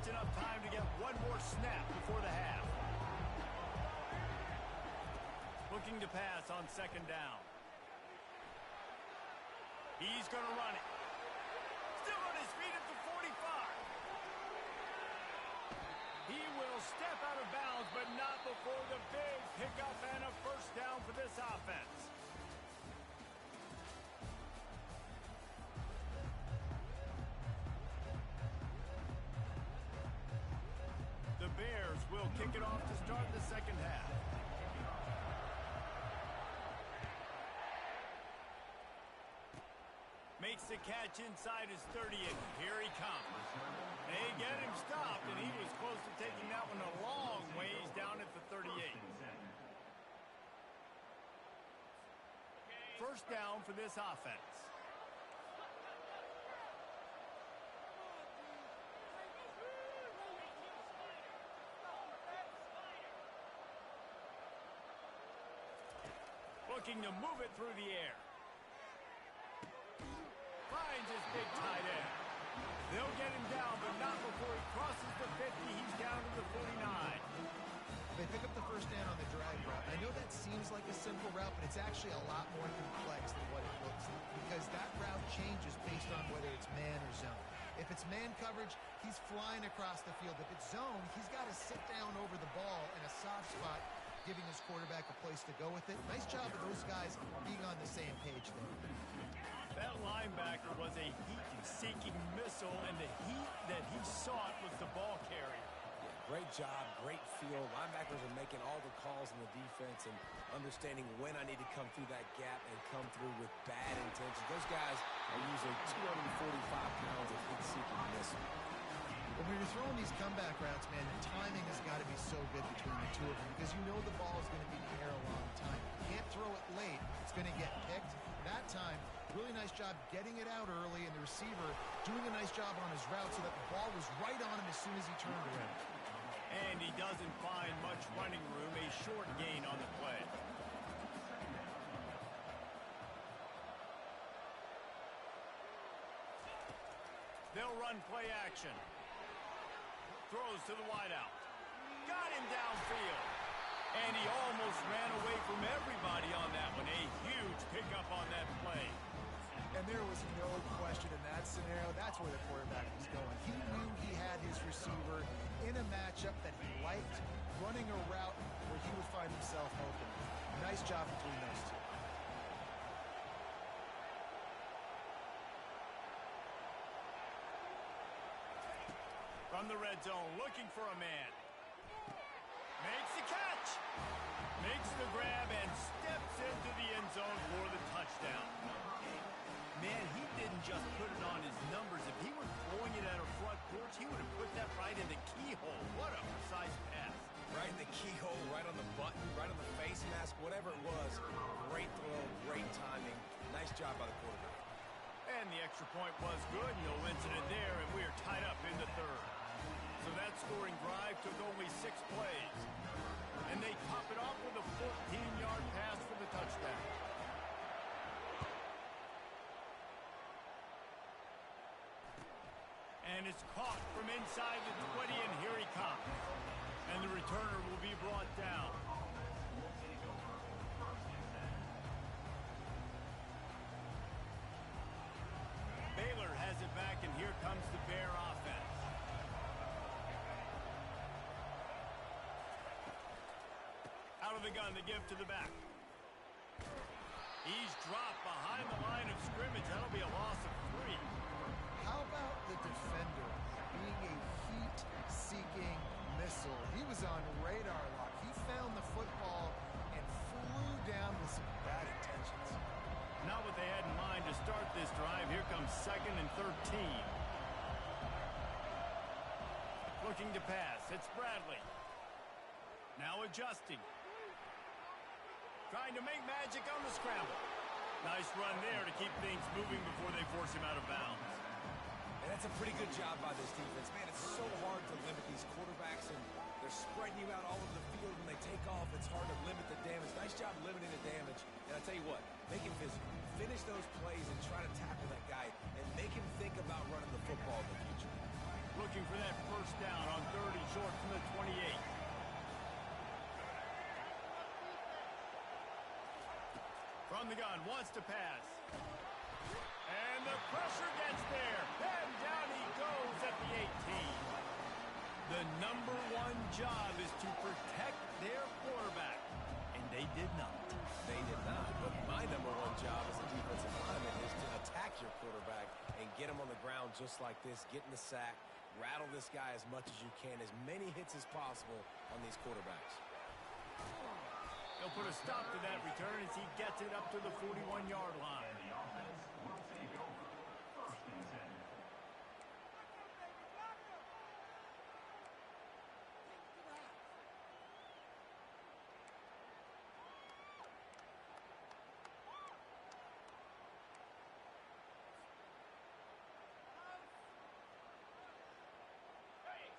enough time to get one more snap before the half. Looking to pass on second down. He's going to run it. Still on his feet at the 45. He will step out of bounds, but not before the big pickup and a first down for this offense. The Bears will kick it off to start the second half. Makes the catch inside his 30, and here he comes. They get him stopped, and he was close to taking that one a long ways down at the 38. First down for this offense. Looking to move it through the air. Finds his big tight end. They'll get him down, but not before he crosses the 50. He's down to the 49. They pick up the first down on the drag route. I know that seems like a simple route, but it's actually a lot more complex than what it looks like, because that route changes based on whether it's man or zone. If it's man coverage, he's flying across the field. If it's zone, he's got to sit down over the ball in a soft spot, giving his quarterback a place to go with it. Nice job of those guys being on the same page there. That linebacker was a heat-seeking missile, and the heat that he sought was the ball carrier. Yeah, great job, great feel. Linebackers are making all the calls in the defense and understanding when I need to come through that gap and come through with bad intentions. Those guys are using 245 pounds of heat-seeking missile. When you're throwing these comeback routes, man, the timing has got to be so good between the two of them, because you know the ball is going to be in the air a long time. You can't throw it late. It's going to get picked. That time, really nice job getting it out early, and the receiver doing a nice job on his route so that the ball was right on him as soon as he turned around. And he doesn't find much running room, a short gain on the play. They'll run play action. Throws to the wideout. Got him downfield. And he almost ran away from everybody on that one. A huge pickup on that play. And there was no question in that scenario. That's where the quarterback was going. He knew he had his receiver in a matchup that he liked, running a route where he would find himself open. Nice job between those two. From the red zone, looking for a man. Makes the catch. Makes the grab and steps into the end zone for the touchdown. Man, he didn't just put it on his numbers. If he were throwing it at a front porch, he would have put that right in the keyhole. What a precise pass. Right in the keyhole, right on the button, right on the face mask, whatever it was. Great throw, great timing. Nice job by the quarterback. And the extra point was good. No incident there, and we are tied up in the third. So that scoring drive took only 6 plays. And they top it off with a 14-yard pass for the touchdown. And it's caught from inside the 20, and here he comes. And the returner will be brought down. Baylor has it back, and here comes the Bear offense. Out of the gun, the give to the back. He's dropped behind the line of scrimmage. That'll be a loss of 3. How about the defender being a heat-seeking missile? He was on radar lock. He found the football and flew down with some bad intentions. Not what they had in mind to start this drive. Here comes 2nd and 13. Looking to pass. It's Bradley. Now adjusting. Trying to make magic on the scramble. Nice run there to keep things moving before they force him out of bounds. And that's a pretty good job by this defense. Man, it's so hard to limit these quarterbacks, and they're spreading you out all over the field. When they take off, it's hard to limit the damage. Nice job limiting the damage. And I'll tell you what, make him physical. Finish those plays and try to tackle that guy and make him think about running the football in the future. Looking for that first down on 3rd and short from the 28. From the gun, wants to pass. And the pressure gets there. And down he goes at the 18. The #1 job is to protect their quarterback. And they did not. They did not. But my #1 job as a defensive lineman is to attack your quarterback and get him on the ground just like this, get in the sack, rattle this guy as much as you can, as many hits as possible on these quarterbacks. They'll put a stop to that return as he gets it up to the 41-yard line.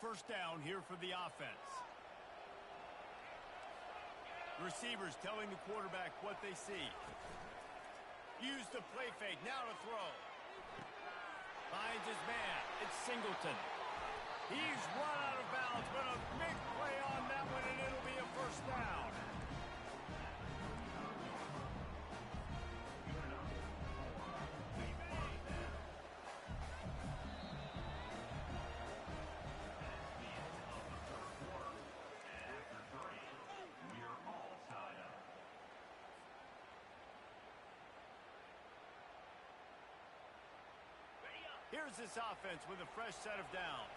First down here for the offense. Receivers telling the quarterback what they see. Use the play fake. Now to throw. Finds his man. It's Singleton. He's run out of bounds, but a big play on that one, and it'll be a first down. Here's this offense with a fresh set of downs.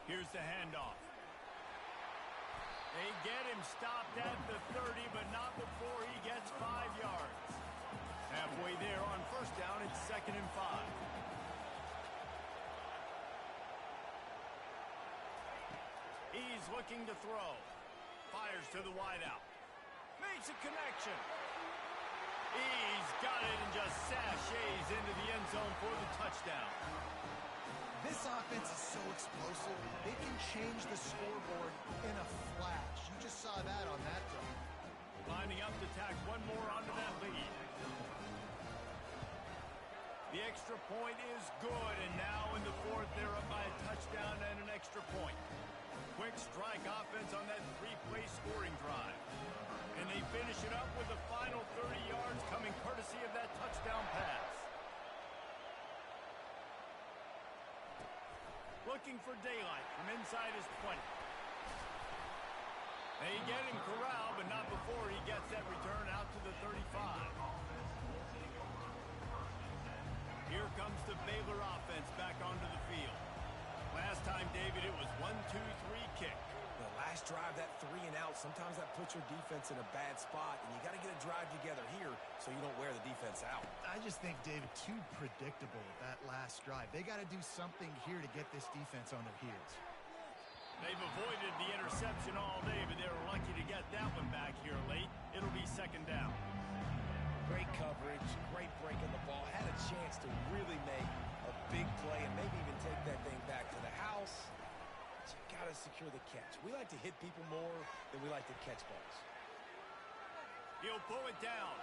Here's the handoff. They get him stopped at the 30, but not before he gets 5 yards. Halfway there on first down, it's 2nd and 5. He's looking to throw. Fires to the wideout. Makes a connection. He's got it and just sashays into the end zone for the touchdown. This offense is so explosive, they can change the scoreboard in a flash. You just saw that on that drive. Lining up to tack one more onto that lead. The extra point is good, and now in the 4th, they're up by a touchdown and an extra point. Quick strike offense on that 3-play scoring drive. And they finish it up with the final 30 yards coming courtesy of that touchdown pass. Looking for daylight from inside his 20. They get him corralled, but not before he gets that return out to the 35. Here comes the Baylor offense back onto the field. Last time, David, it was 1-2-3 kick. The last drive, that 3 and out, sometimes that puts your defense in a bad spot, and you got to get a drive together here so you don't wear the defense out. I just think, David, too predictable that last drive. They got to do something here to get this defense on their heels. They've avoided the interception all day, but they were lucky to get that one back here late. It'll be 2nd down. Great coverage, great break on the ball. Had a chance to really make a big play and maybe even take that thing back to the house. But you got to secure the catch. We like to hit people more than we like to catch balls. He'll pull it down.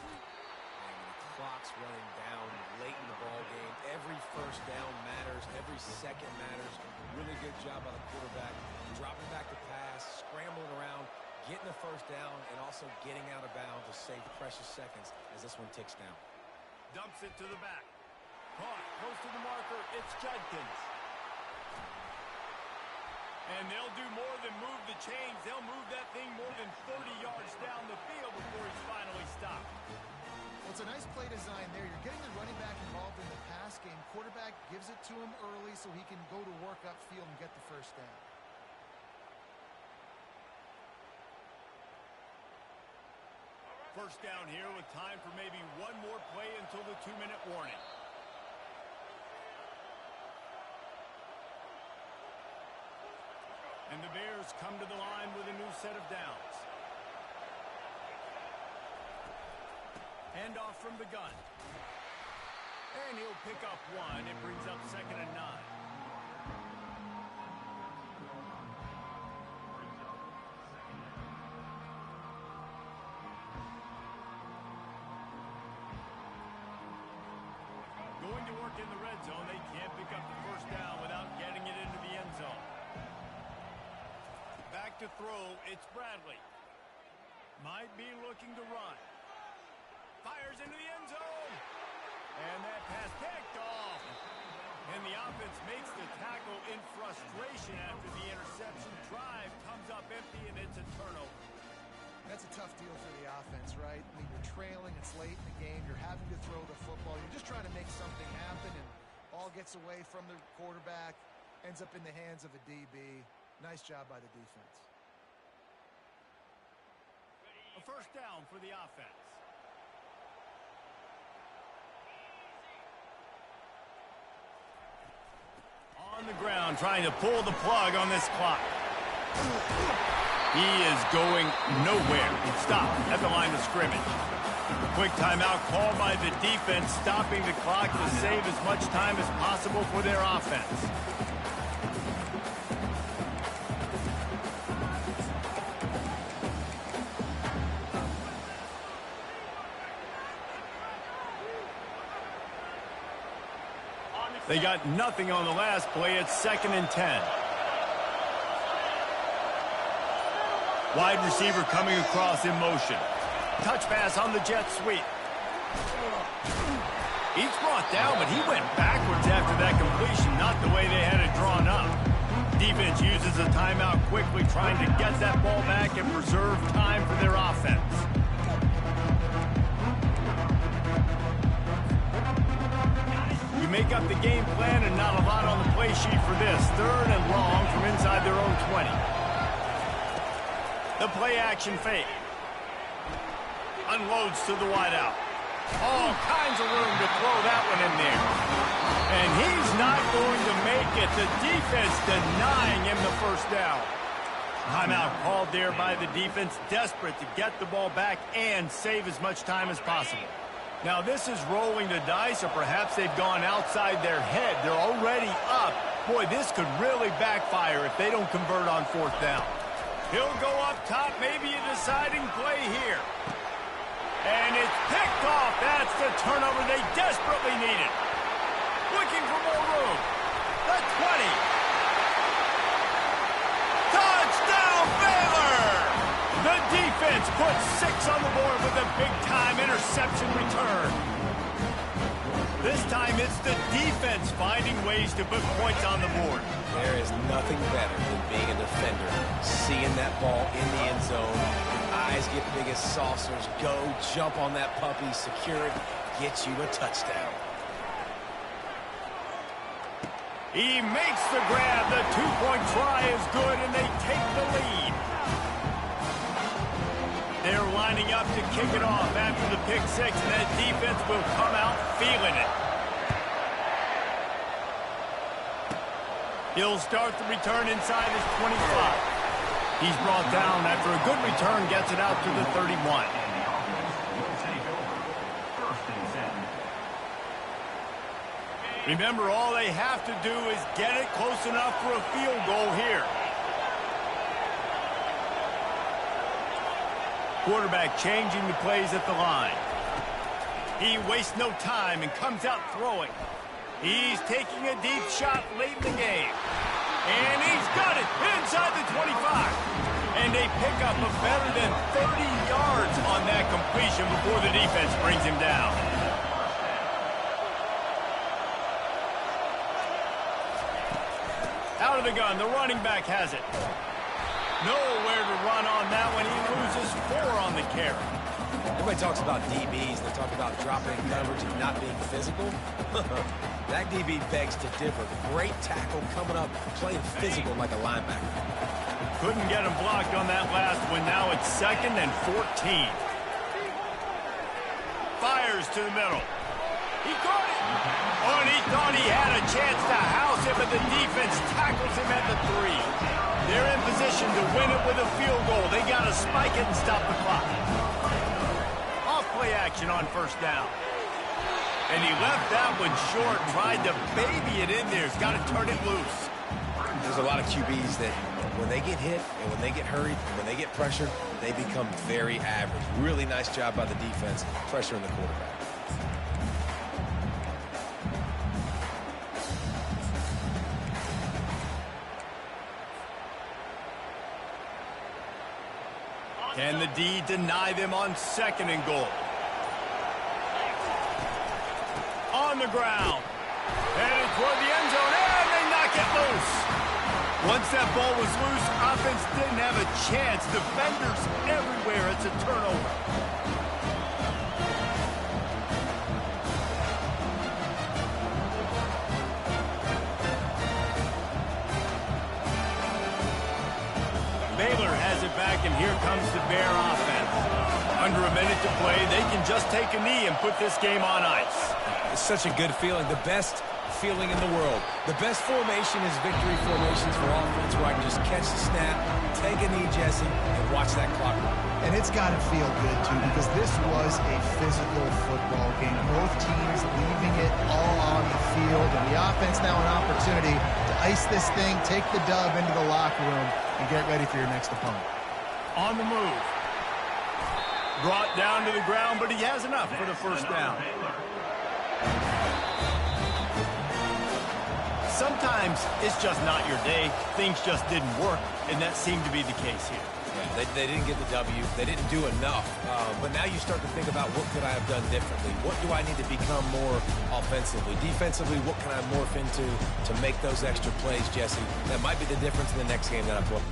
And the clock's running down late in the ball game. Every first down matters. Every second matters. Really good job by the quarterback. Dropping back to pass, scrambling around, getting the first down, and also getting out of bounds to save precious seconds as this one ticks down. Dumps it to the back. Caught, close to the marker, it's Judkins. And they'll do more than move the chains. They'll move that thing more than 30 yards down the field before he's finally stopped. Well, it's a nice play design there. You're getting the running back involved in the pass game. Quarterback gives it to him early so he can go to work upfield and get the first down. First down here with time for maybe one more play until the 2-minute warning. And the Bears come to the line with a new set of downs. Handoff from the gun. And he'll pick up one. It brings up 2nd and 9. in the red zone. They can't pick up the first down without getting it into the end zone. Back to throw, it's Bradley. Might be looking to run. Fires into the end zone. And that pass picked off. And the offense makes the tackle in frustration after the interception. Drive comes up empty, and it's a turnover. That's a tough deal for the offense, right? I mean, you're trailing, it's late in the game, you're having to throw the football, you're just trying to make something happen, and all gets away from the quarterback, ends up in the hands of a DB. Nice job by the defense. A first down for the offense. On the ground, trying to pull the plug on this clock. He is going nowhere. Stop at the line of scrimmage. A quick timeout called by the defense, stopping the clock to save as much time as possible for their offense. They got nothing on the last play. It's 2nd and 10. Wide receiver coming across in motion. Touch pass on the jet sweep. He's brought down, but he went backwards after that completion, not the way they had it drawn up. Defense uses a timeout quickly, trying to get that ball back and preserve time for their offense. You make up the game plan and not a lot on the play sheet for this. 3rd and long from inside their own 20. The play action fake. Unloads to the wideout. All kinds of room to throw that one in there. And he's not going to make it. The defense denying him the first down. Timeout called there by the defense, desperate to get the ball back and save as much time as possible. Now this is rolling the dice, or perhaps they've gone outside their head. They're already up. Boy, this could really backfire if they don't convert on 4th down. He'll go up top, maybe a deciding play here. And it's picked off. That's the turnover they desperately needed. Looking for more room. The 20. Touchdown, Baylor! The defense puts 6 on the board with a big-time interception return. This time it's the defense finding ways to put points on the board. There is nothing better than being a defender, seeing that ball in the end zone, eyes get big as saucers, go, jump on that puppy, secure it, get you a touchdown. He makes the grab. The 2-point try is good, and they take the lead. They're lining up to kick it off after the pick 6, and that defense will come out feeling it. He'll start the return inside his 25. He's brought down after a good return, gets it out to the 31. Remember, all they have to do is get it close enough for a field goal here. Quarterback changing the plays at the line. He wastes no time and comes out throwing. He's taking a deep shot late in the game. And he's got it inside the 25. And they pick up a better than 30 yards on that completion before the defense brings him down. Out of the gun, the running back has it. Nowhere to run on that one. He loses 4 on the carry. Everybody talks about DBs. They talk about dropping coverage and not being physical. That DB begs to differ. Great tackle coming up, playing physical like a linebacker. Couldn't get him blocked on that last one. Now it's 2nd and 14. Fires to the middle. He caught it. Oh, and he thought he had a chance to house him, but the defense tackles him at the 3. They're in position to win it with a field goal. They got to spike it and stop the clock. Off play action on 1st down. And he left that one short, tried to baby it in there. He's got to turn it loose. There's a lot of QBs that when they get hit and when they get hurried, when they get pressured, they become very average. Really nice job by the defense, pressuring the quarterback. Can the D deny them on 2nd and goal? On the ground. Headed toward the end zone, and they knock it loose. Once that ball was loose, offense didn't have a chance. Defenders everywhere. It's a turnover. Baylor has it back, and here comes the Bear offense. Under a minute to play, they can just take a knee and put this game on ice. It's such a good feeling, the best feeling in the world. The best formation is victory formations for offense, where I can just catch the snap, take a knee, Jesse, and watch that clock run. And it's got to feel good, too, because this was a physical football game. Both teams leaving it all on the field, and the offense now an opportunity to ice this thing, take the dub into the locker room, and get ready for your next opponent. On the move. Brought down to the ground, but he has enough for the first down. Sometimes it's just not your day. Things just didn't work, and that seemed to be the case here. Yeah, they didn't get the W. They didn't do enough. But now you start to think about, what could I have done differently? What do I need to become more offensively? Defensively, what can I morph into to make those extra plays, Jesse? That might be the difference in the next game that I play.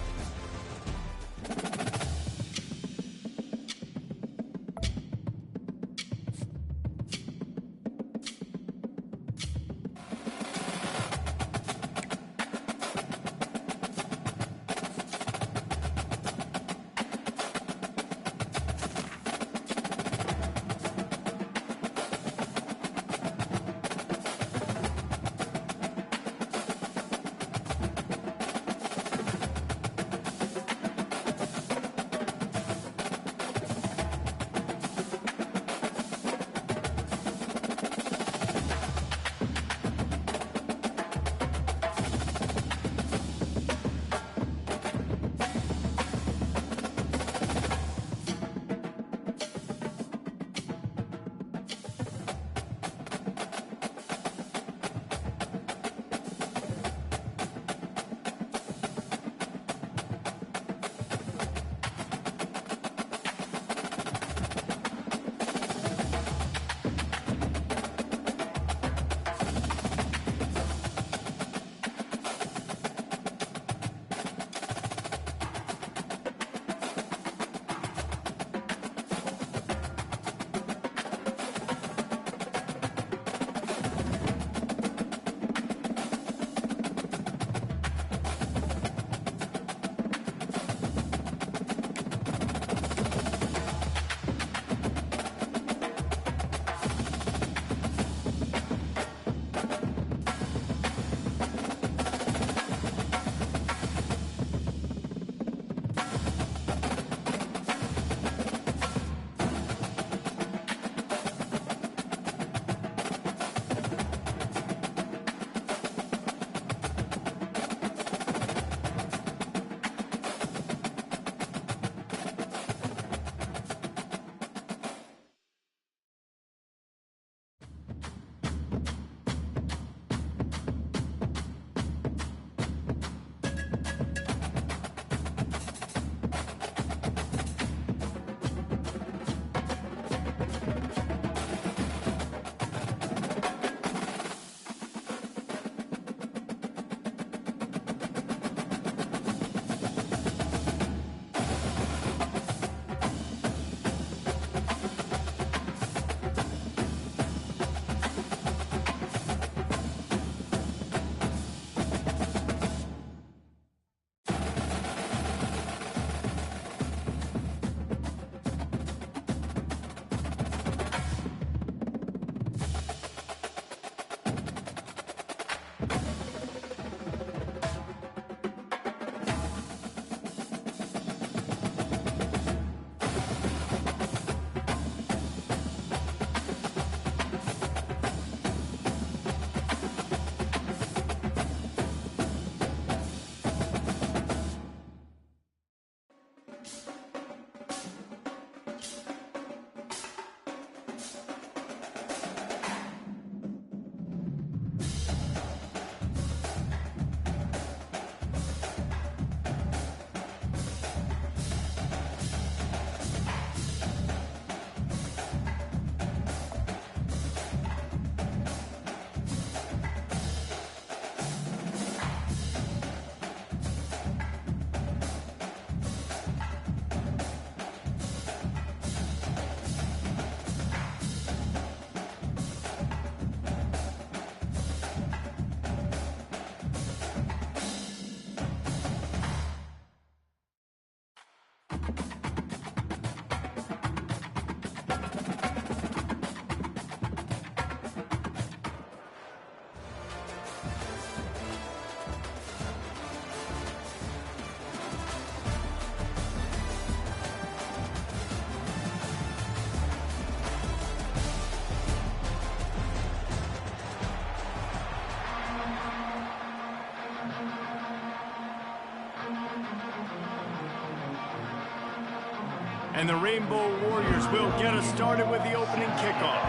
And the Rainbow Warriors will get us started with the opening kickoff.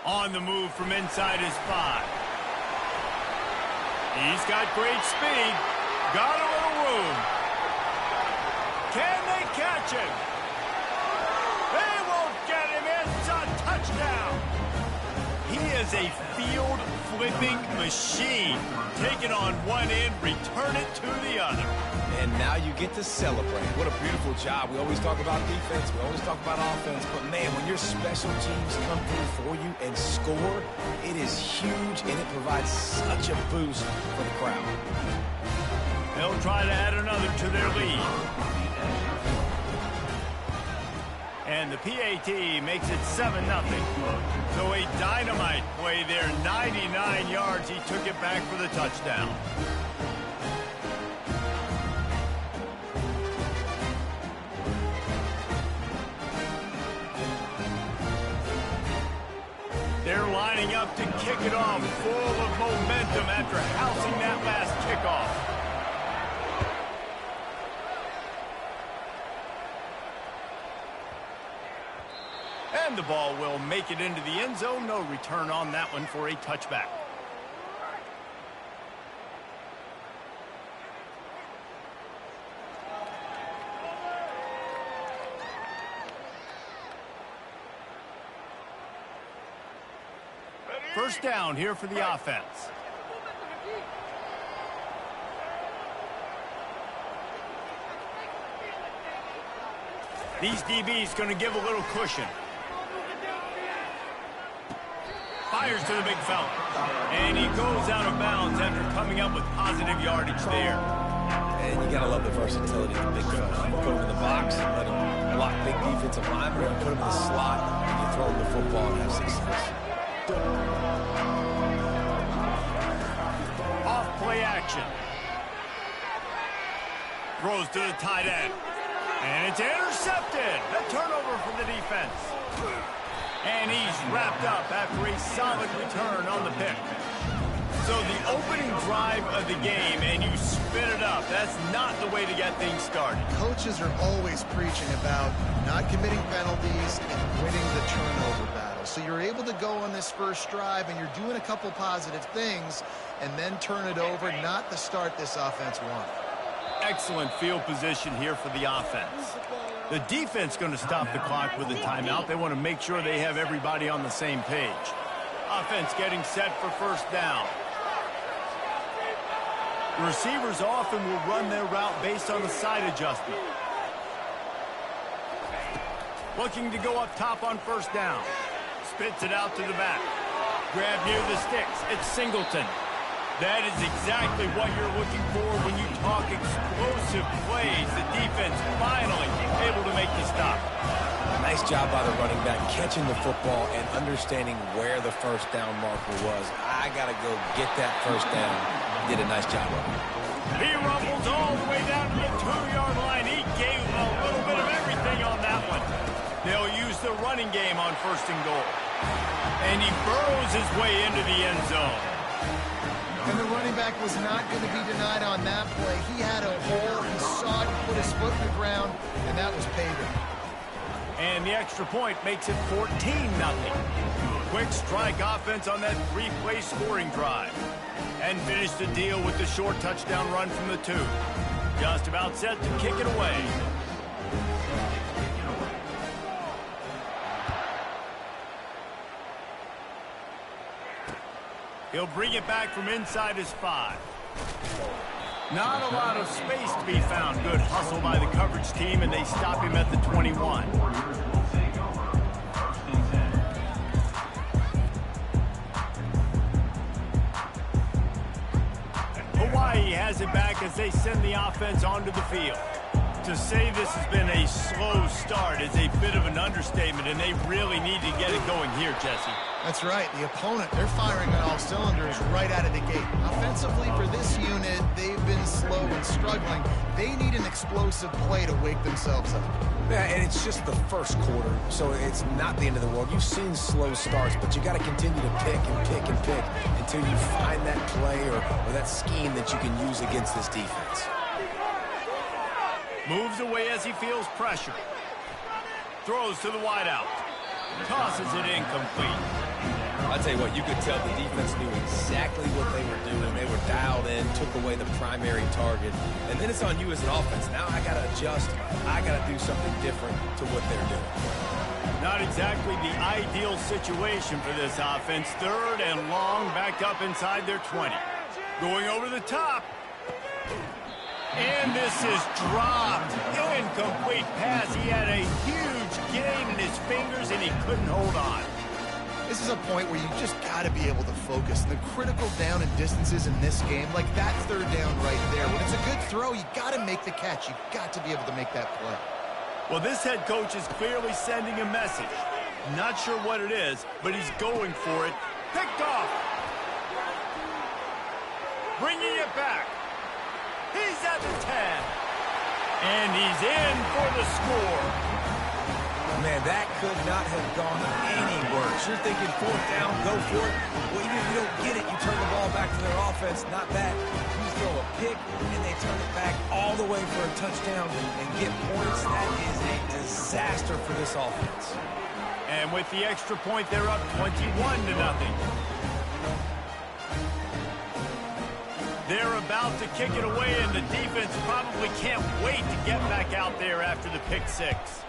On the move from inside his 5. He's got great speed. Got a little room. Can they catch him? They won't get him. It's a touchdown. He is a field-flipping machine. Take it on one end, return it to the other. And now you get to celebrate. What a beautiful job. We always talk about defense. We always talk about offense. But, man, when your special teams come through for you and score, it is huge, and it provides such a boost for the crowd. They'll try to add another to their lead. And the PAT makes it 7-0. So a dynamite play there, 99 yards. He took it back for the touchdown. They're lining up to kick it off, full of momentum after housing that last kickoff. And the ball will make it into the end zone. No return on that one for a touchback. First down here for the offense. These DBs going to give a little cushion. Fires to the big fella. And he goes out of bounds after coming up with positive yardage there. And you got to love the versatility of the big fella. You put him in the box and let him block big defensive linemen, or you put him in the slot and you throw him the football and have success. Off play action. Throws to the tight end. And it's intercepted. A turnover for the defense. And he's wrapped up after a solid return on the pick. So the opening drive of the game, and you spin it up. That's not the way to get things started. Coaches are always preaching about not committing penalties and winning the turnover battle. So you're able to go on this first drive, and you're doing a couple positive things, and then turn it over, not to start this offense one. Excellent field position here for the offense. The defense going to stop the clock with a timeout. They want to make sure they have everybody on the same page. Offense getting set for first down. The receivers often will run their route based on the side adjustment. Looking to go up top on first down. Spits it out to the back. Grab near the sticks. It's Singleton. That is exactly what you're looking for when you talk explosive plays. The defense finally able to make the stop. Nice job by the running back, catching the football and understanding where the first down marker was. I got to go get that first down. Did a nice job of it. He rumbles all the way down to the 2-yard line. He gave a little bit of everything on that one. They'll use the running game on first and goal. And he burrows his way into the end zone. And the running back was not going to be denied on that play. He had a hole, he saw it, he put his foot in the ground, and that was paving. And the extra point makes it 14-0. Quick strike offense on that 3-play scoring drive. And finish the deal with the short touchdown run from the 2. Just about set to kick it away. He'll bring it back from inside his 5. Not a lot of space to be found. Good hustle by the coverage team, and they stop him at the 21. Hawaii has it back as they send the offense onto the field. To say this has been a slow start is a bit of an understatement, and they really need to get it going here, Jesse. That's right. The opponent, they're firing on all cylinders right out of the gate. Offensively, for this unit, they've been slow and struggling. They need an explosive play to wake themselves up. Yeah, and it's just the first quarter, so it's not the end of the world. You've seen slow starts, but you got to continue to pick and pick and pick until you find that play or that scheme that you can use against this defense. Moves away as he feels pressure. Throws to the wideout. Tosses it incomplete. I'll tell you what, you could tell the defense knew exactly what they were doing. They were dialed in, took away the primary target. And then it's on you as an offense. Now I got to adjust. I got to do something different to what they're doing. Not exactly the ideal situation for this offense. Third and long, backed up inside their 20. Going over the top. And this is dropped. Incomplete pass. He had a huge gain in his fingers, and he couldn't hold on. This is a point where you just got to be able to focus. The critical down and distances in this game, like that third down right there. When it's a good throw, you got to make the catch. You got to be able to make that play. Well, this head coach is clearly sending a message. Not sure what it is, but he's going for it. Picked off. Bringing it back. He's at the 10. And he's in for the score. Man, that could not have gone any worse. You're thinking fourth down, go for it. Well, even if you don't get it, you turn the ball back to their offense. Not that. You throw a pick, and they turn it back all the way for a touchdown and get points. That is a disaster for this offense. And with the extra point, they're up 21-0. They're about to kick it away, and the defense probably can't wait to get back out there after the pick six.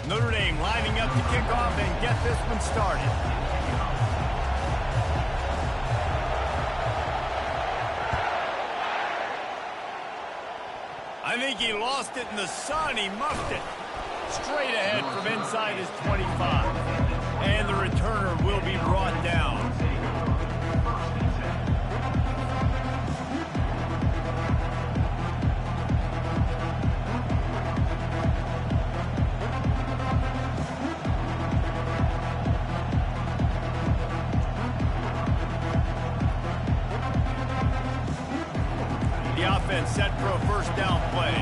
Notre Dame lining up to kick off and get this one started. I think he lost it in the sun. He muffed it. Straight ahead from inside his 25. And the returner will be brought down. The offense set for a first down play.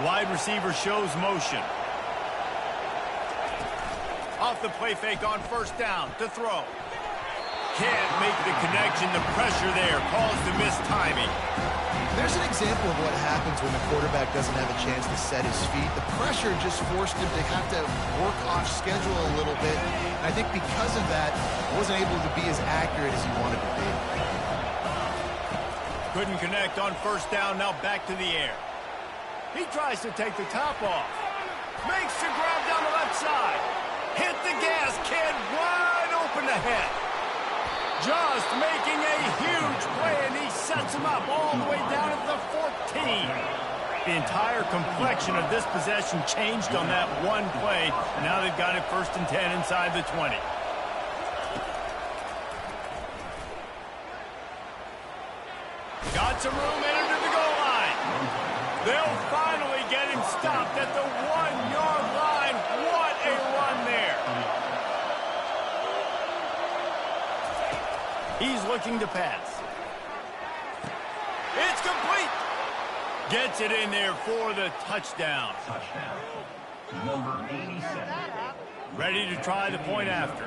Wide receiver shows motion. Off the play fake on first down to throw. Can't make the connection. The pressure there caused the missed timing. There's an example of what happens when the quarterback doesn't have a chance to set his feet. The pressure just forced him to have to work off schedule a little bit. And I think because of that, he wasn't able to be as accurate as he wanted to be. Couldn't connect on first down, now back to the air. He tries to take the top off. Makes the grab down the left side. Hit the gas, kid, wide open ahead. Just making a huge play, and he sets him up all the way down at the 14. The entire complexion of this possession changed on that one play. Now they've got it 1st and 10 inside the 20. Got some room, entered to the goal line. They'll finally get him stopped at the 1-yard line. What a run there. He's looking to pass. It's complete. Gets it in there for the touchdown. Number 87. Ready to try the point after.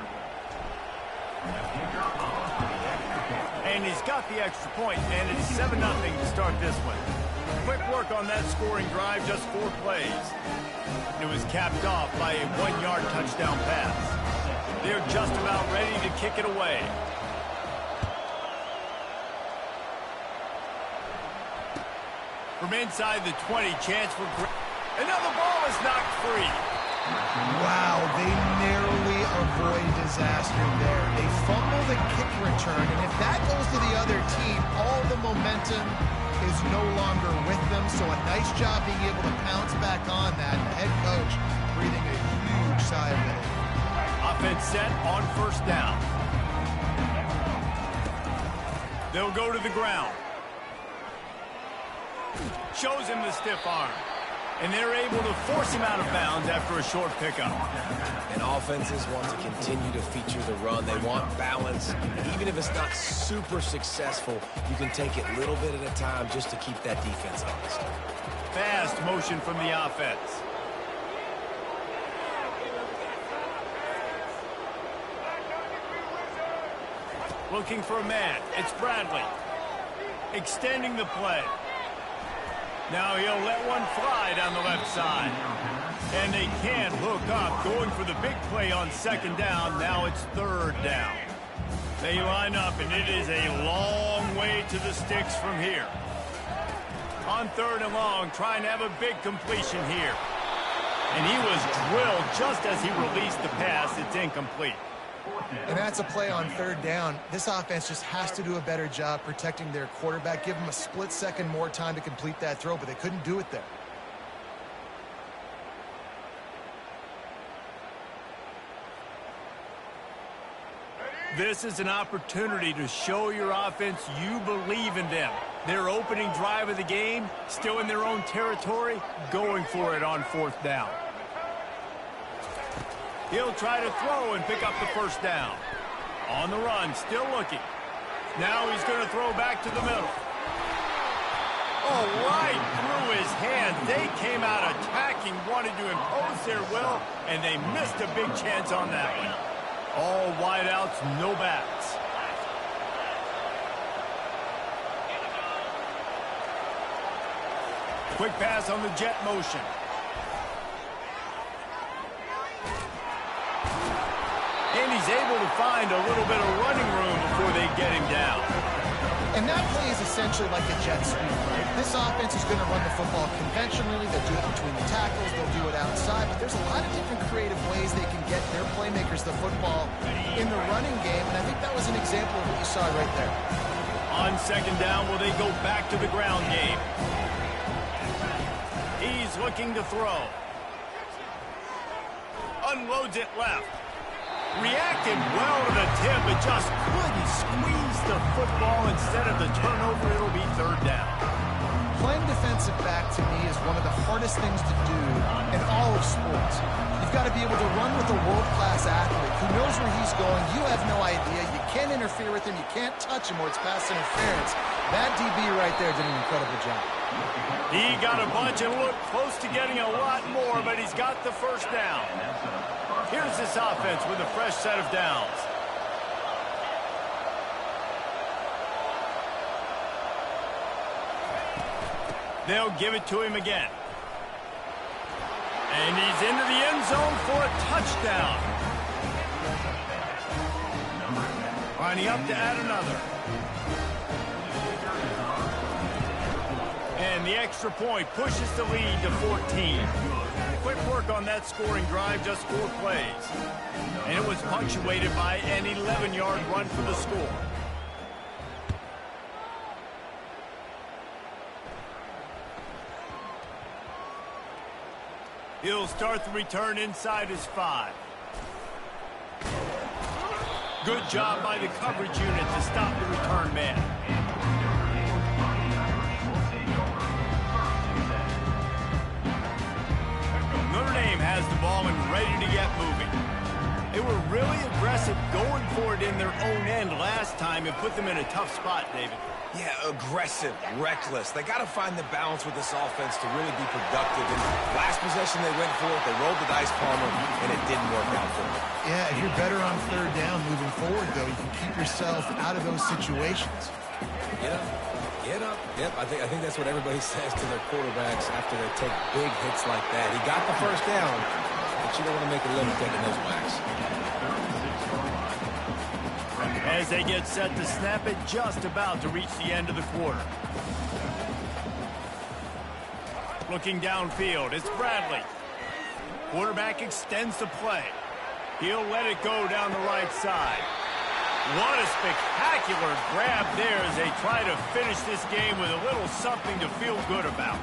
And he's got the extra point, and it's 7-0 to start this one. Quick work on that scoring drive, just 4 plays. It was capped off by a 1-yard touchdown pass. They're just about ready to kick it away. From inside the 20, chance for another ball is knocked free. Wow, they narrowly avoid disaster there. They fumble the kick return, and if that goes to the other team, all the momentum is no longer with them. So a nice job being able to pounce back on that. The head coach breathing a huge sigh of relief. Offense set on first down. They'll go to the ground. Shows him the stiff arm. And they're able to force him out of bounds after a short pickup. And offenses want to continue to feature the run. They want balance. Even if it's not super successful, you can take it little bit at a time just to keep that defense honest. Fast motion from the offense. Looking for a man. It's Bradley. Extending the play. Now he'll let one fly down the left side. And they can't hook up. Going for the big play on 2nd down. Now it's 3rd down. They line up, and it is a long way to the sticks from here. On 3rd and long, trying to have a big completion here. And he was drilled just as he released the pass. It's incomplete. And that's a play on 3rd down. This offense just has to do a better job protecting their quarterback. Give him a split second more time to complete that throw, but they couldn't do it there. This is an opportunity to show your offense you believe in them. Their opening drive of the game, still in their own territory, going for it on 4th down. He'll try to throw and pick up the 1st down. On the run, still looking. Now he's going to throw back to the middle. Oh, right through his hands. They came out attacking, wanted to impose their will, and they missed a big chance on that one. All wideouts, no backs. Quick pass on the jet motion. And he's able to find a little bit of running room before they get him down. And that play is essentially like a jet sweep. This offense is going to run the football conventionally. They'll do it between the tackles. They'll do it outside. But there's a lot of different creative ways they can get their playmakers the football in the running game. And I think that was an example of what you saw right there. On 2nd down, will they go back to the ground game? He's looking to throw. Unloads it left. Reacted well to the tip, but just couldn't squeeze the football. Instead of the turnover, it'll be 3rd down. Playing defensive back, to me, is one of the hardest things to do in all of sports. You've got to be able to run with a world-class athlete who knows where he's going. You have no idea. You can't interfere with him. You can't touch him, or it's pass interference. That DB right there did an incredible job. He got a bunch and looked close to getting a lot more, but he's got the 1st down. Here's this offense with a fresh set of downs. They'll give it to him again. And he's into the end zone for a touchdown. Lining up to add another. And the extra point pushes the lead to 14. Quick work on that scoring drive, just 4 plays. And it was punctuated by an 11-yard run for the score. He'll start the return inside his 5. Good job by the coverage unit to stop the return man. Notre Dame has the ball and ready to get moving. They were really aggressive going for it in their own end last time and put them in a tough spot, David. Yeah, aggressive, reckless. They got to find the balance with this offense to really be productive. And last possession they went for it, they rolled the dice, Palmer, and it didn't work out for them. Yeah, if you're better on 3rd down moving forward, though, you can keep yourself out of those situations. Get up. Get up. Yep, I think that's what everybody says to their quarterbacks after they take big hits like that. He got the first down, but you don't want to make a living taking those whacks. As they get set to snap it, just about to reach the end of the quarter. Looking downfield, it's Bradley. Quarterback extends the play. He'll let it go down the right side. What a spectacular grab there as they try to finish this game with a little something to feel good about.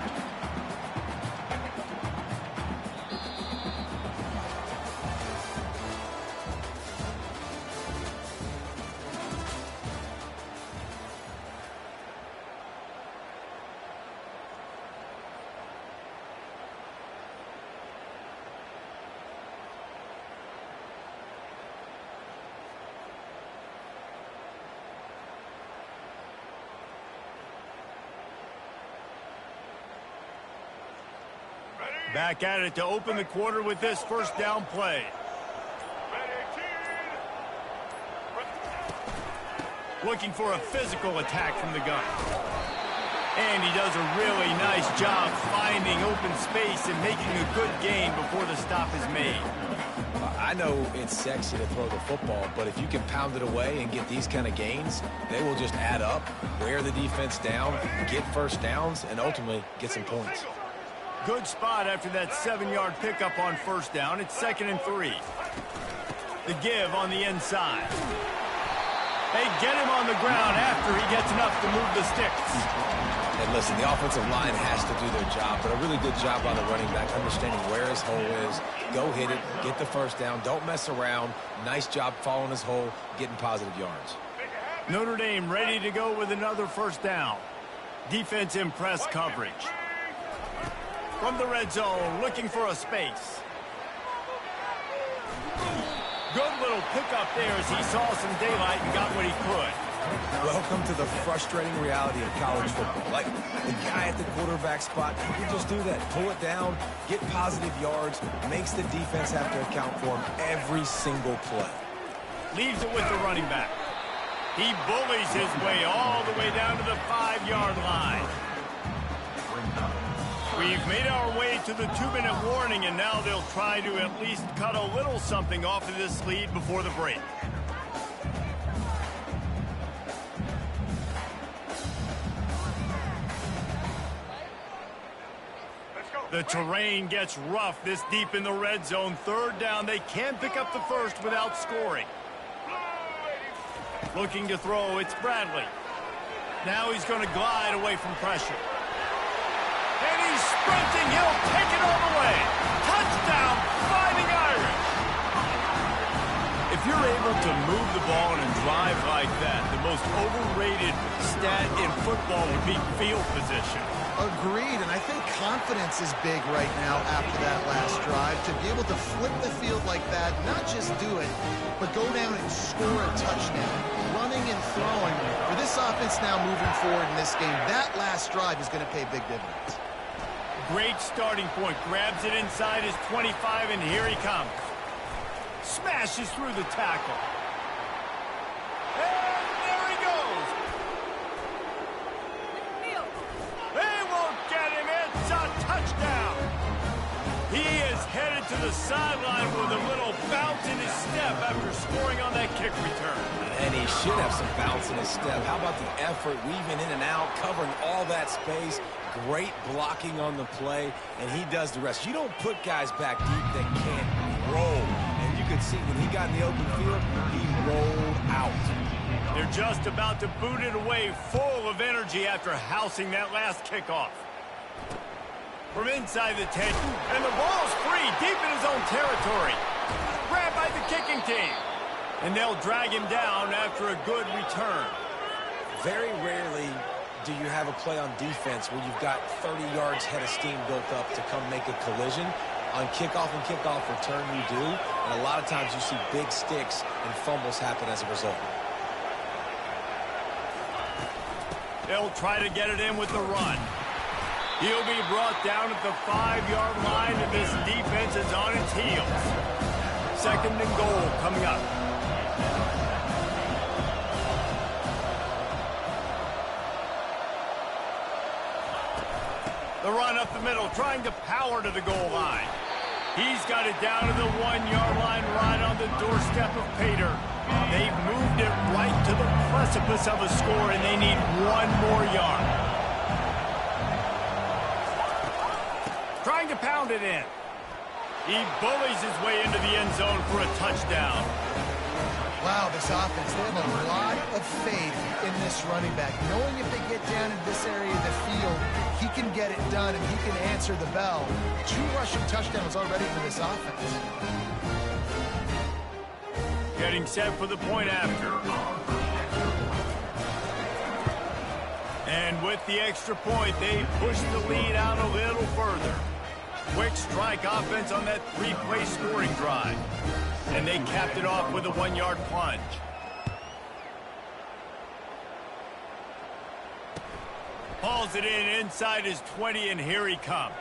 Back at it to open the quarter with this first down play. Looking for a physical attack from the gun. And he does a really nice job finding open space and making a good gain before the stop is made. I know it's sexy to throw the football, but if you can pound it away and get these kind of gains, they will just add up, wear the defense down, get first downs, and ultimately get some points. Good spot after that 7-yard pickup on first down. It's 2nd and 3. The give on the inside. They get him on the ground after he gets enough to move the sticks. And listen, the offensive line has to do their job, but a really good job by the running back, understanding where his hole is. Go hit it, get the first down, don't mess around. Nice job following his hole, getting positive yards. Notre Dame ready to go with another first down. Defense in press coverage. From the red zone, looking for a space. Good little pickup there as he saw some daylight and got what he could. Welcome to the frustrating reality of college football. Like, the guy at the quarterback spot, he can just do that. Pull it down, get positive yards, makes the defense have to account for him every single play. Leaves it with the running back. He bullies his way all the way down to the 5-yard line. We've made our way to the 2-minute warning, and now they'll try to at least cut a little something off of this lead before the break. The terrain gets rough this deep in the red zone. 3rd down, they can pick up the first without scoring. Looking to throw, it's Bradley. Now he's going to glide away from pressure. And he's sprinting. He'll take it all the way. Touchdown, Fighting Irish. If you're able to move the ball and drive like that, the most overrated stat in football would be field position. Agreed, and I think confidence is big right now after that last drive. To be able to flip the field like that, not just do it, but go down and score a touchdown. Running and throwing. For this offense now moving forward in this game, that last drive is going to pay big dividends. Great starting point. Grabs it inside his 25, and here he comes. Smashes through the tackle. And there he goes. They won't get him. It's a touchdown. He is headed to the sideline with a little bounce in his step after scoring on that kick return. And he should have some bounce in his step. How about the effort, weaving in and out, covering all that space? great blocking on the play, and he does the rest. You don't put guys back deep that can't roll. And you could see when he got in the open field, he rolled out. They're just about to boot it away, full of energy after housing that last kickoff. From inside the 10, and the ball's free, deep in his own territory. Grabbed by the kicking team. And they'll drag him down after a good return. Very rarely do you have a play on defense where you've got 30 yards head of steam built up to come make a collision. On kickoff and kickoff return, you do. And a lot of times you see big sticks and fumbles happen as a result. They'll try to get it in with the run. He'll be brought down at the 5-yard line, and this defense is on its heels. 2nd and goal coming up. The run up the middle, trying to power to the goal line. He's got it down to the 1-yard line, right on the doorstep of Pater. They've moved it right to the precipice of a score, and they need 1 more yard. Trying to pound it in. He bullies his way into the end zone for a touchdown. Wow, this offense, they have a lot of faith in this running back. Knowing if they get down in this area of the field, he can get it done and he can answer the bell. 2 rushing touchdowns already for this offense. Getting set for the point after. And with the extra point, they push the lead out a little further. Quick strike offense on that 3-play scoring drive. And they capped it off with a 1-yard plunge. Hauls it in inside his 20, and here he comes.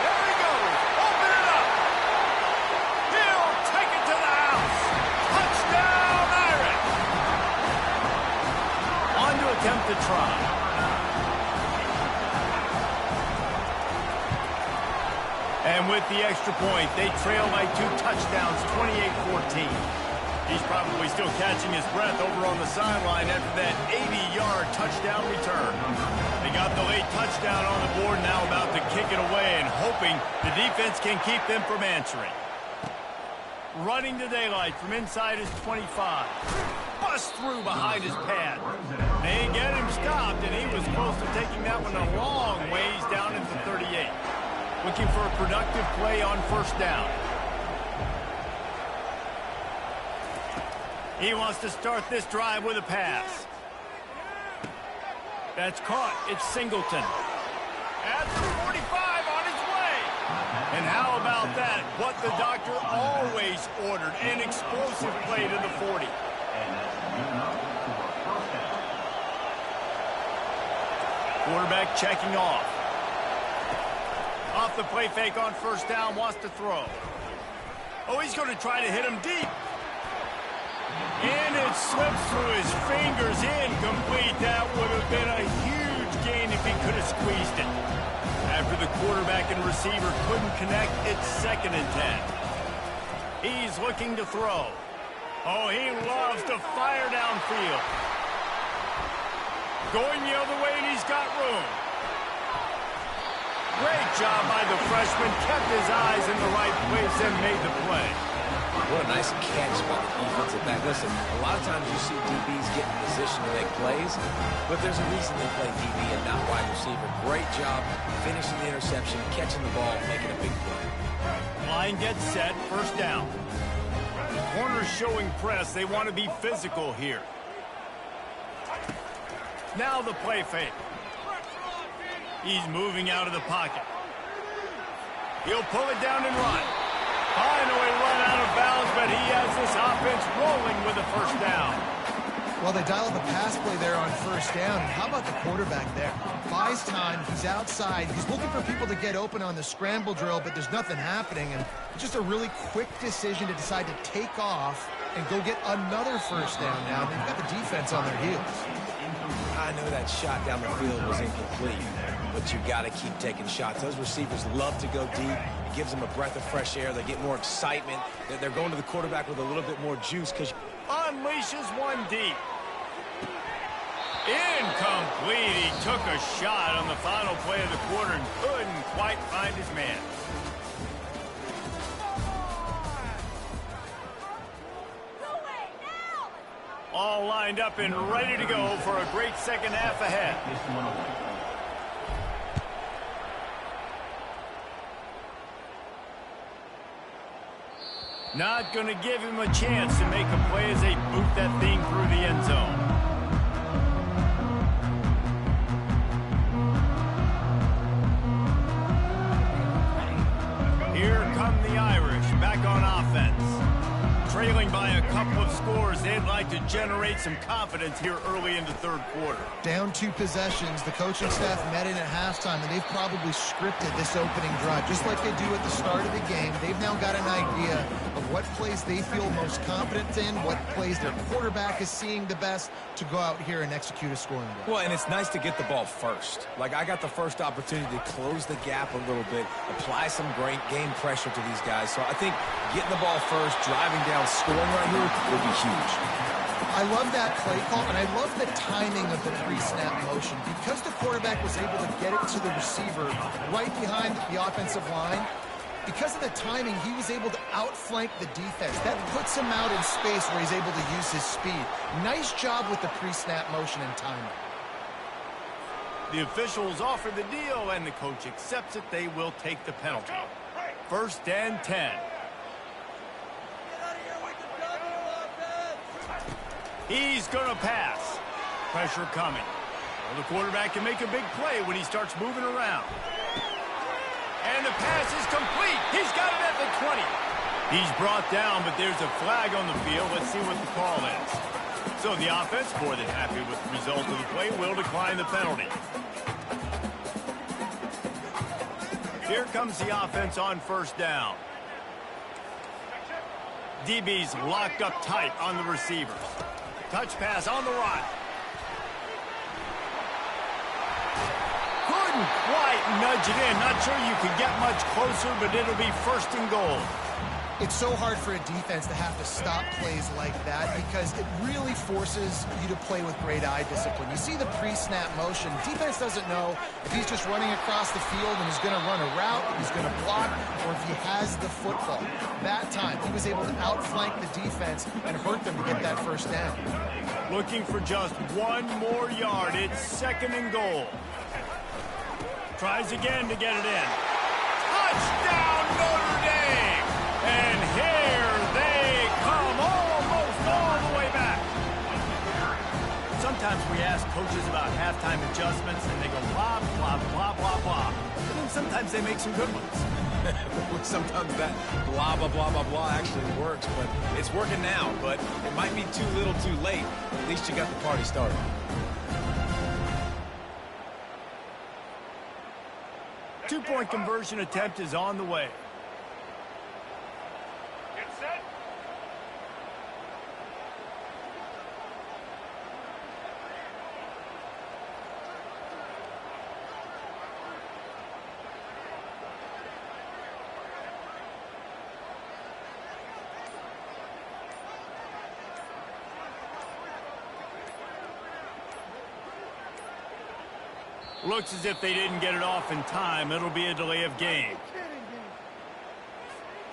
There he goes. Open it up. He'll take it to the house. Touchdown, Irish. On to attempt the try. And with the extra point, they trail by 2 touchdowns, 28-14. He's probably still catching his breath over on the sideline after that 80-yard touchdown return. They got the late touchdown on the board, now about to kick it away and hoping the defense can keep them from answering. Running to daylight from inside his 25. Bust through behind his pad. They get him stopped, and he was close to taking that one a long ways down into 38. Looking for a productive play on 1st down. He wants to start this drive with a pass. That's caught. It's Singleton. At the 45 on his way. And how about that? What the doctor always ordered. An explosive play to the 40. Quarterback checking off. Off the play fake on 1st down, wants to throw. Oh, he's going to try to hit him deep. And it slips through his fingers, incomplete. That would have been a huge gain if he could have squeezed it. After the quarterback and receiver couldn't connect, it's 2nd and 10. He's looking to throw. Oh, he loves to fire downfield. Going the other way, and he's got room. Great job by the freshman. Kept his eyes in the right place and made the play. What a nice catch by the defensive back. Listen, a lot of times you see DBs get in position to make plays, but there's a reason they play DB and not wide receiver. Great job finishing the interception, catching the ball, making a big play. Line gets set, 1st down. Corners showing press. They want to be physical here. Now the play fake. He's moving out of the pocket. He'll pull it down and run. Finally run out of bounds, but he has this offense rolling with a 1st down. Well, they dialed the pass play there on 1st down. And how about the quarterback there? Buys time. He's outside. He's looking for people to get open on the scramble drill, but there's nothing happening. And just a really quick decision to decide to take off and go get another 1st down now. They've got the defense on their heels. I know that shot down the field was incomplete, but you got to keep taking shots. Those receivers love to go deep. It gives them a breath of fresh air. They get more excitement. They're going to the quarterback with a little bit more juice because unleashes one deep. incomplete. He took a shot on the final play of the quarter and couldn't quite find his man. All lined up and ready to go for a great second half ahead. Not going to give him a chance to make a play as they boot that thing through the end zone. Here come the Irish back on offense. Trailing by a couple of scores, they'd like to generate some confidence here early in the third quarter. Down 2 possessions, the coaching staff met in at halftime, and they've probably scripted this opening drive. Just like they do at the start of the game, they've now got an idea of what plays they feel most confident in, what plays their quarterback is seeing the best to go out here and execute a scoring drive. Well, and it's nice to get the ball first. Like, I got the first opportunity to close the gap a little bit, apply some great game pressure to these guys. So I think getting the ball first, driving down, scoring right here would be huge. I love that play call, and I love the timing of the pre-snap motion. Because the quarterback was able to get it to the receiver right behind the offensive line, because of the timing, he was able to outflank the defense. That puts him out in space where he's able to use his speed. Nice job with the pre-snap motion and timing. The officials offer the deal, and the coach accepts it. They will take the penalty. 1st and 10. He's going to pass. Pressure coming. Well, the quarterback can make a big play when he starts moving around. And the pass is complete. He's got it at the 20. He's brought down, but there's a flag on the field. Let's see what the call is. So the offense, more than happy with the result of the play, will decline the penalty. Here comes the offense on 1st down. DB's locked up tight on the receivers. Touch pass on the run. Couldn't quite nudge it in. Not sure you can get much closer, but it'll be 1st and goal. It's so hard for a defense to have to stop plays like that because it really forces you to play with great eye discipline. You see the pre-snap motion. Defense doesn't know if he's just running across the field and he's going to run a route, he's going to block, or if he has the football. That time, he was able to outflank the defense and hurt them to get that 1st down. Looking for just 1 more yard. It's 2nd and goal. Tries again to get it in. Touchdown, Notre Dame! And here they come, almost all the way back. Sometimes we ask coaches about halftime adjustments, and they go blah, blah, blah, blah, blah. And then sometimes they make some good ones. Sometimes that blah, blah, blah, blah, blah actually works, but it's working now. But it might be too little too late. At least you got the party started. Two-point conversion attempt is on the way. Looks as if they didn't get it off in time. It'll be a delay of game.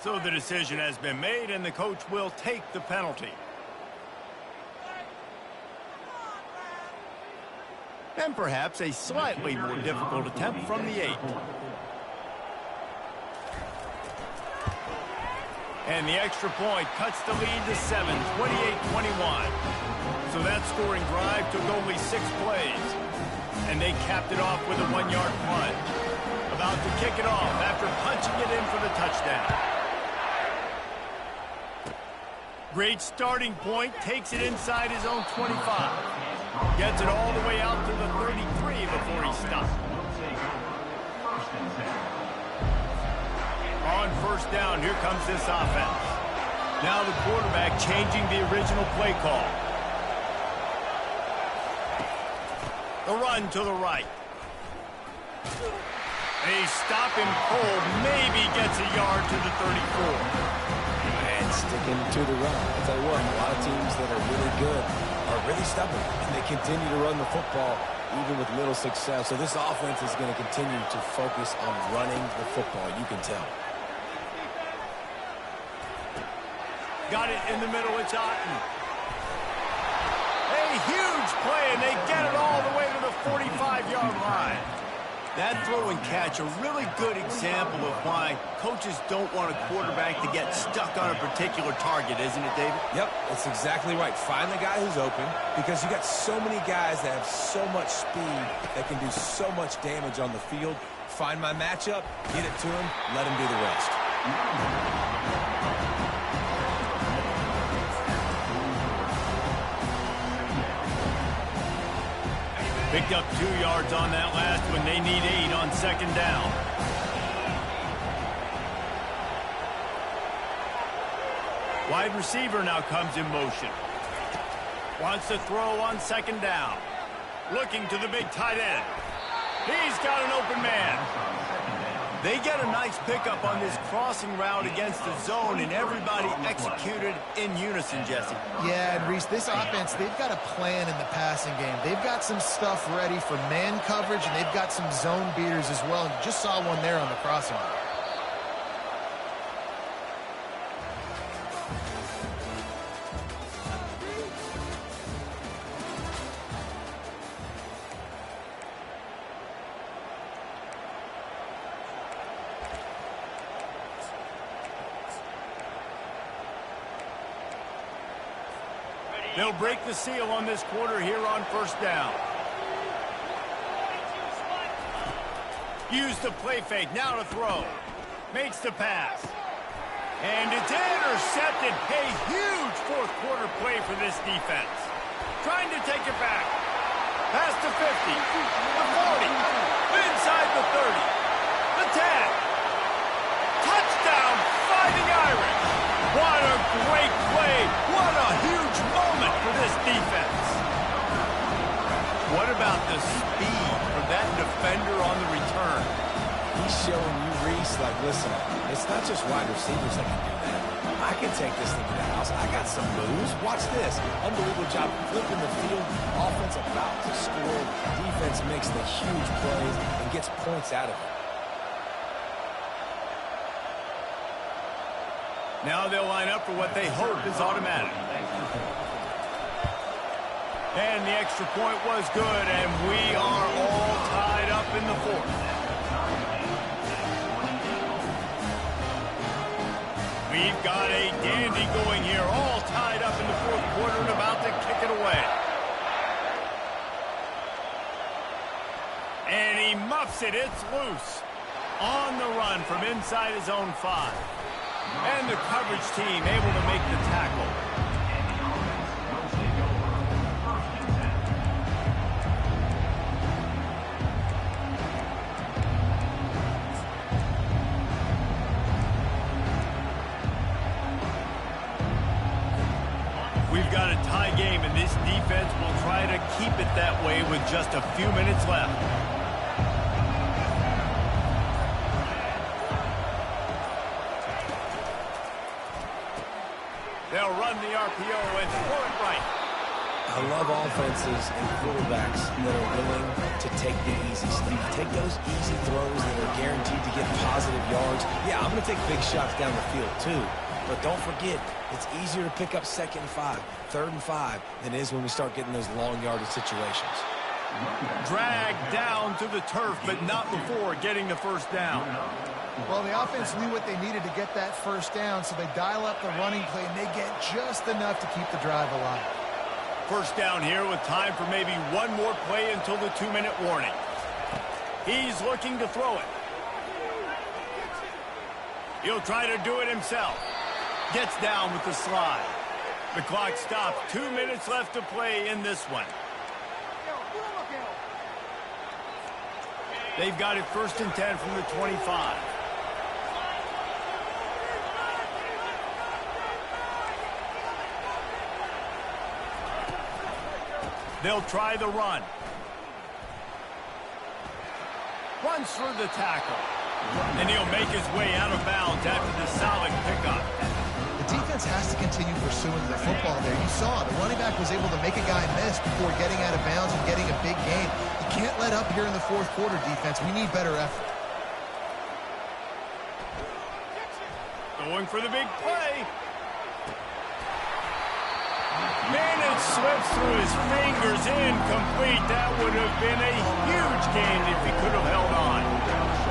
So the decision has been made, and the coach will take the penalty. And perhaps a slightly more difficult attempt from the 8. And the extra point cuts the lead to 7, 28-21. So that scoring drive took only 6 plays. And they capped it off with a 1-yard punt. About to kick it off after punching it in for the touchdown. Great starting point, takes it inside his own 25. Gets it all the way out to the 33 before he stops. On 1st down, here comes this offense. Now the quarterback changing the original play call. The run to the right. They stop him cold, maybe gets a yard to the 34. And sticking to the run. I'll tell you what, a lot of teams that are really good are really stubborn, and they continue to run the football even with little success. So this offense is going to continue to focus on running the football, you can tell. Got it in the middle. It's Otten. A huge play, and they get it all the way to the 45-yard line. That throw and catch, a really good example of why coaches don't want a quarterback to get stuck on a particular target, isn't it, David? Yep, that's exactly right. Find the guy who's open, because you got so many guys that have so much speed that can do so much damage on the field. Find my matchup, get it to him, let him do the rest. Picked up 2 yards on that last one. They need 8 on second down. Wide receiver now comes in motion. Wants to throw on second down. Looking to the big tight end. He's got an open man. They get a nice pickup on this crossing route against the zone, and everybody executed in unison, Jesse. Yeah, and Reese, this offense, they've got a plan in the passing game. They've got some stuff ready for man coverage, and they've got some zone beaters as well. And just saw one there on the crossing route. They'll break the seal on this quarter here on first down. Use the play fake, now to throw. Makes the pass. And it's intercepted. A huge fourth quarter play for this defense. Trying to take it back. Past the 50, the 40, inside the 30, the 10. Touchdown, Fighting Irish. What a great play. What a huge moment for this defense. What about the speed for that defender on the return? He's showing you, Reese, like, listen, it's not just wide receivers that can do that. I can take this thing to the house. I got some moves. Watch this. Unbelievable job flipping the field. Offense about to score. Defense makes the huge plays and gets points out of it. Now they'll line up for what they hope is automatic. And the extra point was good, and we are all tied up in the fourth. We've got a dandy going here, all tied up in the fourth quarter and about to kick it away. And he muffs it. It's loose. On the run from inside his own 5. And the coverage team able to make the tackle. We've got a tie game, and this defense will try to keep it that way with just a few minutes left. They'll run the RPO and throw it right. I love offenses and quarterbacks that are willing to take the easy stuff. Take those easy throws that are guaranteed to get positive yards. Yeah, I'm going to take big shots down the field too. But don't forget, it's easier to pick up 2nd and 5, 3rd and 5 than it is when we start getting those long yardage situations. Dragged down to the turf, but not before getting the first down. Well, the offense knew what they needed to get that first down, so they dial up the running play, and they get just enough to keep the drive alive. First down here with time for maybe one more play until the 2-minute warning. He's looking to throw it. He'll try to do it himself. Gets down with the slide. The clock stops. 2 minutes left to play in this one. They've got it 1st and 10 from the 25. They'll try the run. Runs through the tackle. And he'll make his way out of bounds after the solid pickup. The defense has to continue pursuing the football there. You saw the running back was able to make a guy miss before getting out of bounds and getting a big gain. let up here in the fourth quarter, defense. We need better effort. Going for the big play. Man, it slips through his fingers, incomplete. That would have been a huge gain if he could have held on.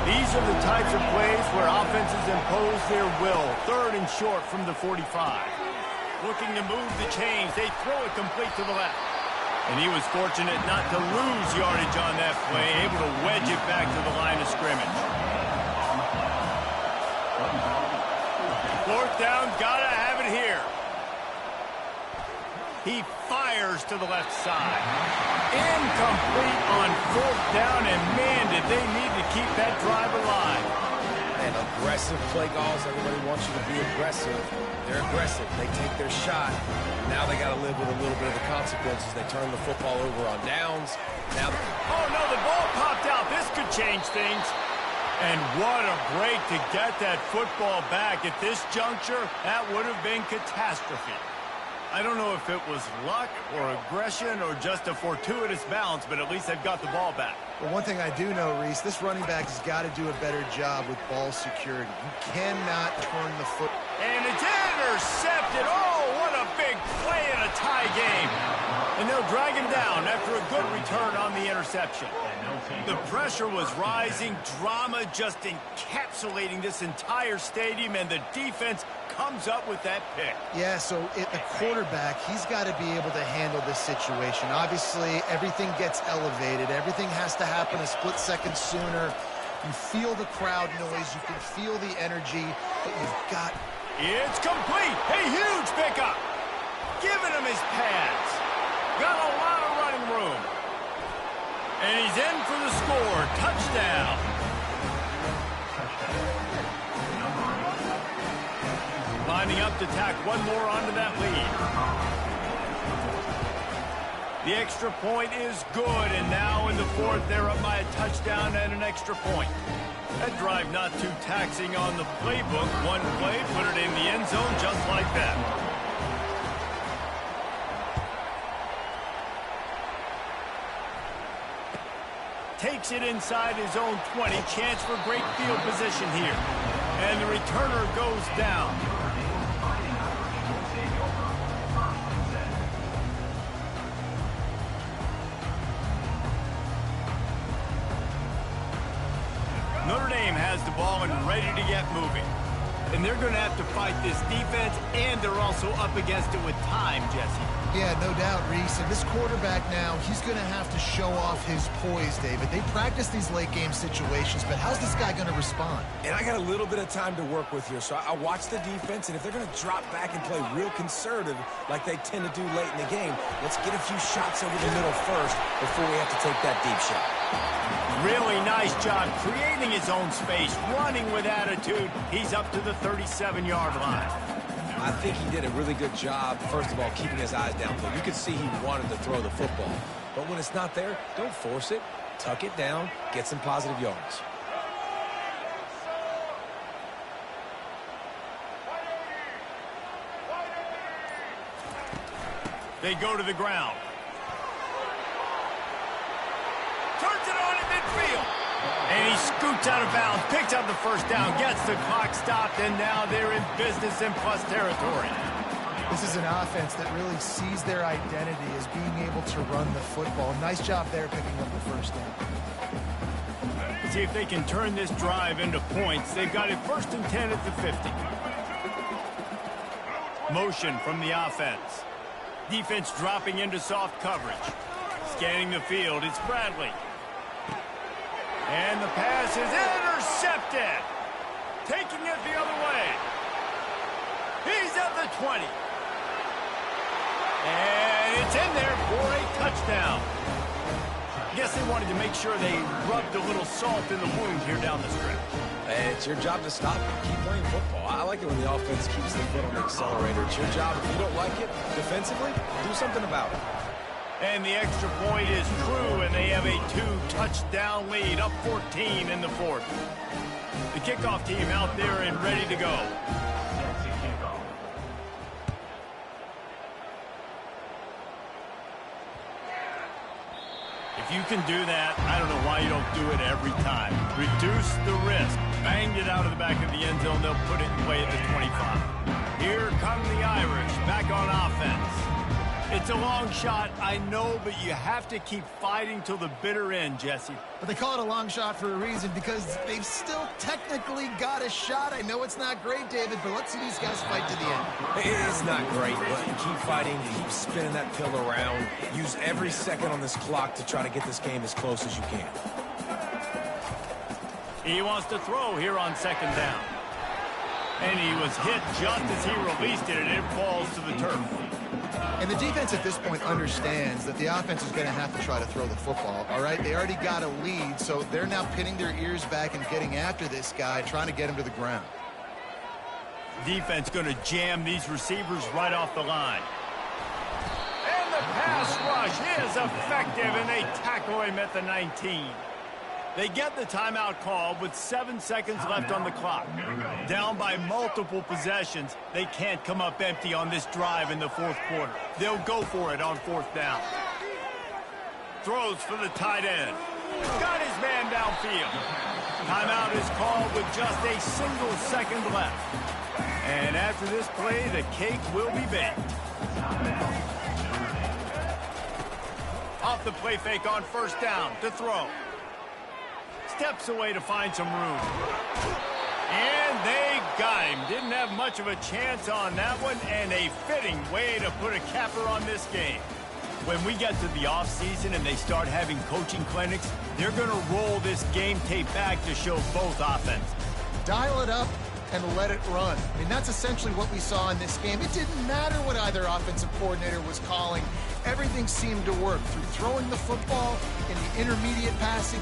These are the types of plays where offenses impose their will. 3rd and short from the 45. Looking to move the chains. They throw it complete to the left. And he was fortunate not to lose yardage on that play, able to wedge it back to the line of scrimmage. 4th down, gotta have it here. He fires to the left side. Incomplete on 4th down, and man, did they need to keep that drive alive. And aggressive play calls. Everybody wants you to be aggressive. They're aggressive. They take their shot. Now they got to live with a little bit of the consequences. They turn the football over on downs. Now, oh no, the ball popped out. This could change things. And what a break to get that football back. At this juncture, that would have been catastrophe. I don't know if it was luck or aggression or just a fortuitous bounce, but at least they've got the ball back. Well, one thing I do know, Reese, this running back has got to do a better job with ball security. You cannot turn the foot. And it's intercepted. Oh, what a big play in a tie game. And they'll drag him down after a good return on the interception. The pressure was rising, drama just encapsulating this entire stadium, and the defense comes up with that pick. Yeah, so the quarterback, he's got to be able to handle this situation. Obviously, everything gets elevated. Everything has to happen a split second sooner. You feel the crowd noise. You can feel the energy, but you've got... It's complete. A huge pickup. Giving him his pads. Got a lot of running room. And he's in for the score. Touchdown. Lining up to tack one more onto that lead. The extra point is good, and now in the 4th, they're up by a touchdown and an extra point. That drive not too taxing on the playbook. One play, put it in the end zone just like that. Takes it inside his own 20. Chance for great field position here. And the returner goes down. Notre Dame has the ball and ready to get moving. And they're going to have to fight this defense, and they're also up against it with time, Jesse. Yeah, no doubt, Reese. And this quarterback now, he's going to have to show off his poise, David. They practice these late-game situations, but how's this guy going to respond? And I got a little bit of time to work with here, so I watch the defense, and if they're going to drop back and play real conservative like they tend to do late in the game, let's get a few shots over the middle first before we have to take that deep shot. Really nice job creating his own space, running with attitude. He's up to the 37-yard line. I think he did a really good job, first of all, keeping his eyes downfield. You could see he wanted to throw the football. But when it's not there, don't force it. Tuck it down, get some positive yards. They go to the ground. Turns it on in midfield. And he scoots out of bounds, picks up the first down, gets the clock stopped, and now they're in business in plus territory. This is an offense that really sees their identity as being able to run the football. Nice job there picking up the first down. See if they can turn this drive into points. They've got it 1st and 10 at the 50. Motion from the offense. Defense dropping into soft coverage. Scanning the field, it's Bradley. And the pass is intercepted. Taking it the other way. He's at the 20. And it's in there for a touchdown. I guess they wanted to make sure they rubbed a little salt in the wound here down the stretch. Hey, it's your job to stop it. Keep playing football. I like it when the offense keeps the foot on the accelerator. It's your job. If you don't like it defensively, do something about it. And the extra point is true, and they have a 2-touchdown lead, up 14 in the 4th. The kickoff team out there and ready to go. If you can do that, I don't know why you don't do it every time. Reduce the risk. Banged it out of the back of the end zone. They'll put it away at the 25. Here come the Irish back on offense. It's a long shot, I know, but you have to keep fighting till the bitter end, Jesse. But they call it a long shot for a reason, because they've still technically got a shot. I know it's not great, David, but let's see these guys fight to the end. It's not great, but keep fighting, keep spinning that pill around. Use every second on this clock to try to get this game as close as you can. He wants to throw here on second down. And he was hit just as he released it, and it falls to the turf. And the defense at this point understands that the offense is going to have to try to throw the football, all right? They already got a lead, so they're now pinning their ears back and getting after this guy, trying to get him to the ground. Defense going to jam these receivers right off the line. And the pass rush is effective, and they tackle him at the 19. They get the timeout call with 7 seconds left on the clock. Down by multiple possessions, they can't come up empty on this drive in the fourth quarter. They'll go for it on fourth down. Throws for the tight end. Got his man downfield. Timeout is called with just a single second left. And after this play, the cake will be baked. Off the play fake on first down to throw. Steps away to find some room. And they got him. Didn't have much of a chance on that one, and a fitting way to put a capper on this game. When we get to the offseason and they start having coaching clinics, they're going to roll this game tape back to show both offenses. Dial it up and let it run. I mean, that's essentially what we saw in this game. It didn't matter what either offensive coordinator was calling. Everything seemed to work through throwing the football, in the intermediate passing.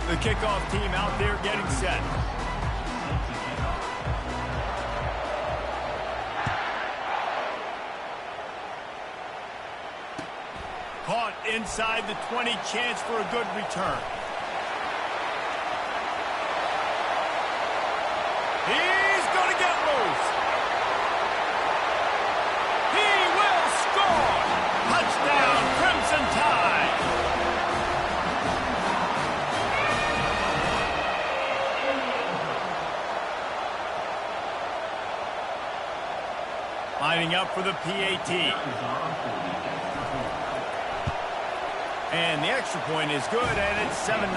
The kickoff team out there getting set. Caught inside the 20, chance for a good return. He's going to get loose. He will score. lining up for the PAT. And the extra point is good, and it's 7-0.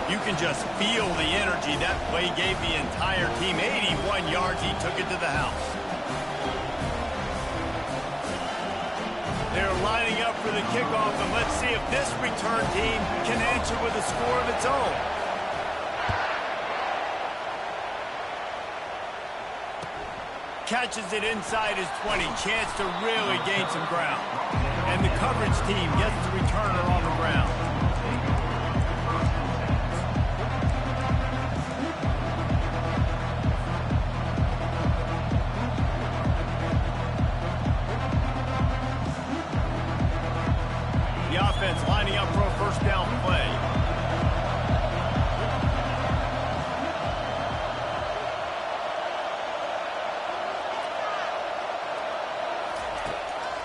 You can just feel the energy that play gave the entire team. 81 yards, he took it to the house. They're lining up for the kickoff, and let's see if this return team can answer with a score of its own. Catches it inside his 20. Chance to really gain some ground. And the coverage team gets the returner on the ground. The offense lining up for a first down play.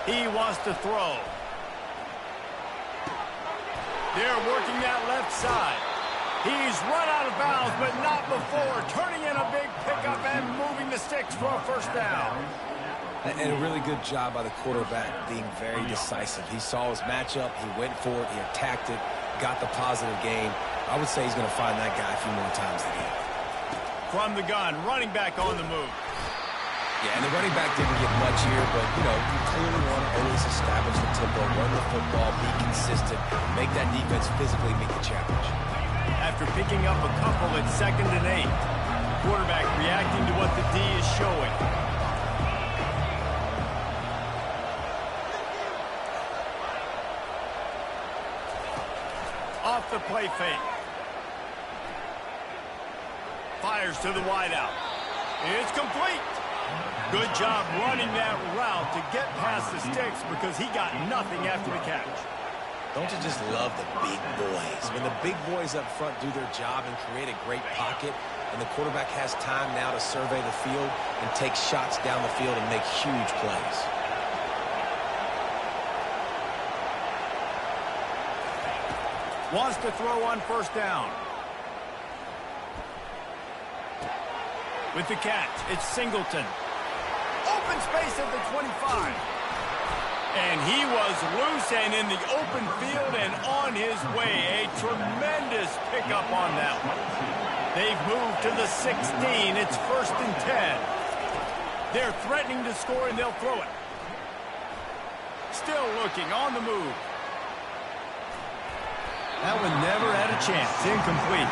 He wants to throw. They're working that left side. He's run out of bounds, but not before. Turning in a big pickup and moving the sticks for a first down. And a really good job by the quarterback being very decisive. He saw his matchup. He went for it. He attacked it. Got the positive gain. I would say he's going to find that guy a few more times today. From the gun, running back on the move. Yeah, and the running back didn't get much here, but, you clearly want to always establish the tempo, run the football, be consistent, make that defense physically meet the challenge. After picking up a couple at 2nd and 8, quarterback reacting to what the D is showing. Off the play fake. Fires to the wideout. It's complete. Good job running that route to get past the sticks because he got nothing after the catch. Don't you just love the big boys? When the big boys up front do their job and create a great pocket, and the quarterback has time now to survey the field and take shots down the field and make huge plays. Wants to throw on first down. With the catch, it's Singleton. Open space at the 25. And he was loose and in the open field and on his way. A tremendous pickup on that one. They've moved to the 16. It's 1st and 10. They're threatening to score, and they'll throw it. Still looking on the move. That one never had a chance. Incomplete.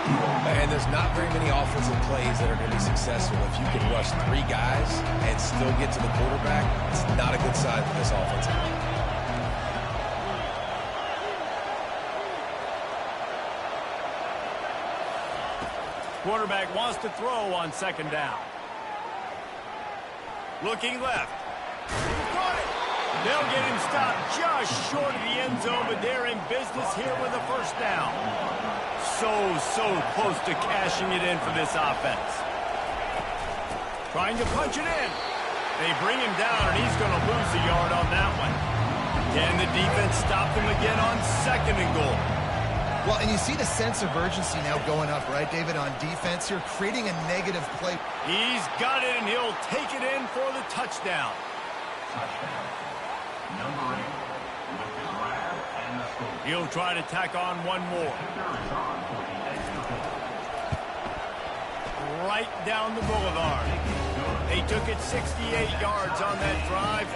And there's not very many offensive plays that are going to be successful. If you can rush 3 guys and still get to the quarterback, it's not a good sign for this offensive line. Quarterback wants to throw on 2nd down. Looking left. He's got it. They'll get him stopped just short of the end zone, but they're in business here with a first down. So close to cashing it in for this offense. Trying to punch it in. They bring him down, and he's going to lose a yard on that one. Can the defense stop him again on 2nd and goal? Well, and you see the sense of urgency now going up, right, David, on defense here, creating a negative play. He's got it, and he'll take it in for the touchdown. Touchdown. Number 8 with the grab and the score. He'll try to tack on one more. Right down the boulevard. They took it 68 yards on that drive.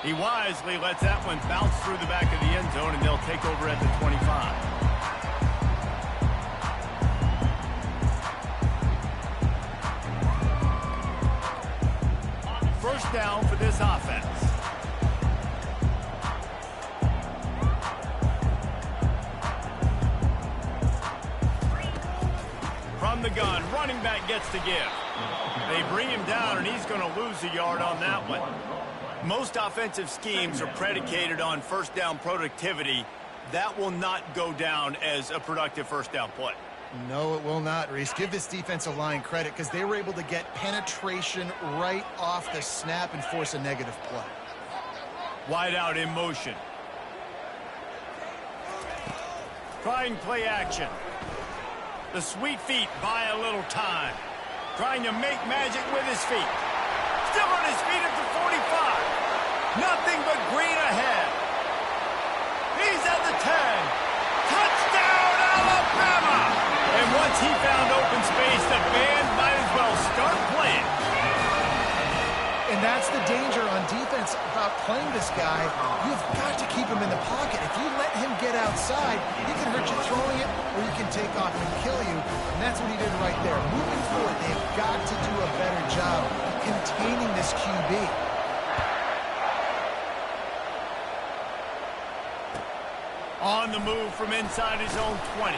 He wisely lets that one bounce through the back of the end zone, and they'll take over at the 25. First down for this offense. From the gun, running back gets to give. They bring him down, and he's going to lose a yard on that one. Most offensive schemes are predicated on first down productivity. That will not go down as a productive first down play. No, it will not, Reese. Give this defensive line credit because they were able to get penetration right off the snap and force a negative play. Wide out in motion. Trying play action. The sweet feet buy a little time. Trying to make magic with his feet. Still on his feet at the 45. Nothing but green ahead. He's at the 10. Touchdown, Alabama! And once he found open space, the band might as well start playing. And that's the danger on defense about playing this guy. You've got to keep him in the pocket. If you let him get outside, he can hurt you throwing it, or he can take off and kill you. And that's what he did right there. Moving forward, they've got to do a better job containing this QB. On the move from inside his own 20.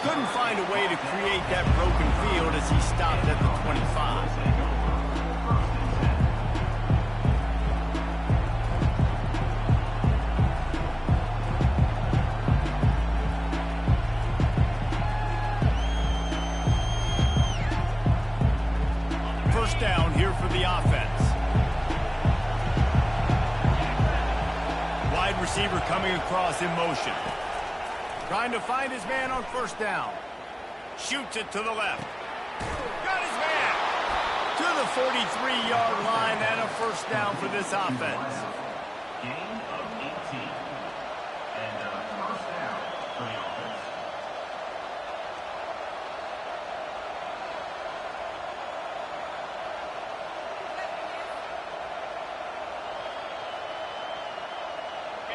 Couldn't find a way to create that broken field as he stopped at the 25. First down here for the offense. Wide receiver coming across in motion. Trying to find his man on first down. Shoots it to the left. Got his man to the 43-yard line and a first down for this offense. Gain of 18. And a first down for the offense.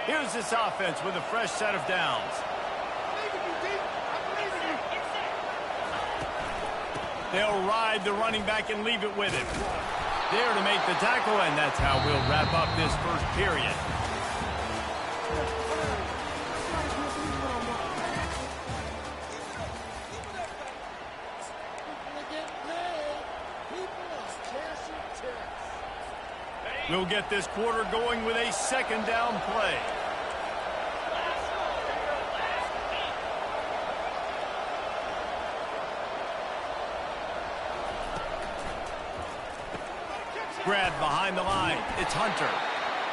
Here's this offense with a fresh set of downs. They'll ride the running back and leave it with him. There to make the tackle, and that's how we'll wrap up this first period. We'll get this quarter going with a second down play. Grab behind the line. It's Hunter.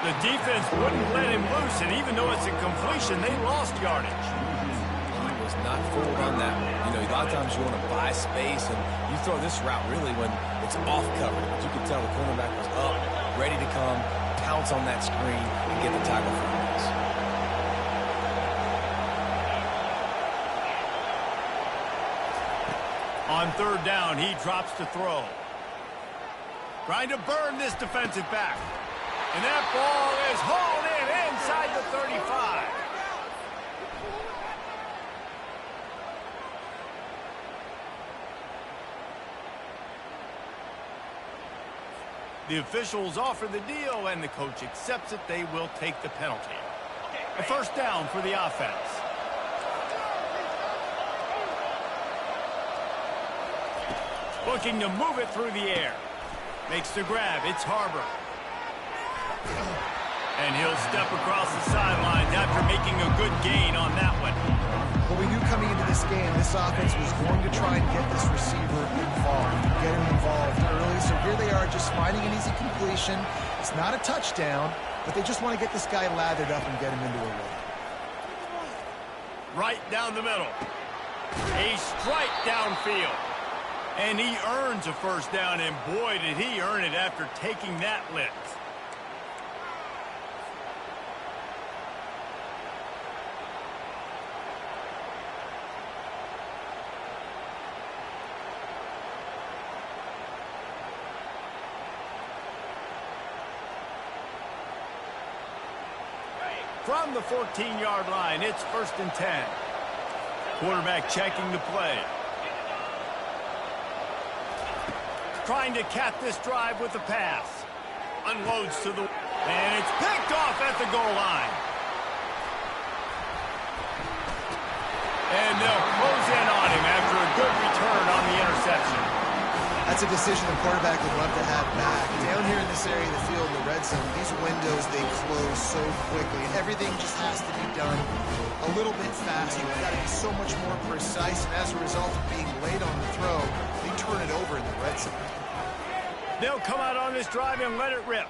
The defense wouldn't let him loose, and even though it's a completion, they lost yardage. He was not fooled on that one. You know, a lot of times you want to buy space, and you throw this route really when it's off coverage. But you can tell the cornerback was up, ready to come, pounce on that screen, and get the tackle for this. On third down, he drops to throw. Trying to burn this defensive back. And that ball is hauled in inside the 35. The officials offer the deal, and the coach accepts it. They will take the penalty. A first down for the offense. Looking to move it through the air. Makes the grab. It's Harbor. And he'll step across the sidelines after making a good gain on that one. Well, we knew coming into this game, this offense was going to try and get this receiver involved, get him involved early. So here they are just finding an easy completion. It's not a touchdown, but they just want to get this guy lathered up and get him into a rhythm. Right down the middle. A strike downfield. And he earns a first down, and boy, did he earn it after taking that lift. From the 14-yard line, it's 1st and 10. Quarterback checking the play. Trying to cap this drive with the pass. Unloads to the... And it's picked off at the goal line. And they'll close in on him after a good return on the interception. I That's a decision the quarterback would love to have back. Down here in this area of the field, in the red zone, these windows, they close so quickly. And everything just has to be done a little bit faster. You've got to be so much more precise. And as a result of being late on the throw, they turn it over in the red zone. They'll come out on this drive and let it rip.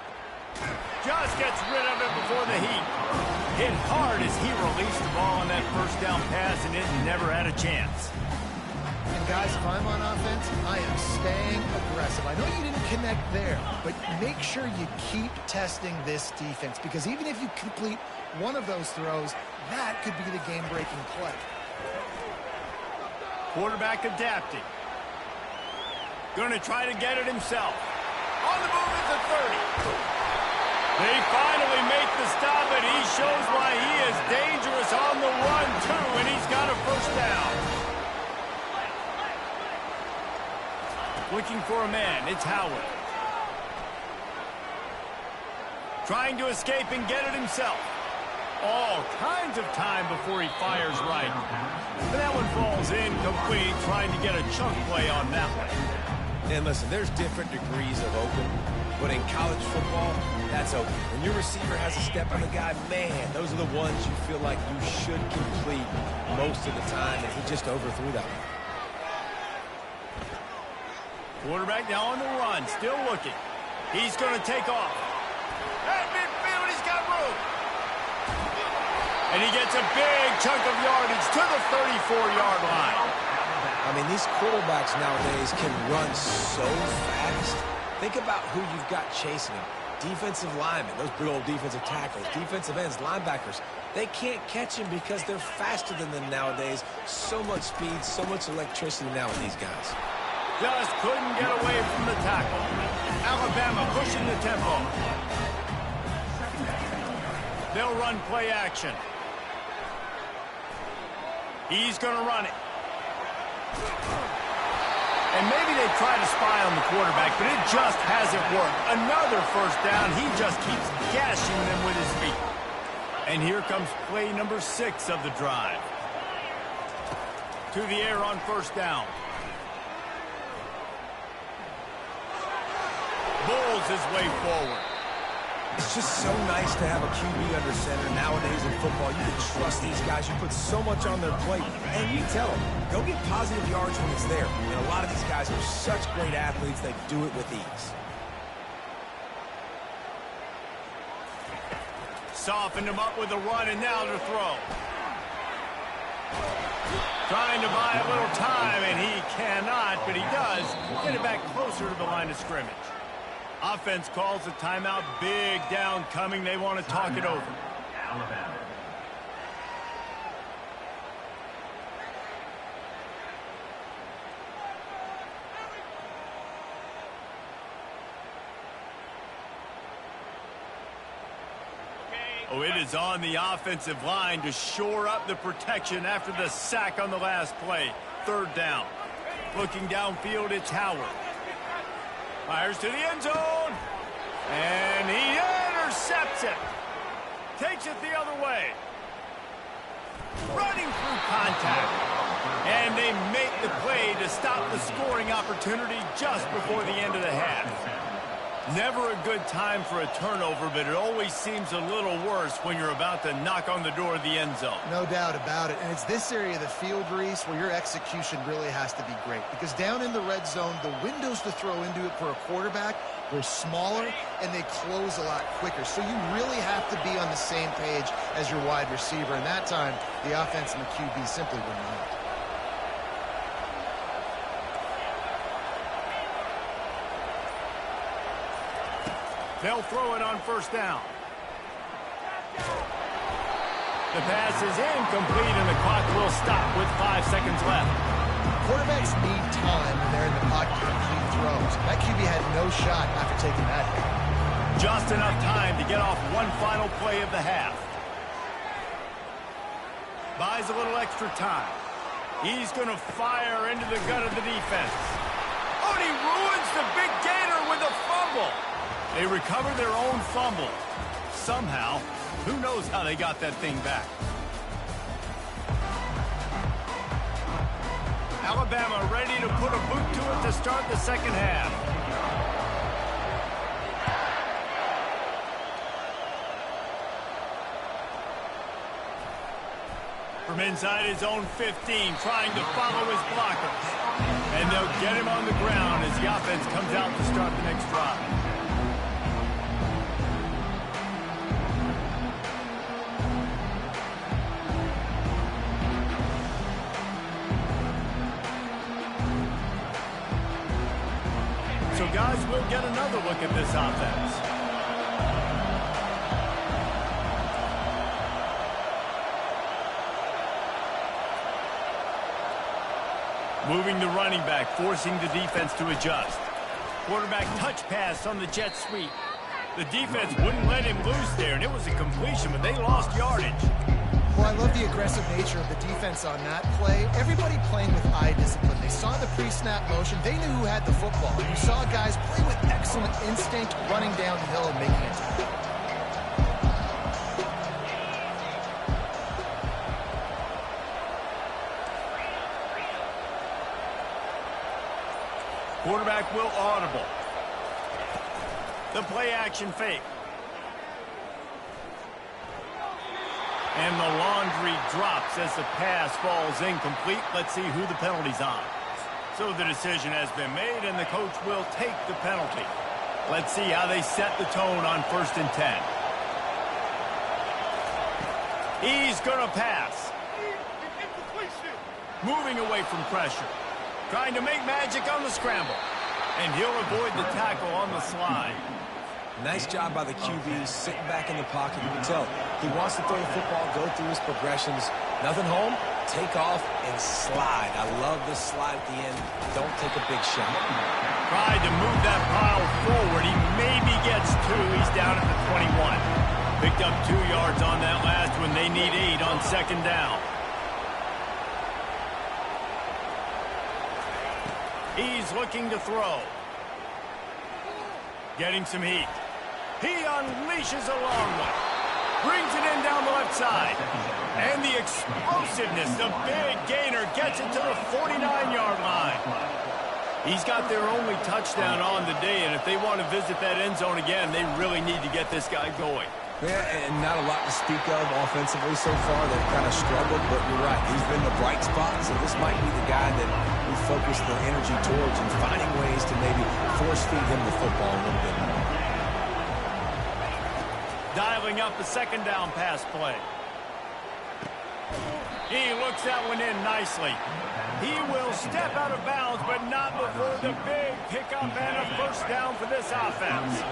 Just gets rid of it before the heat. Hit hard as he released the ball on that first down pass, and it never had a chance. And guys, if I'm on offense, I am staying aggressive. I know you didn't connect there, but make sure you keep testing this defense, because even if you complete one of those throws, that could be the game-breaking play. Quarterback adapting. Going to try to get it himself. On the move at the 30. They finally make the stop, and he shows why he is dangerous on the run, too, and he's got a first down. Looking for a man, it's Howard. Trying to escape and get it himself. All kinds of time before he fires right. But that one falls incomplete, trying to get a chunk play on that one. And listen, there's different degrees of open, but in college football, that's open. When your receiver has a step on the guy, man, those are the ones you feel like you should complete most of the time, and he just overthrew that one. Quarterback now on the run, still looking. He's going to take off. At midfield, he's got room. And he gets a big chunk of yardage to the 34-yard line. I mean, these quarterbacks nowadays can run so fast. Think about who you've got chasing them. Defensive linemen, those big old defensive tackles, defensive ends, linebackers. They can't catch him because they're faster than them nowadays. So much speed, so much electricity now with these guys. Just couldn't get away from the tackle. Alabama pushing the tempo. They'll run play action. He's going to run it. And maybe they try to spy on the quarterback, but it just hasn't worked. Another first down. He just keeps gashing them with his feet. And here comes play number 6 of the drive. To the air on first down. Bulls his way forward. It's just so nice to have a QB under center nowadays in football. You can trust these guys. You put so much on their plate. And you tell them, go get positive yards when it's there. And a lot of these guys are such great athletes, they do it with ease. Softened him up with a run, and now to throw. Trying to buy a little time, and he cannot, but he does get it back closer to the line of scrimmage. Offense calls a timeout. Big down coming. They want to talk it over. Alabama. Oh, it is on the offensive line to shore up the protection after the sack on the last play. Third down. Looking downfield, it's Howard. Fires to the end zone. And he intercepts it. Takes it the other way. Running through contact. And they make the play to stop the scoring opportunity just before the end of the half. Never a good time for a turnover, but it always seems a little worse when you're about to knock on the door of the end zone. No doubt about it. And it's this area of the field, Reese, where your execution really has to be great. Because down in the red zone, the windows to throw into it for a quarterback were smaller, and they close a lot quicker. So you really have to be on the same page as your wide receiver. And that time, the offense and the QB simply were not. They'll throw it on first down. The pass is incomplete, and the clock will stop with 5 seconds left. Quarterbacks need time when they're in the pocket to complete throws. That QB had no shot after taking that hit. Just enough time to get off one final play of the half. Buys a little extra time. He's going to fire into the gut of the defense. Oh, and he ruins the big gainer with a fumble. They recover their own fumble. Somehow, who knows how they got that thing back. Alabama ready to put a boot to it to start the second half. From inside his own 15, trying to follow his blockers. And they'll get him on the ground as the offense comes out to start the next drive. So guys, we'll get another look at this offense. Moving the running back, forcing the defense to adjust. Quarterback touch pass on the jet sweep. The defense wouldn't let him loose there, and it was a completion, but they lost yardage. Well, I love the aggressive nature of the defense on that play. Everybody playing with eye discipline. They saw the pre-snap motion. They knew who had the football. You saw guys play with excellent instinct, running down the hill and making a tackle. Quarterback will audible. The play action fake. And the laundry drops as the pass falls incomplete. Let's see who the penalty's on. So the decision has been made, and the coach will take the penalty. Let's see how they set the tone on 1st and 10. He's going to pass. Moving away from pressure. Trying to make magic on the scramble. And he'll avoid the tackle on the slide. Nice job by the QB, sitting back in the pocket. You can tell he wants to throw the football, go through his progressions. Nothing home, take off, and slide. I love this slide at the end. Don't take a big shot. Tried to move that pile forward. He maybe gets 2. He's down at the 21. Picked up 2 yards on that last one. They need 8 on 2nd down. He's looking to throw. Getting some heat. He unleashes a long one. Brings it in down the left side. And the explosiveness, the big gainer, gets it to the 49-yard line. He's got their only touchdown on the day, and if they want to visit that end zone again, they really need to get this guy going. Yeah, and not a lot to speak of offensively so far. They've kind of struggled, but you're right. He's been the bright spot, so this might be the guy that we focus the energy towards and finding ways to maybe force-feed him the football a little bit more. Dialing up the 2nd down pass play. He looks that one in nicely. He will step out of bounds, but not before the big pickup and a 1st down for this offense.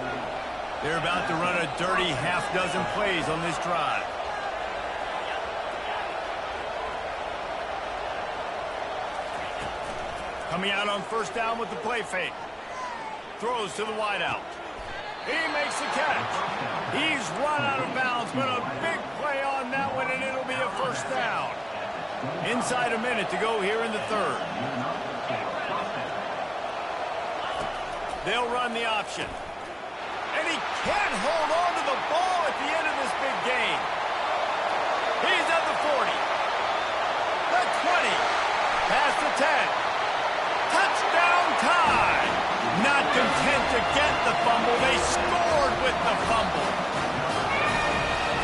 They're about to run a dirty half-dozen plays on this drive. Coming out on 1st down with the play fake. Throws to the wideout. He makes the catch. He's run out of bounds, but a big play on that one, and it'll be a 1st down. Inside a minute to go here in the 3rd. They'll run the option. And he can't hold on to the ball at the end of this big game. He's at the 40. The 20. Past the 10. Touchdown time. Not content to get the fumble. They scored with the fumble.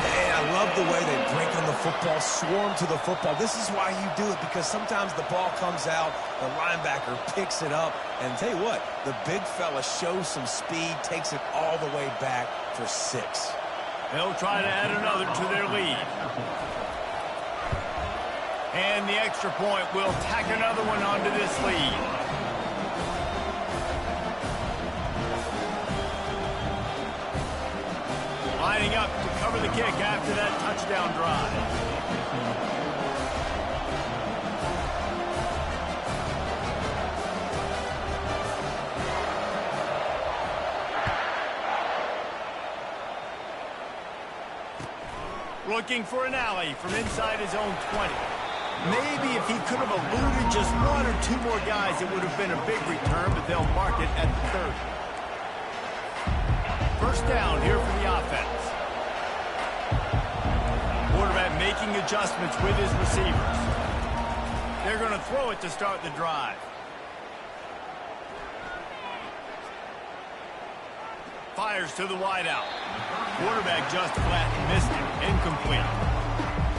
And I love the way they break on the football, swarm to the football. This is why you do it, because sometimes the ball comes out, the linebacker picks it up, and tell you what, the big fella shows some speed, takes it all the way back for 6. They'll try to add another to their lead. And the extra point will tack another one onto this lead. Lining up to cover the kick after that touchdown drive. Looking for an alley from inside his own 20. Maybe if he could have eluded just 1 or 2 more guys, it would have been a big return, but they'll mark it at the 30. 1st down here for the offense. Quarterback making adjustments with his receivers. They're going to throw it to start the drive. Fires to the wideout. Quarterback just flat missed it. Incomplete.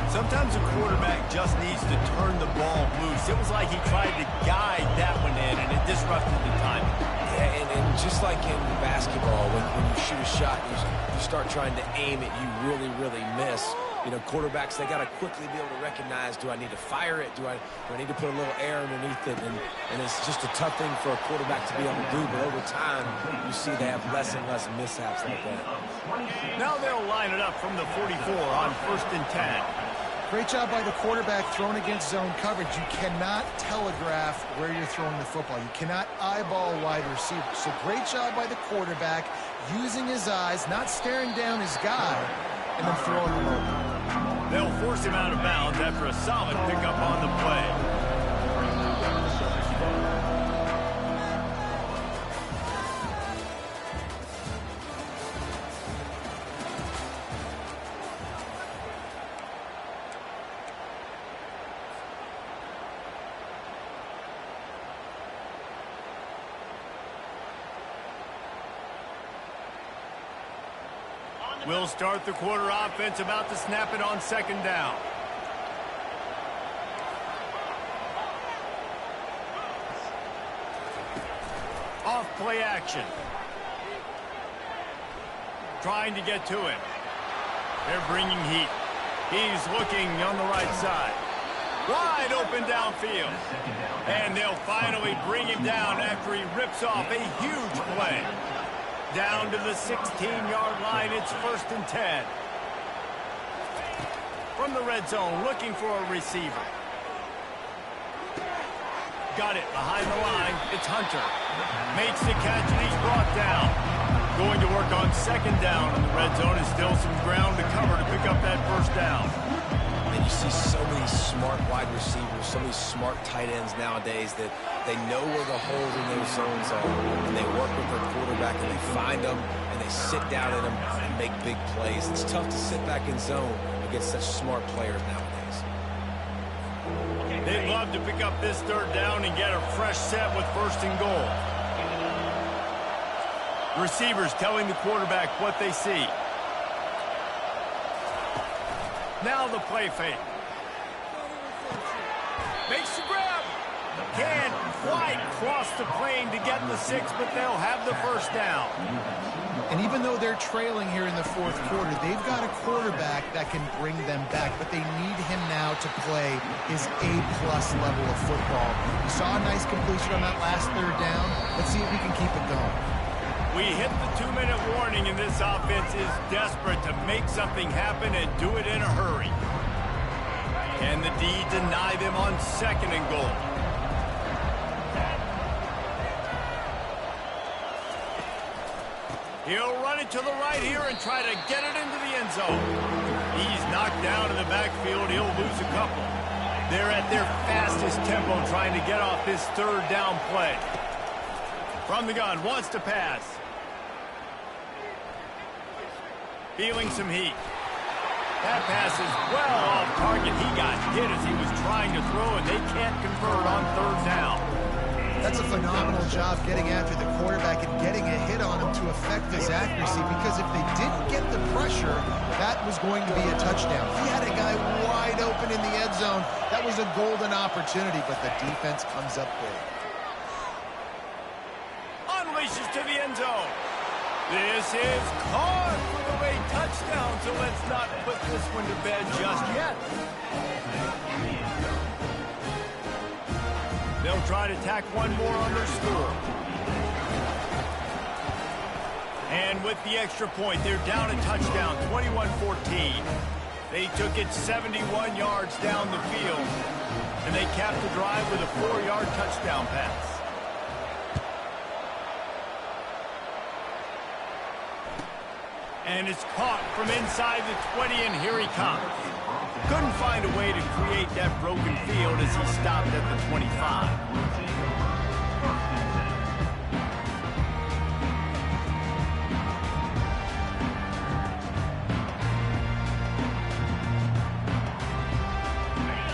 Sometimes a quarterback just needs to turn the ball loose. It was like he tried to guide that one in, and it disrupted the timing. Yeah, and just like in basketball, when you shoot a shot, you start trying to aim it, you really miss. You know, quarterbacks, they got to quickly be able to recognize, do I need to fire it? Do I need to put a little air underneath it? And it's just a tough thing for a quarterback to be able to do. But over time, you see they have less and less mishaps like that. Now they'll line it up from the 44 on 1st and 10. Great job by the quarterback thrown against zone coverage. You cannot telegraph where you're throwing the football. You cannot eyeball a wide receiver. So great job by the quarterback using his eyes, not staring down his guy, and then throwing him over. They'll force him out of bounds after a solid pickup on the play. We'll start the quarter offense, about to snap it on 2nd down. Off play action. Trying to get to him. They're bringing heat. He's looking on the right side. Wide open downfield. And they'll finally bring him down after he rips off a huge play. Down to the 16-yard line, it's 1st and 10. From the red zone, looking for a receiver. Got it behind the line, it's Hunter. Makes the catch and he's brought down. Going to work on 2nd down, and the red zone is still some ground to cover to pick up that 1st down. And you see so many smart wide receivers, so many smart tight ends nowadays that they know where the holes in those zones are, and they work with their quarterback, and they find them, and they sit down in them and make big plays. It's tough to sit back in zone against such smart players nowadays. They'd love to pick up this 3rd down and get a fresh set with 1st and goal. Receivers telling the quarterback what they see. Now the play fake. Makes the grab. Can't quite cross the plane to get the 6, but they'll have the 1st down. And even though they're trailing here in the 4th quarter, they've got a quarterback that can bring them back, but they need him now to play his A-plus level of football. We saw a nice completion on that last 3rd down. Let's see if we can keep it going. We hit the 2-minute warning, and this offense is desperate to make something happen and do it in a hurry. Can the D deny them on 2nd and goal? He'll run it to the right here and try to get it into the end zone. He's knocked down in the backfield. He'll lose a couple. They're at their fastest tempo trying to get off this 3rd down play. From the gun, wants to pass. Feeling some heat. That pass is well off target. He got hit as he was trying to throw, and they can't convert on 3rd down. That's a phenomenal job getting after the quarterback and getting a hit on him to affect his accuracy, because if they didn't get the pressure, that was going to be a touchdown. He had a guy wide open in the end zone. That was a golden opportunity, but the defense comes up big. Unleashes to the end zone. This is caught for the late touchdown, so let's not put this one to bed just yet. They'll try to tack one more on their score. And with the extra point, they're down a touchdown, 21-14. They took it 71 yards down the field, and they capped the drive with a 4-yard touchdown pass. And it's caught from inside the 20, and here he comes. Couldn't find a way to create that broken field as he stopped at the 25.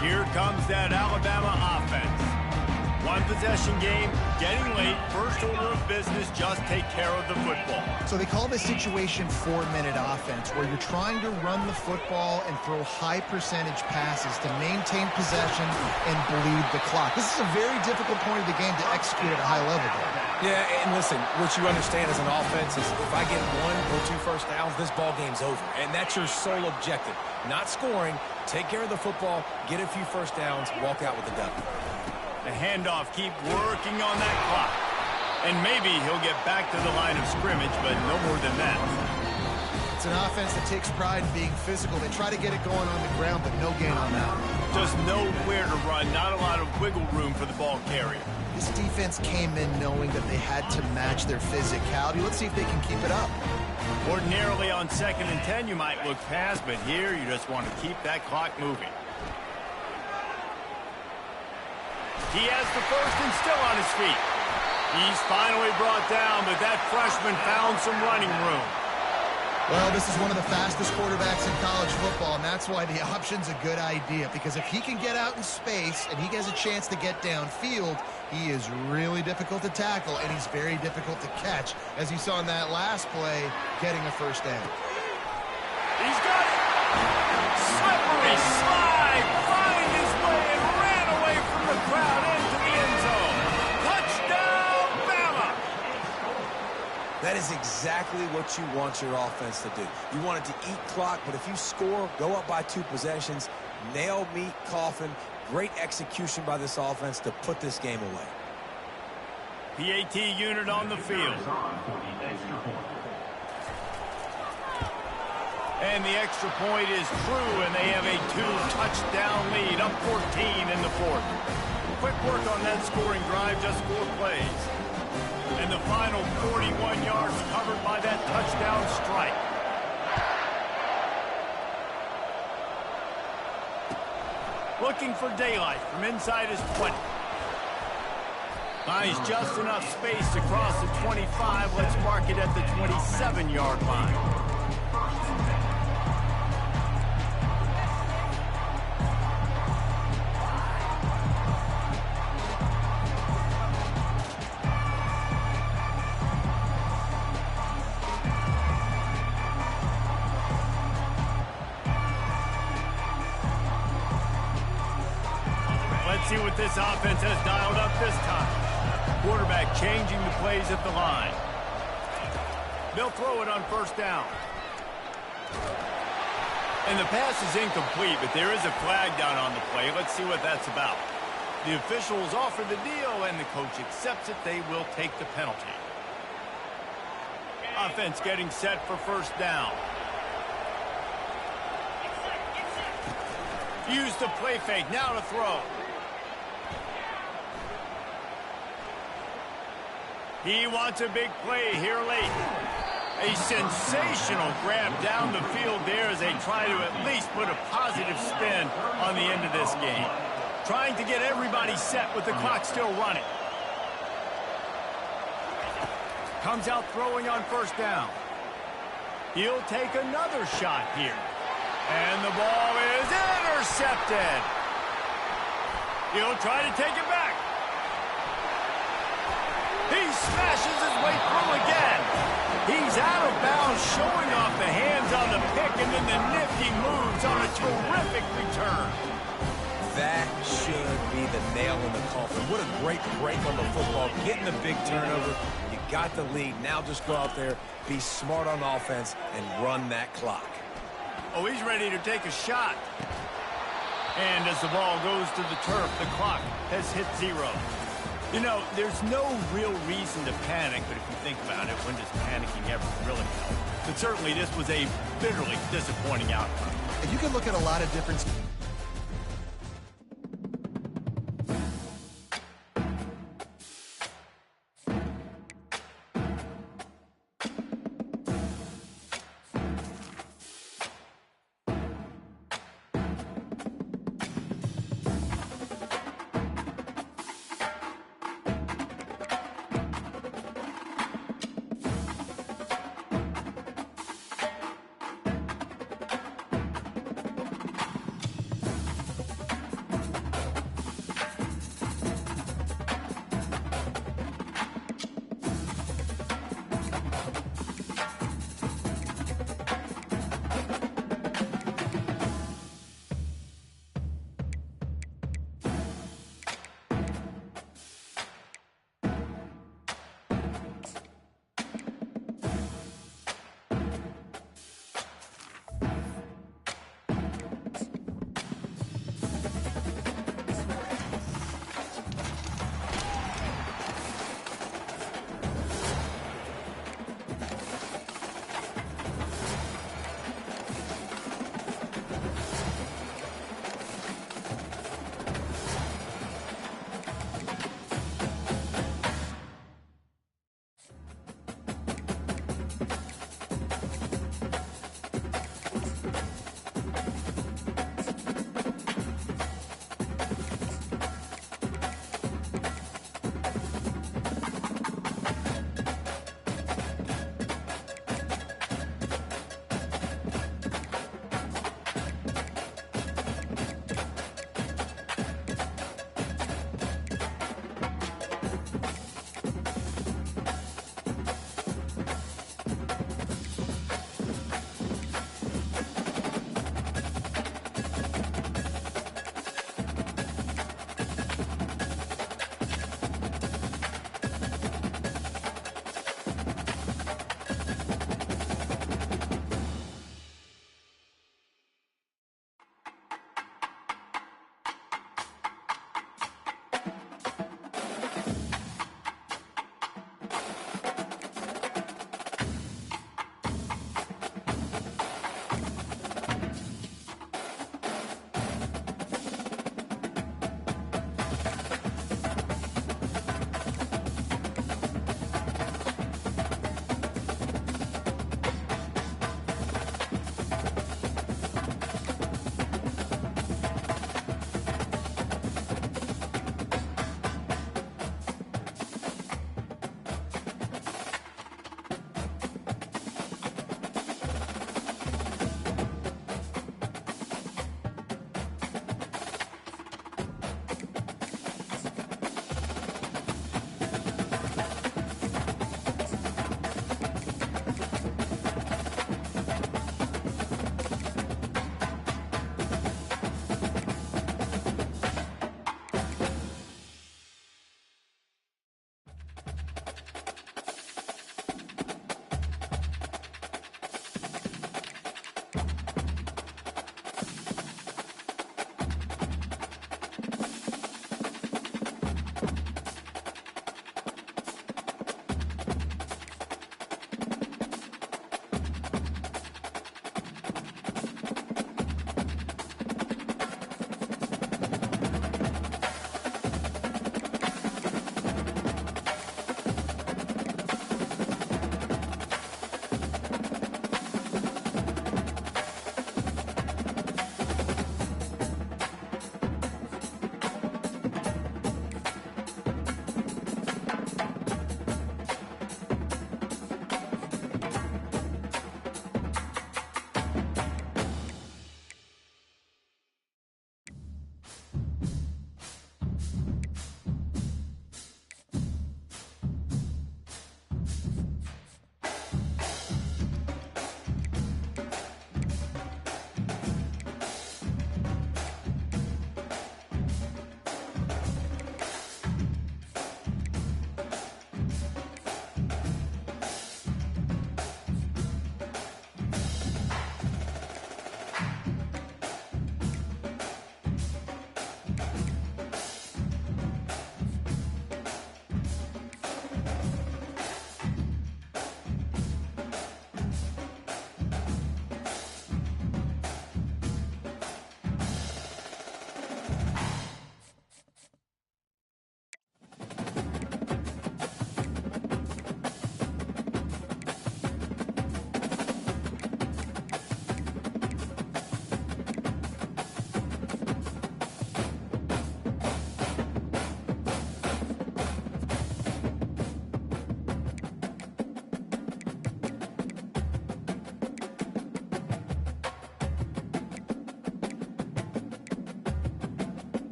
Here comes that Alabama offense. One-possession game, getting late, first order of business, just take care of the football. So they call this situation 4-minute offense, where you're trying to run the football and throw high percentage passes to maintain possession and bleed the clock. This is a very difficult point of the game to execute at a high level, though. Yeah, and listen, what you understand as an offense is if I get 1 or 2 first downs, this ball game's over. And that's your sole objective. Not scoring, take care of the football, get a few first downs, walk out with a W. The handoff, keep working on that clock. And maybe he'll get back to the line of scrimmage, but no more than that. It's an offense that takes pride in being physical. They try to get it going on the ground, but no gain on that. Just nowhere to run, not a lot of wiggle room for the ball carrier. This defense came in knowing that they had to match their physicality. Let's see if they can keep it up. Ordinarily on 2nd and 10, you might look past, but here you just want to keep that clock moving. He has the first and still on his feet. He's finally brought down, but that freshman found some running room. Well, this is one of the fastest quarterbacks in college football, and that's why the option's a good idea, because if he can get out in space and he has a chance to get downfield, he is really difficult to tackle, and he's very difficult to catch, as you saw in that last play, getting a first down. He's got it! Slippery slide, finding his way and ran away from the crowd into the end zone. Touchdown, Bama! That is exactly what you want your offense to do. You want it to eat clock, but if you score, go up by 2 possessions, nail, meat, coffin. Great execution by this offense to put this game away. PAT unit on the field. And the extra point is true, and they have a 2-touchdown lead, up 14 in the 4th. Quick work on that scoring drive, just 4 plays. And the final 41 yards covered by that touchdown strike. Looking for daylight from inside his 20. Finds just enough space to cross the 25. Let's mark it at the 27-yard line. Let's see what this offense has dialed up this time. Quarterback changing the plays at the line. They'll throw it on first down. And the pass is incomplete, but there is a flag down on the play. Let's see what that's about. The officials offer the deal, and the coach accepts it. They will take the penalty. Offense getting set for first down. Use the play fake. Now to throw. He wants a big play here late. A sensational grab down the field there as they try to at least put a positive spin on the end of this game. Trying to get everybody set with the clock still running. Comes out throwing on first down. He'll take another shot here. And the ball is intercepted. He'll try to take it back. He smashes his way through again. He's out of bounds, showing off the hands on the pick, and then the nifty moves on a terrific return. That should be the nail in the coffin. What a great break on the football. Getting the big turnover. You got the lead. Now just go out there, be smart on offense, and run that clock. Oh, he's ready to take a shot. And as the ball goes to the turf, the clock has hit 0. You know, there's no real reason to panic, but if you think about it, when does panicking ever really help? But certainly this was a bitterly disappointing outcome. And you can look at a lot of different...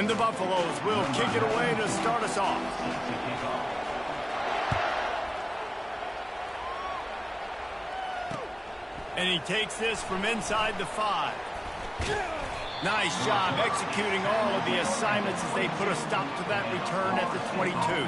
And the Buffaloes will kick it away to start us off. And he takes this from inside the 5. Nice job executing all of the assignments as they put a stop to that return at the 22.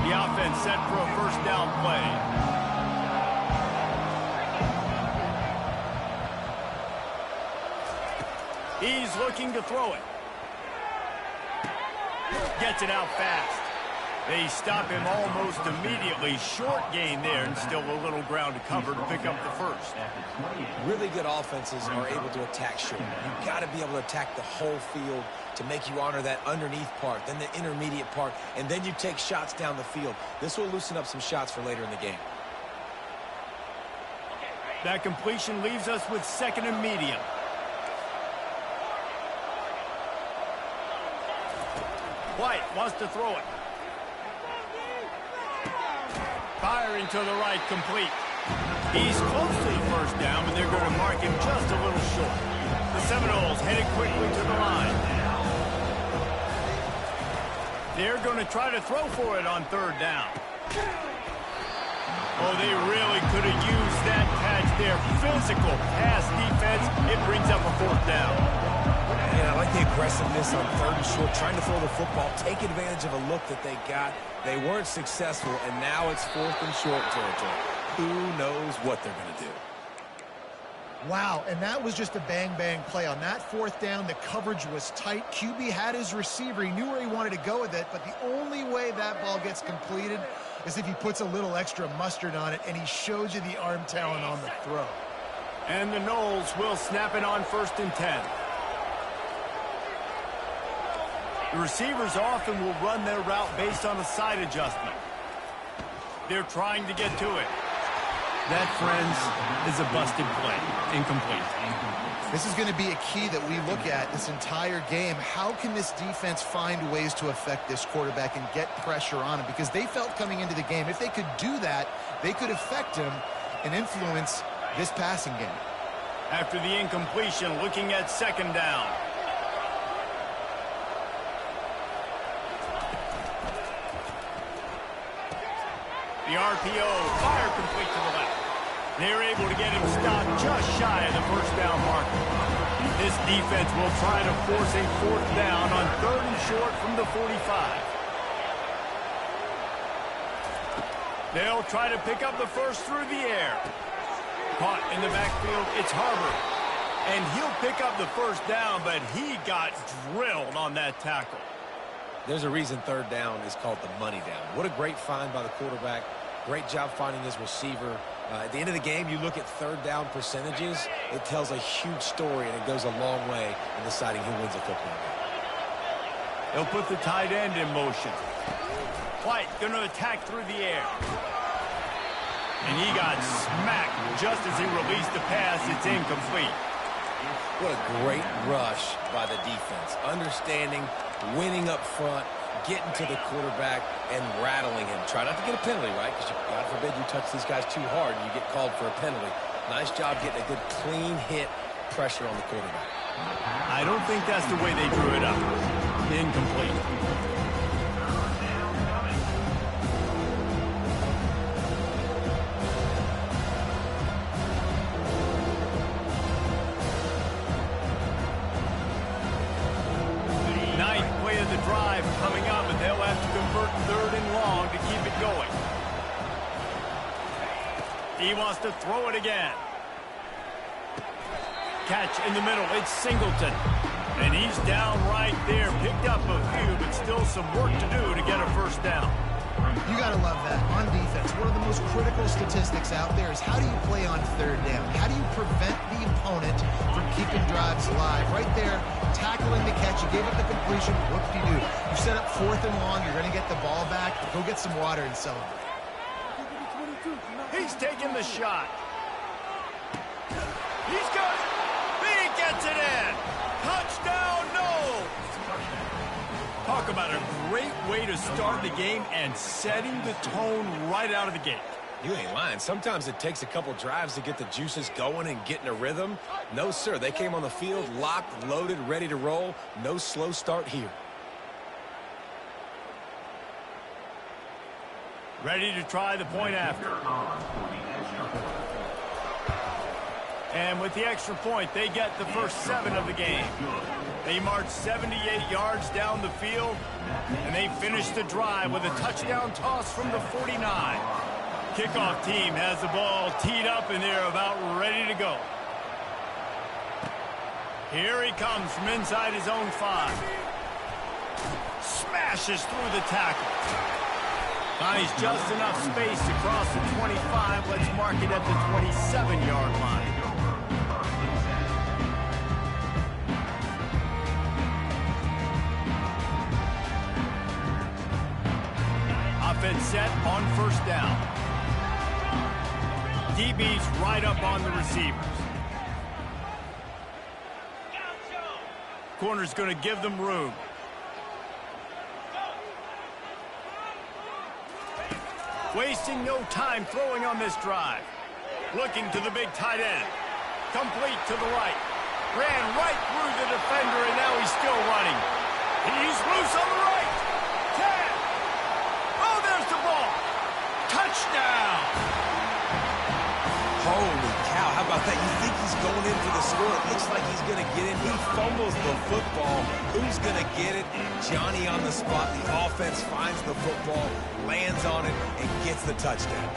The offense set for a first down play. He's looking to throw it. Gets it out fast. They stop him almost immediately. Short gain there and still a little ground to cover to pick up the first. Really good offenses are able to attack short. You've got to be able to attack the whole field to make you honor that underneath part, then the intermediate part, and then you take shots down the field. This will loosen up some shots for later in the game. That completion leaves us with second and medium. White wants to throw it. Firing to the right, complete. He's close to the first down, but they're going to mark him just a little short. The Seminoles headed quickly to the line. They're going to try to throw for it on third down. Oh, they really could have used that catch there. Physical pass defense. It brings up a fourth down. And I like the aggressiveness on third and short, trying to throw the football, take advantage of a look that they got. They weren't successful, and now it's fourth and short territory. Who knows what they're going to do? Wow, and that was just a bang-bang play. On that fourth down, the coverage was tight. QB had his receiver. He knew where he wanted to go with it, but the only way that ball gets completed is if he puts a little extra mustard on it, and he shows you the arm talent on the throw. And the Noles will snap it on first and 10. The receivers often will run their route based on a side adjustment. They're trying to get to it. That, friends, is a busted play. Incomplete. This is going to be a key that we look at this entire game. How can this defense find ways to affect this quarterback and get pressure on him? Because they felt coming into the game, if they could do that, they could affect him and influence this passing game. After the incompletion, looking at second down. The RPO, fire complete to the left. They're able to get him stopped just shy of the first down marker. This defense will try to force a fourth down on third and short from the 45. They'll try to pick up the first through the air. Caught in the backfield, it's Harbor. And he'll pick up the first down, but he got drilled on that tackle. There's a reason third down is called the money down. What a great find by the quarterback. Great job finding his receiver. At the end of the game, you look at third down percentages. It tells a huge story, and it goes a long way in deciding who wins a football game. They'll put the tight end in motion. White going to attack through the air. And he got smacked just as he released the pass. It's incomplete. What a great rush by the defense. Understanding, winning up front, getting to the quarterback, and rattling him. Try not to get a penalty, right? Because God forbid you touch these guys too hard and you get called for a penalty. Nice job getting a good clean hit, pressure on the quarterback. I don't think that's the way they drew it up. Incomplete. Drive coming up, and they'll have to convert third and long to keep it going. He wants to throw it again. Catch in the middle. It's Singleton. And he's down right there. Picked up a few, but still some work to do to get a first down. You got to love that. On defense, one of the most critical statistics out there is how do you play on third down? How do you prevent the opponent from keeping drives alive? Right there, tackling the catch. You gave up the completion. Whoop-de-doo. You set up fourth and long. You're going to get the ball back. Go get some water and celebrate. He's taking the shot. He's got it. He gets it in. Touchdown, Noles. Talk about a great way to start the game and setting the tone right out of the gate. You ain't lying. Sometimes it takes a couple drives to get the juices going and get in a rhythm. No, sir. They came on the field locked, loaded, ready to roll. No slow start here. Ready to try the point after. And with the extra point, they get the first 7 of the game. They march 78 yards down the field, and they finish the drive with a touchdown toss from the 49. Kickoff team has the ball teed up, and they're about ready to go. Here he comes from inside his own 5. Smashes through the tackle. Finds just enough space to cross the 25. Let's mark it at the 27-yard line. Offense set on first down. DB's right up on the receivers. Corner's going to give them room. Wasting no time throwing on this drive. Looking to the big tight end. Complete to the right. Ran right through the defender, and now he's still running. He's loose on the right. 10. Oh, there's the ball. Touchdown. Holy cow, how about that? You think he's going in for the score. It looks like he's going to get in. He fumbles the football. Who's going to get it? Johnny on the spot. The offense finds the football, lands on it, and gets the touchdown.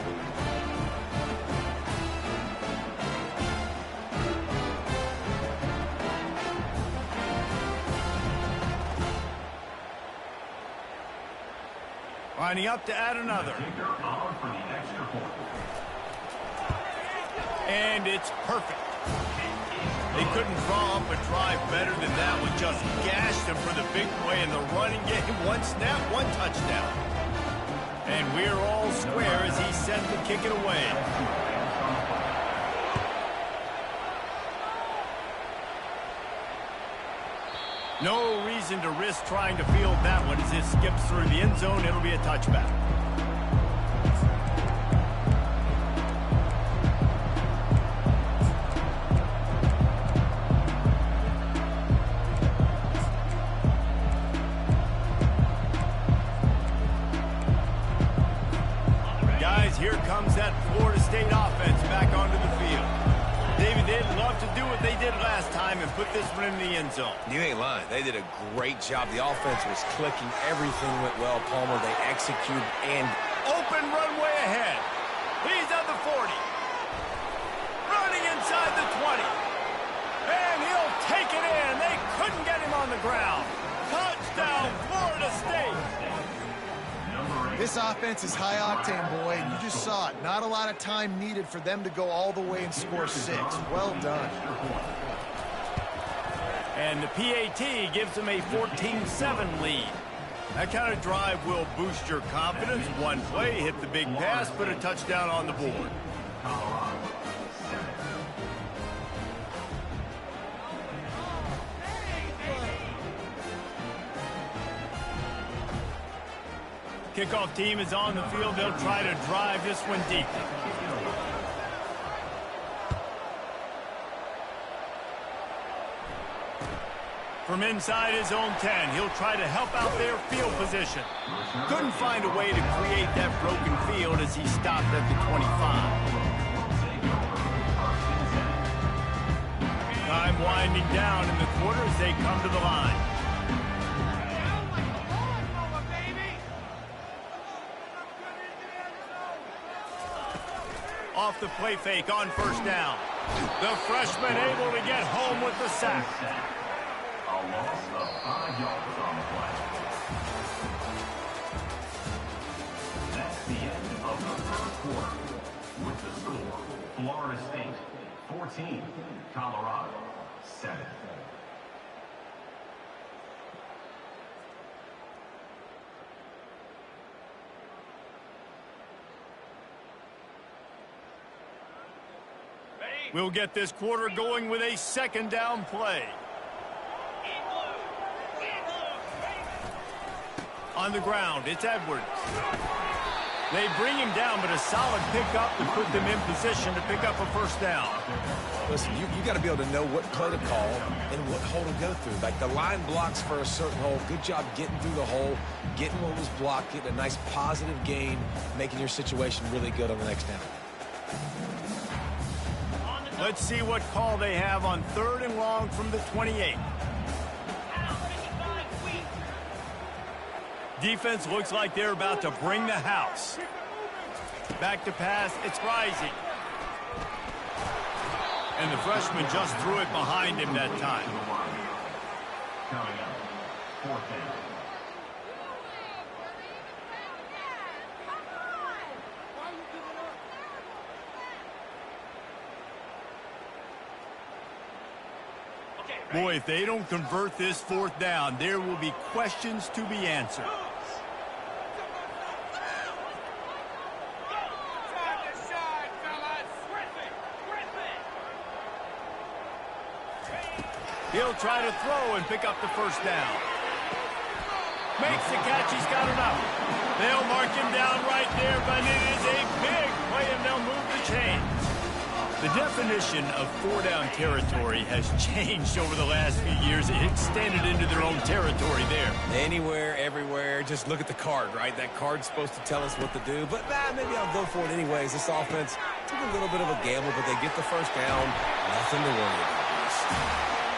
Lining up to add another. And it's perfect. They couldn't draw up a drive better than that. We just gashed them for the big play in the running game. 1 snap, 1 touchdown. And we're all square as he sent to kick it away. No reason to risk trying to field that one. As it skips through the end zone, it'll be a touchback. Here comes that Florida State offense back onto the field. David, they'd love to do what they did last time and put this one in the end zone. You ain't lying. They did a great job. The offense was clicking. Everything went well, Palmer. They executed and open runway ahead. He's at the 40. Running inside the 20. And he'll take it in. They couldn't get him on the ground. Touchdown, Florida State. This offense is high-octane, boy, and you just saw it. Not a lot of time needed for them to go all the way and score 6. Well done. And the PAT gives them a 14-7 lead. That kind of drive will boost your confidence. One play, hit the big pass, put a touchdown on the board. Kickoff team is on the field. They'll try to drive this one deep. From inside his own 10, he'll try to help out their field position. Couldn't find a way to create that broken field as he stopped at the 25. Time winding down in the quarter as they come to the line. Off the play fake on first down. The freshman able to get home with the sack. A loss of 5 yards on the play. That's the end of the first quarter. With the score, Florida State 14, Colorado 7. We'll get this quarter going with a second down play. On the ground, it's Edwards. They bring him down, but a solid pickup to put them in position to pick up a first down. Listen, you got to be able to know what play to call and what hole to go through. Like the line blocks for a certain hole. Good job getting through the hole, getting what was blocked, getting a nice positive gain, making your situation really good on the next down. Let's see what call they have on 3rd and long from the 28. Defense looks like they're about to bring the house. Back to pass, it's Rising. And the freshman just threw it behind him that time. Coming up, 4th down. Boy, if they don't convert this 4th down, there will be questions to be answered. He'll try to throw and pick up the first down. Makes the catch, he's got enough. They'll mark him down right there, but it is a big play and they'll move the chains. The definition of 4-down territory has changed over the last few years. It extended into their own territory there. Anywhere, everywhere, just look at the card, right? That card's supposed to tell us what to do, but maybe I'll go for it anyways. This offense took a little bit of a gamble, but they get the first down. Nothing to worry about.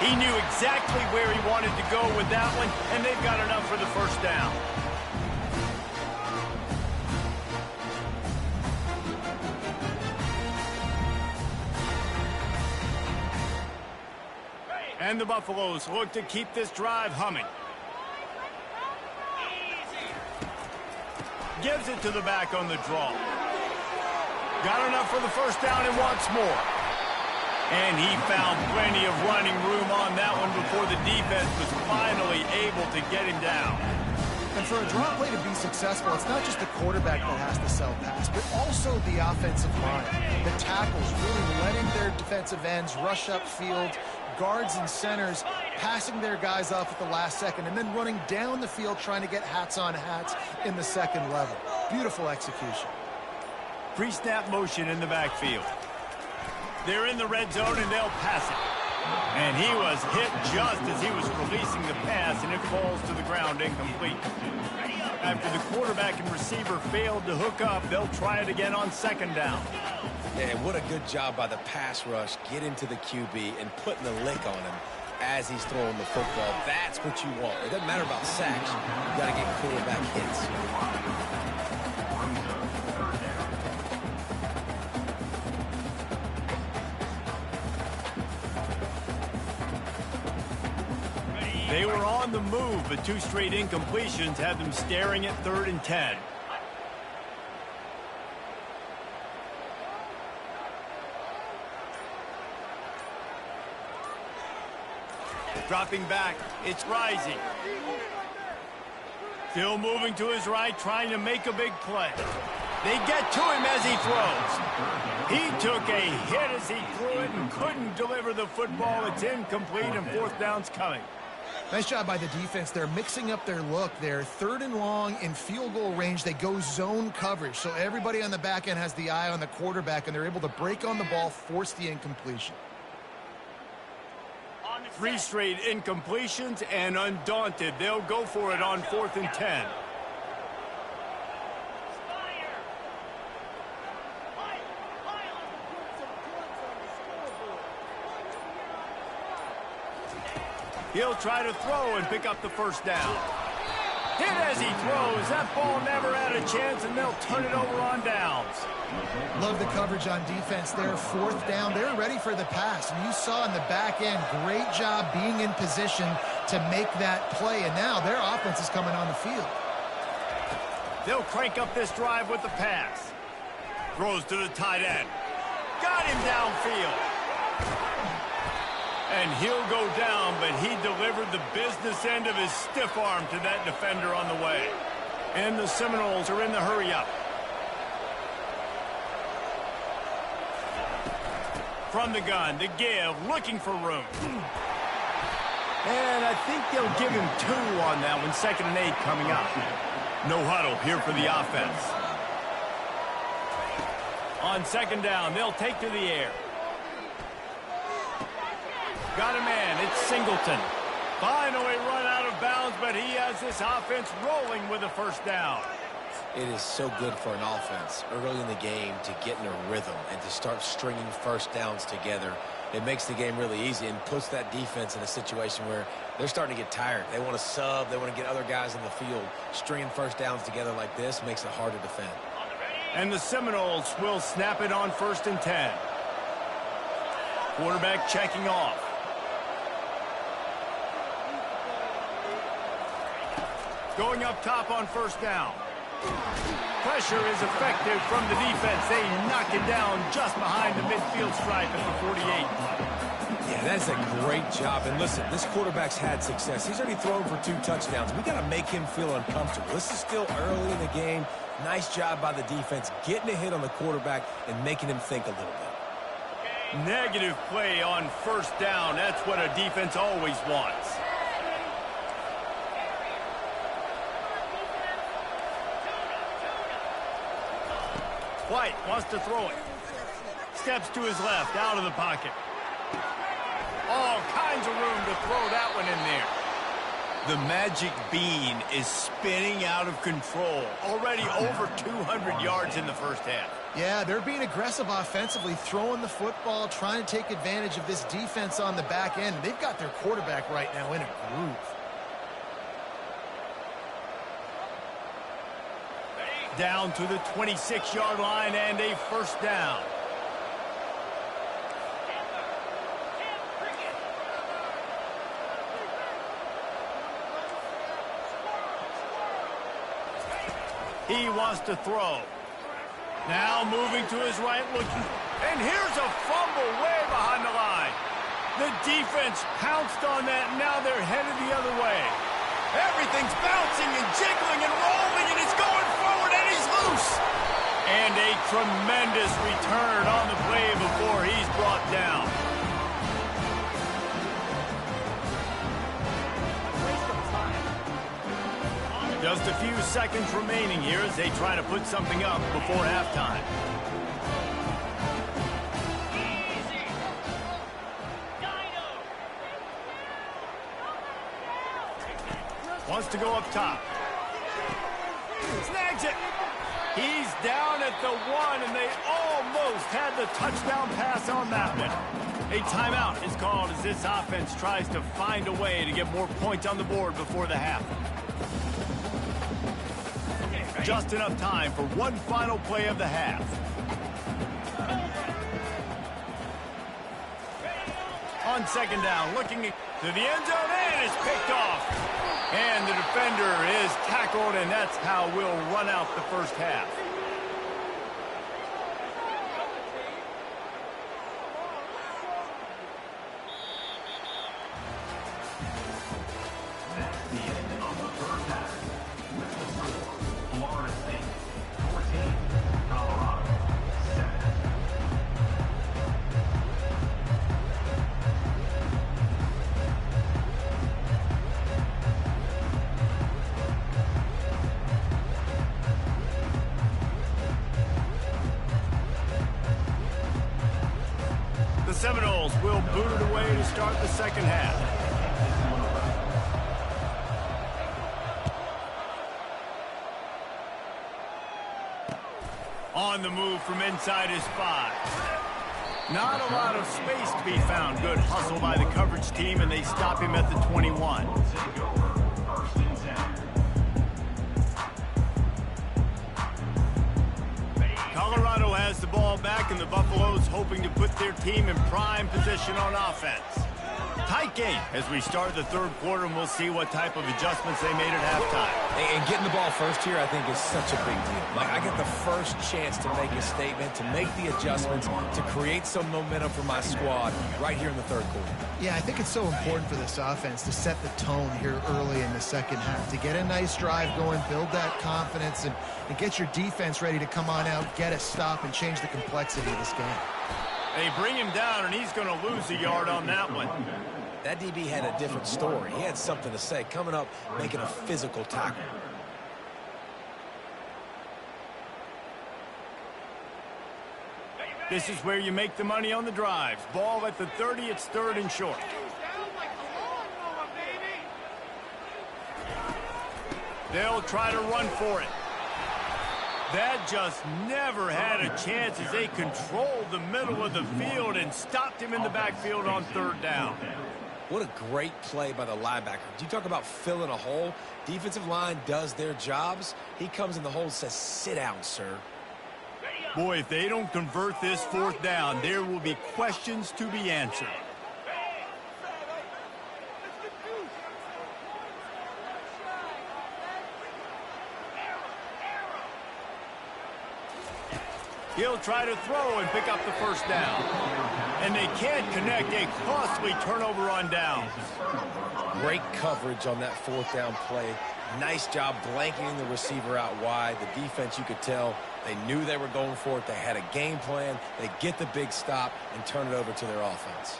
He knew exactly where he wanted to go with that one, and they've got enough for the first down. And the Buffaloes look to keep this drive humming. Gives it to the back on the draw. Got enough for the first down and wants more. And he found plenty of running room on that one before the defense was finally able to get him down. And for a draw play to be successful, it's not just the quarterback that has to sell pass, but also the offensive line. The tackles really letting their defensive ends rush upfield, guards and centers passing their guys off at the last second, and then running down the field trying to get hats on hats in the second level. Beautiful execution. Pre-snap motion in the backfield. They're in the red zone, and they'll pass it. And he was hit just as he was releasing the pass, and it falls to the ground incomplete. After the quarterback and receiver failed to hook up, they'll try it again on 2nd down. Yeah, what a good job by the pass rush, getting to the QB and putting the lick on him as he's throwing the football. That's what you want. It doesn't matter about sacks. You got to get quarterback hits. They were on the move, but 2 straight incompletions had them staring at 3rd and 10. Dropping back, it's Rising. Still moving to his right, trying to make a big play. They get to him as he throws. He took a hit as he threw it and couldn't deliver the football. It's incomplete, and 4th down's coming. Nice job by the defense. They're mixing up their look. They're 3rd and long in field goal range. They go zone coverage. So everybody on the back end has the eye on the quarterback, and they're able to break on the ball, force the incompletion. 3 straight incompletions, and undaunted, they'll go for it on 4th and 10. He'll try to throw and pick up the first down. Hit as he throws. That ball never had a chance, and they'll turn it over on downs. Love the coverage on defense there. 4th down. They're ready for the pass. And you saw in the back end, great job being in position to make that play. And now their offense is coming on the field. They'll crank up this drive with the pass. Throws to the tight end. Got him downfield. And he'll go down, but he delivered the business end of his stiff arm to that defender on the way. And the Seminoles are in the hurry-up. From the gun, the give, looking for room. And I think they'll give him 2 on that one, 2nd and 8 coming up. No huddle here for the offense. On second down, they'll take to the air. Got a man, it's Singleton. Finally run out of bounds, but he has this offense rolling with a first down. It is so good for an offense early in the game to get in a rhythm and to start stringing first downs together. It makes the game really easy and puts that defense in a situation where they're starting to get tired. They want to sub. They want to get other guys in the field. Stringing first downs together like this makes it hard to defend. And the Seminoles will snap it on 1st and 10. Quarterback checking off. Going up top on 1st down. Pressure is effective from the defense. They knock it down just behind the midfield stripe at the 48. Yeah, that's a great job. And listen, this quarterback's had success. He's already thrown for 2 touchdowns. We got to make him feel uncomfortable. This is still early in the game. Nice job by the defense, getting a hit on the quarterback and making him think a little bit. Negative play on 1st down. That's what a defense always wants. White wants to throw it. Steps to his left, out of the pocket. All kinds of room to throw that one in there. The magic bean is spinning out of control. Already over 200 yards in the first half. Yeah, they're being aggressive offensively, throwing the football, trying to take advantage of this defense on the back end. They've got their quarterback right now in a groove. Down to the 26-yard line and a 1st down. He wants to throw. Now moving to his right, looking. And here's a fumble way behind the line. The defense pounced on that, and now they're headed the other way. Everything's bouncing and jiggling and rolling, and he's going forward, and he's loose. And a tremendous return on the play before he's brought down. Just a few seconds remaining here as they try to put something up before halftime. Wants to go up top. Snags it. He's down at the 1, and they almost had the touchdown pass on that one. A timeout is called as this offense tries to find a way to get more points on the board before the half. Just enough time for one final play of the half. On second down, looking to the end zone, and it's picked off. And the defender is tackled, and that's how we'll run out the first half. That's the end of the first half. With the score, Florida State 14, Colorado 7. The Seminoles will boot it away to start the second half. On the move from inside his 5. Not a lot of space to be found. Good hustle by the coverage team, and they stop him at the 21. Take over 1st and 10. Colorado has the ball back, and the Buffaloes hoping to put their team in prime position on offense. Tight game as we start the third quarter, and we'll see what type of adjustments they made at halftime. And getting the ball first here, I think, is such a big deal. Like, I get the first chance to make a statement, to make the adjustments, to create some momentum for my squad right here in the third quarter. Yeah, I think it's so important for this offense to set the tone here early in the second half, to get a nice drive going, build that confidence, and get your defense ready to come on out, get a stop, and change the complexity of this game. They bring him down, and he's going to lose a yard on that one. That DB had a different story. He had something to say, coming up, making a physical tackle. This is where you make the money on the drives. Ball at the 30, it's 3rd and short. They'll try to run for it. That just never had a chance as they controlled the middle of the field and stopped him in the backfield on 3rd down. What a great play by the linebacker. Do you talk about filling a hole? Defensive line does their jobs. He comes in the hole and says, sit down, sir. Boy, if they don't convert this 4th down, there will be questions to be answered. He'll try to throw and pick up the 1st down. And they can't connect, a costly turnover on downs. Great coverage on that 4th down play. Nice job blanketing the receiver out wide. The defense, you could tell, they knew they were going for it. They had a game plan. They get the big stop and turn it over to their offense.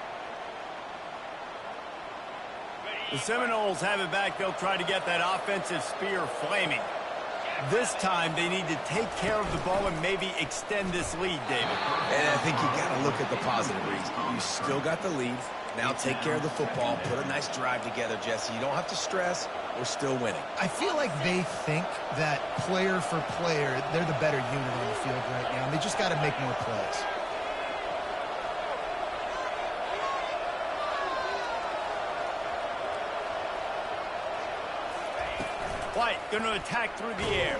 The Seminoles have it back. They'll try to get that offensive spear flaming. This time, they need to take care of the ball and maybe extend this lead, David. And I think you got to look at the positive reads. You still got the lead. Now take care of the football. Put a nice drive together, Jesse. You don't have to stress. We're still winning. I feel like they think that player for player, they're the better unit on the field right now, and they just got to make more plays. White going to attack through the air.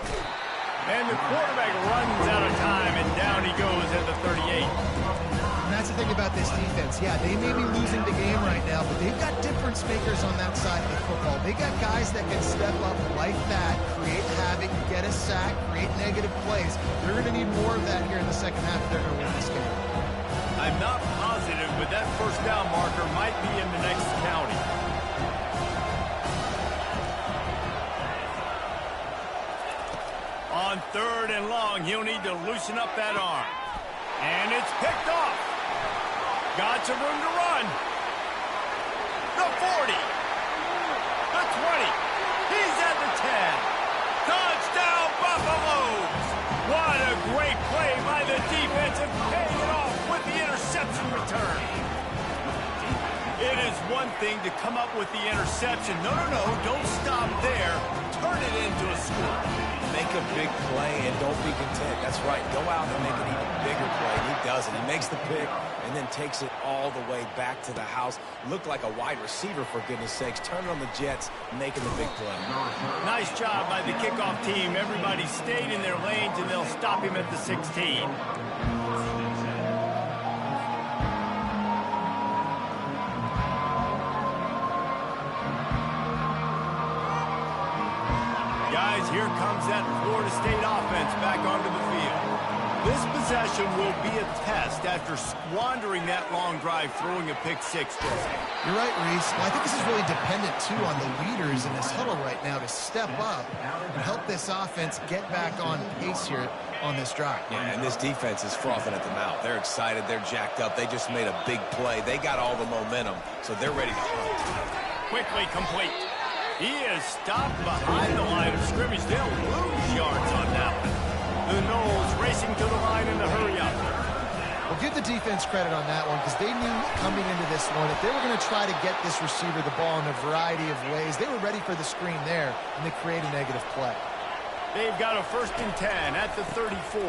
And the quarterback runs out of time, and down he goes at the 38. And that's the thing about this defense. Yeah, they may be losing the game right now, but they've got difference makers on that side of the football. They got guys that can step up like that, create havoc, get a sack, create negative plays. They're going to need more of that here in the second half if they're going to win this game. I'm not positive, but that 1st down marker might be in the next county. On 3rd and long, he'll need to loosen up that arm. And it's picked off. Got some room to run. The 40. The 20. He's at the 10. Touchdown, Buffaloes. What a great play by the defense and paying it off with the interception return. It is one thing to come up with the interception. No, don't stop there. Turn it into a score. Make a big play and don't be content. That's right. Go out and make an even bigger play. He does it. He makes the pick and then takes it all the way back to the house. Looked like a wide receiver, for goodness sakes. Turn on the Jets, making the big play. Nice job by the kickoff team. Everybody stayed in their lanes, and they'll stop him at the 16. Guys, here comes that Florida State offense back onto the field. This possession will be a test after squandering that long drive, throwing a pick 6, Jesse. You're right, Reese. Well, I think this is really dependent, too, on the leaders in this huddle right now to step up and help this offense get back on pace here on this drive. Yeah, and this defense is frothing at the mouth. They're excited. They're jacked up. They just made a big play. They got all the momentum, so they're ready to hunt. Quickly complete. He is stopped behind the line of scrimmage. They'll lose yards on that one. The Noles racing to the line in the hurry-up. Well, give the defense credit on that one because they knew coming into this one that they were going to try to get this receiver the ball in a variety of ways. They were ready for the screen there, and they create a negative play. They've got a 1st and 10 at the 34.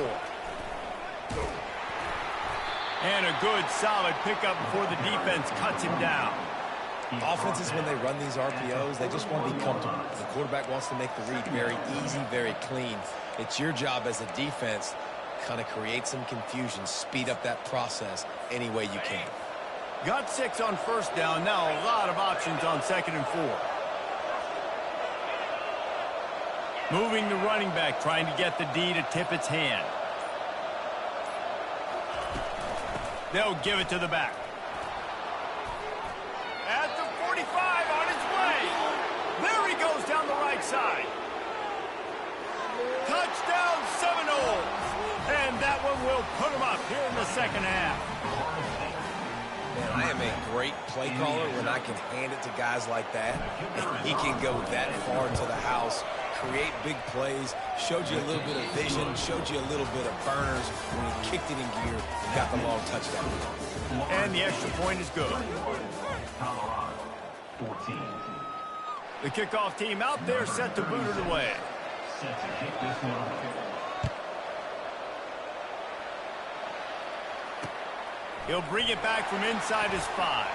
And a good, solid pickup before the defense cuts him down. Offenses, when they run these RPOs, they just want to be comfortable. The quarterback wants to make the read very easy, very clean. It's your job as a defense, kind of create some confusion, speed up that process any way you can. Got 6 on 1st down. Now a lot of options on 2nd and 4. Moving the running back, trying to get the D to tip its hand. They'll give it to the back. At the 45, on his way. There he goes down the right side. Touchdown, Seminoles. And that one will put him up here in the second half. Man, I am a great play caller when I can hand it to guys like that. And he can go that far to the house, create big plays, showed you a little bit of vision, showed you a little bit of burners when he kicked it in gear and got the long touchdown. And the extra point is good. Colorado, 14. The kickoff team out there set to boot it away. Set to kick this one off. He'll bring it back from inside his 5.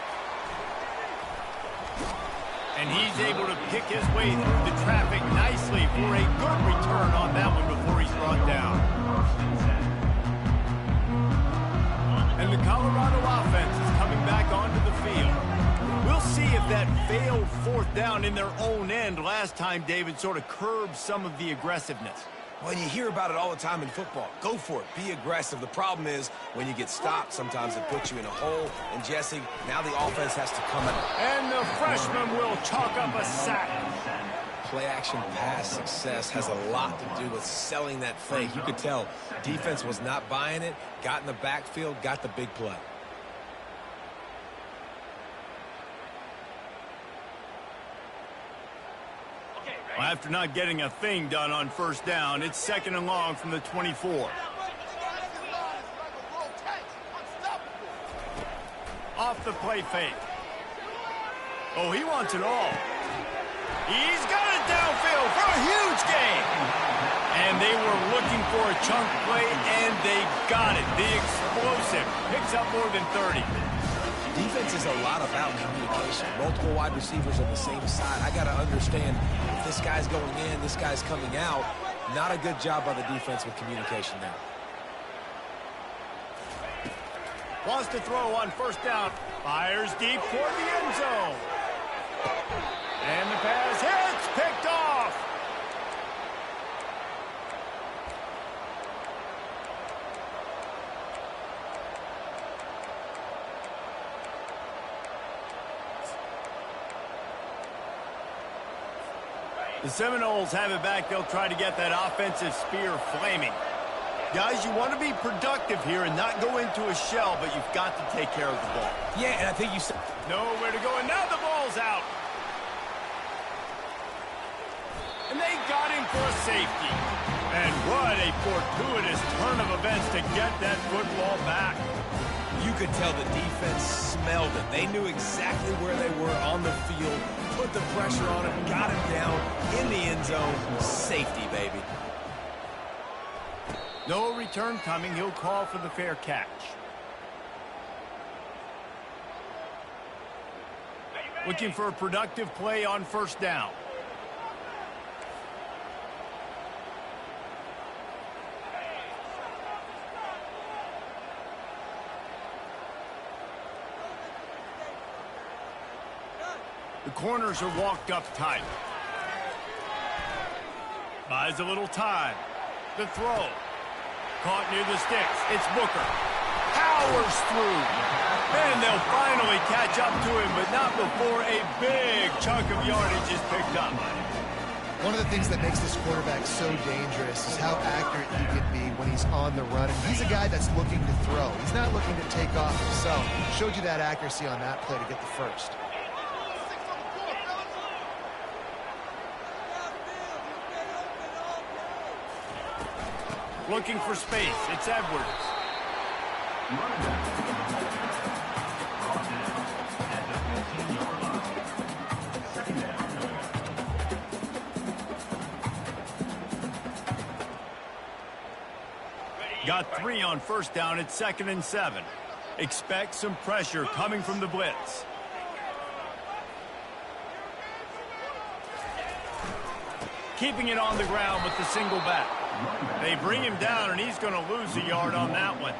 And he's able to pick his way through the traffic nicely for a good return on that one before he's brought down. And the Colorado offense is coming back onto the field. We'll see if that failed 4th down in their own end last time, David, sort of curbed some of the aggressiveness. Well, you hear about it all the time in football. Go for it. Be aggressive. The problem is when you get stopped, sometimes it puts you in a hole. And, Jesse, now the offense has to come out. And the freshman will chalk up a sack. Play-action pass success has a lot to do with selling that fake. You could tell defense was not buying it, got in the backfield, got the big play. Well, after not getting a thing done on 1st down, it's 2nd and long from the 24. Off the play fake. Oh, he wants it all. He's got it downfield for a huge gain. And they were looking for a chunk play, and they got it. The explosive picks up more than 30. Defense is a lot about communication. Multiple wide receivers on the same side. I got to understand if this guy's going in, this guy's coming out. Not a good job by the defense with communication there. Wants to throw on 1st down. Fires deep toward the end zone. And the pass hits, picked off. The Seminoles have it back. They'll try to get that offensive spear flaming. Guys, you want to be productive here and not go into a shell, but you've got to take care of the ball. Yeah, and I think you said nowhere to go, and now the ball's out. And they got him for a safety. And what a fortuitous turn of events to get that football back. You could tell the defense smelled it. They knew exactly where they were on the field, put the pressure on him, got him down in the end zone. Safety, baby. No return coming. He'll call for the fair catch. Looking for a productive play on 1st down. The corners are walked up tight. Buys a little time. The throw. Caught near the sticks. It's Booker. Powers through. And they'll finally catch up to him, but not before a big chunk of yardage is picked up. One of the things that makes this quarterback so dangerous is how accurate he can be when he's on the run. And he's a guy that's looking to throw. He's not looking to take off himself. Showed you that accuracy on that play to get the first. Looking for space. It's Edwards. Got 3 on 1st down. It's 2nd and 7. Expect some pressure coming from the blitz. Keeping it on the ground with the single back. They bring him down, and he's going to lose a yard on that one.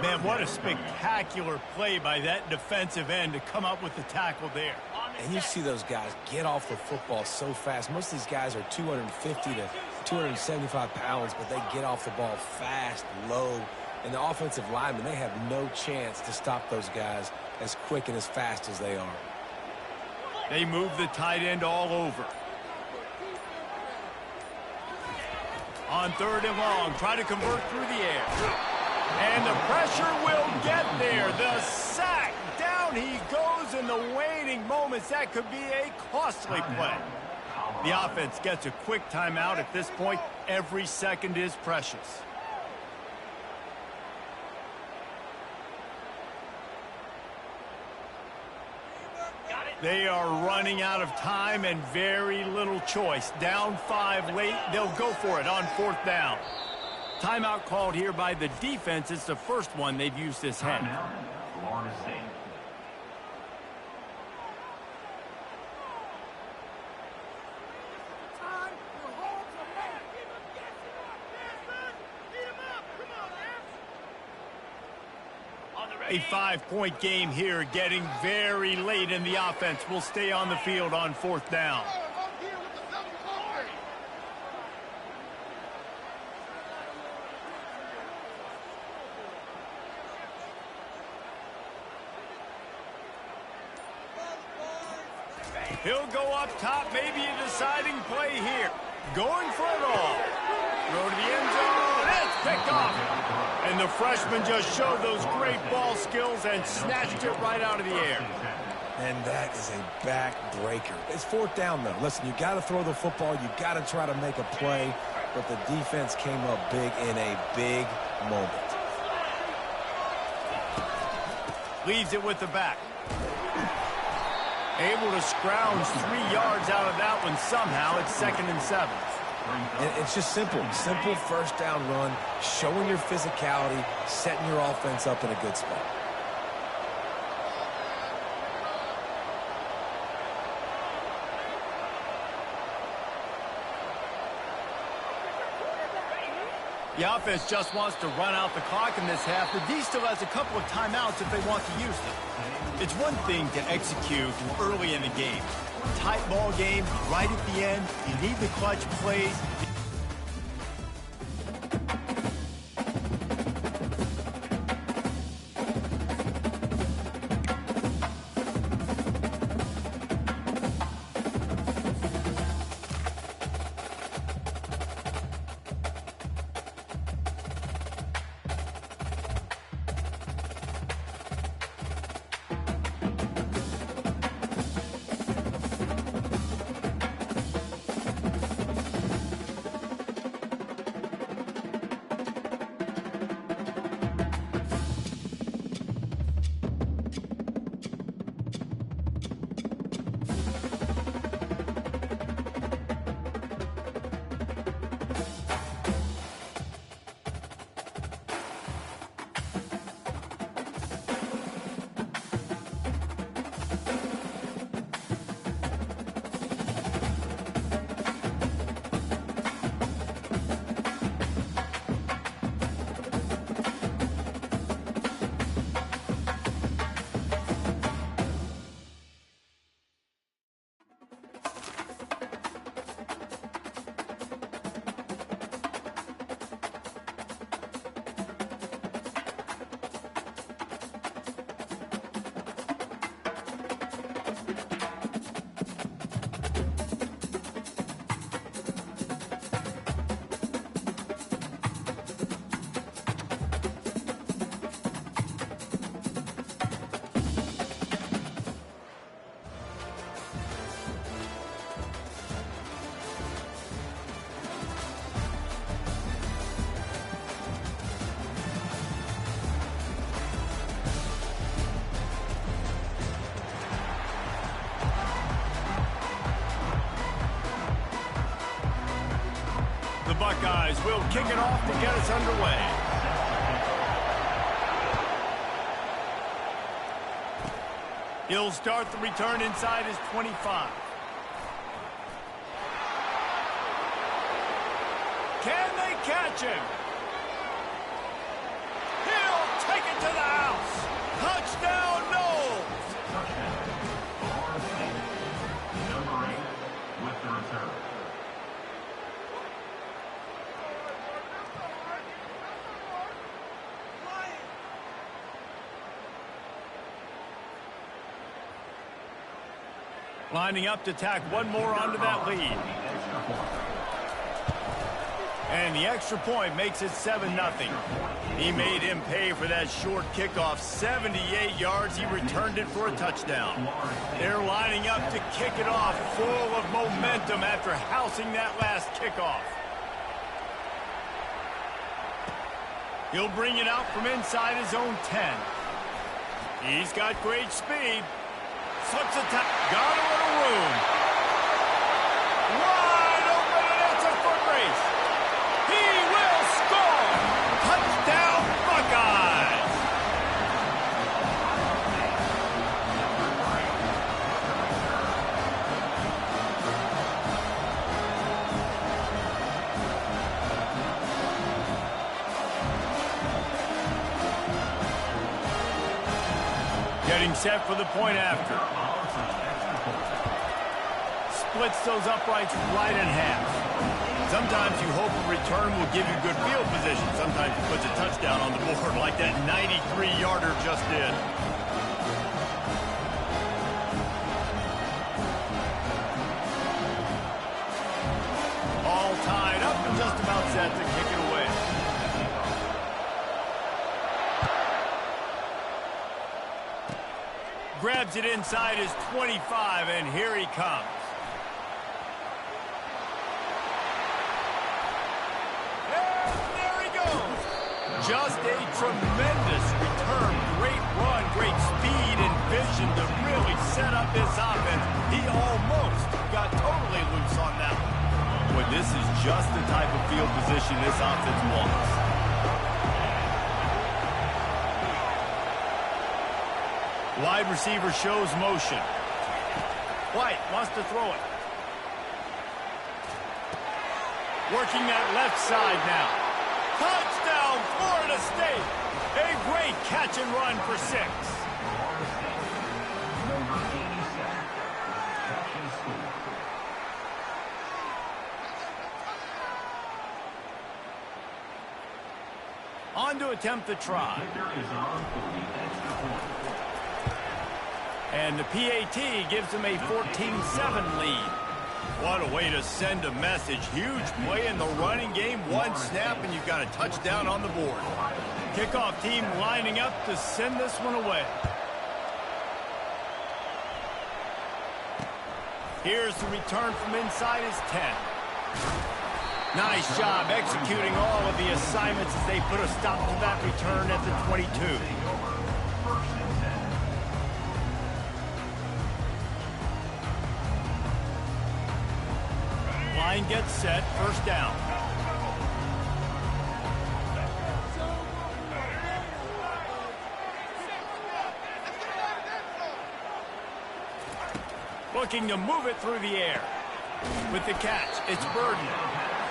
Man, what a spectacular play by that defensive end to come up with the tackle there. And you see those guys get off the football so fast. Most of these guys are 250 to 275 pounds, but they get off the ball fast, low. And the offensive linemen, they have no chance to stop those guys as quick and as fast as they are. They move the tight end all over. On 3rd and long, try to convert through the air. And the pressure will get there. The sack. Down he goes in the waning moments. That could be a costly play. The offense gets a quick timeout at this point. Every second is precious. They are running out of time and very little choice. Down 5 late, they'll go for it on 4th down. Timeout called here by the defense. It's the first one they've used this half. Florida State. A 5-point game here, getting very late, and the offense will stay on the field on 4th down. He'll go up top, maybe a deciding play here. Going for it all. Throw to the end zone, and it's picked off. And the freshman just showed those great ball skills and snatched it right out of the air. And that is a backbreaker. It's 4th down, though. Listen, you got to throw the football. You got to try to make a play. But the defense came up big in a big moment. Leaves it with the back. Able to scrounge 3 yards out of that one somehow. It's 2nd and 7. And it's just simple 1st down run, showing your physicality, setting your offense up in a good spot. The offense just wants to run out the clock in this half, but D still has a couple of timeouts if they want to use them. It's one thing to execute early in the game. Tight ball game, right at the end, you need the clutch plays. The Buckeyes will kick it off to get us underway. He'll start the return inside his 25. Can they catch him? He'll take it to the house. Touchdown, Knowles! Florida State, number 8 with the return. Lining up to tack one more onto that lead. And the extra point makes it 7-0. He made him pay for that short kickoff. 78 yards, he returned it for a touchdown. They're lining up to kick it off, full of momentum after housing that last kickoff. He'll bring it out from inside his own 10. He's got great speed. Slips it down. Got a little room. Wide open, and it's a foot race. He will score. Touchdown, Buckeyes. Getting set for the point after. Splits those uprights right in half. Sometimes you hope a return will give you good field position. Sometimes it puts a touchdown on the board like that 93-yarder just did. All tied up and just about set to kick it away. Grabs it inside his 25, and here he comes. And there he goes. Just a tremendous return. Great run, great speed and vision to really set up this offense. He almost got totally loose on that one. Boy, this is just the type of field position this offense wants. Wide receiver shows motion. White wants to throw it. Working that left side now. Touchdown, Florida State. A great catch and run for 6. Number 87. Catch and score. On to attempt the try. Kicker is on for the extra point. And the PAT gives them a 14-7 lead. What a way to send a message. Huge play in the running game. One snap, and you've got a touchdown on the board. Kickoff team lining up to send this one away. Here's the return from inside his 10. Nice job executing all of the assignments as they put a stop to that return at the 22. Line gets set, first down. Looking to move it through the air. With the catch, it's Burden.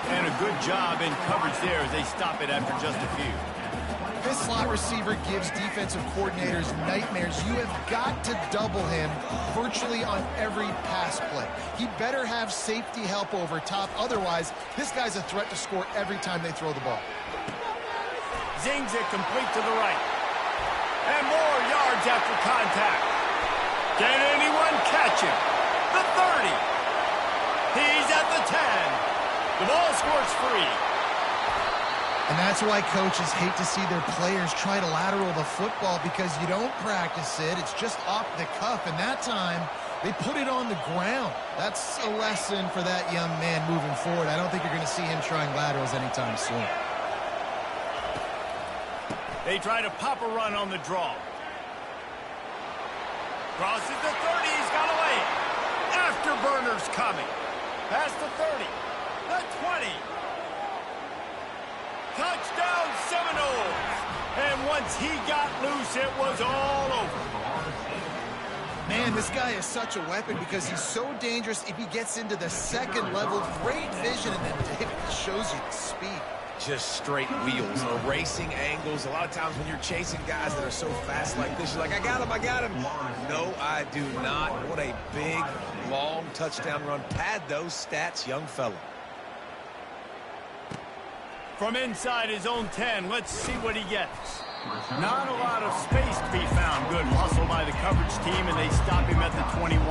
And a good job in coverage there as they stop it after just a few. This slot receiver gives defensive coordinators nightmares. You have got to double him virtually on every pass play. He better have safety help over top. Otherwise, this guy's a threat to score every time they throw the ball. Zings it complete to the right. And more yards after contact. Can anyone catch him? The 30. He's at the 10. The ball scores free. And that's why coaches hate to see their players try to lateral the football, because you don't practice it. It's just off the cuff. And that time, they put it on the ground. That's a lesson for that young man moving forward. I don't think you're going to see him trying laterals anytime soon. They try to pop a run on the draw. Crosses the 30. He's got away. Afterburner's coming. Past the 30. The 20. Touchdown Seminoles. And once he got loose, it was all over. Man, this guy is such a weapon because he's so dangerous if he gets into the second level. Great vision, and then David shows you the speed. Just straight wheels, erasing angles. A lot of times when you're chasing guys that are so fast like this, you're like, I got him. No, I do not. What a big, long touchdown run. Pad those stats, young fella. From inside his own 10, let's see what he gets. Not a lot of space to be found. Good hustle by the coverage team, and they stop him at the 21.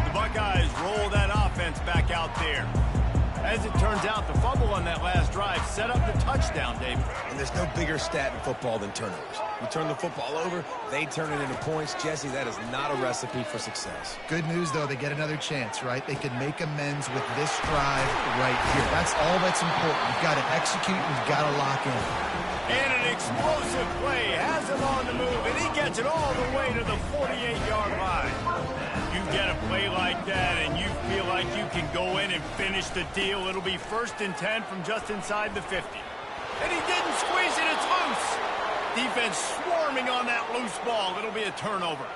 The Buckeyes roll that offense back out there. As it turns out, the fumble on that last drive set up the touchdown, David. And there's no bigger stat in football than turnovers. You turn the football over, they turn it into points. Jesse, that is not a recipe for success. Good news, though, they get another chance, right? They can make amends with this drive right here. That's all that's important. You've got to execute, you've got to lock in. And an explosive play has him on the move, and he gets it all the way to the 48-yard line. You get a play like that, and you feel like you can go in and finish the deal. It'll be 1st and 10 from just inside the 50. And he didn't squeeze it, it's loose. Defense swarming on that loose ball. It'll be a turnover.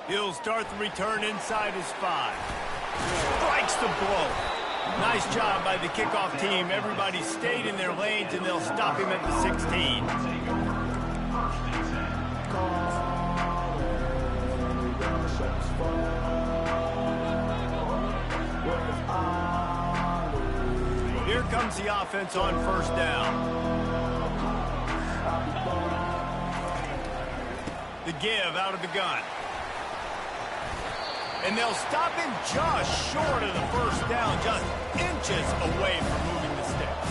He'll start the return inside his 5. Strikes the blow. Nice job by the kickoff team. Everybody stayed in their lanes, and they'll stop him at the 16. Here comes the offense on 1st down. The give out of the gun. And they'll stop him just short of the 1st down, just inches away from moving the sticks.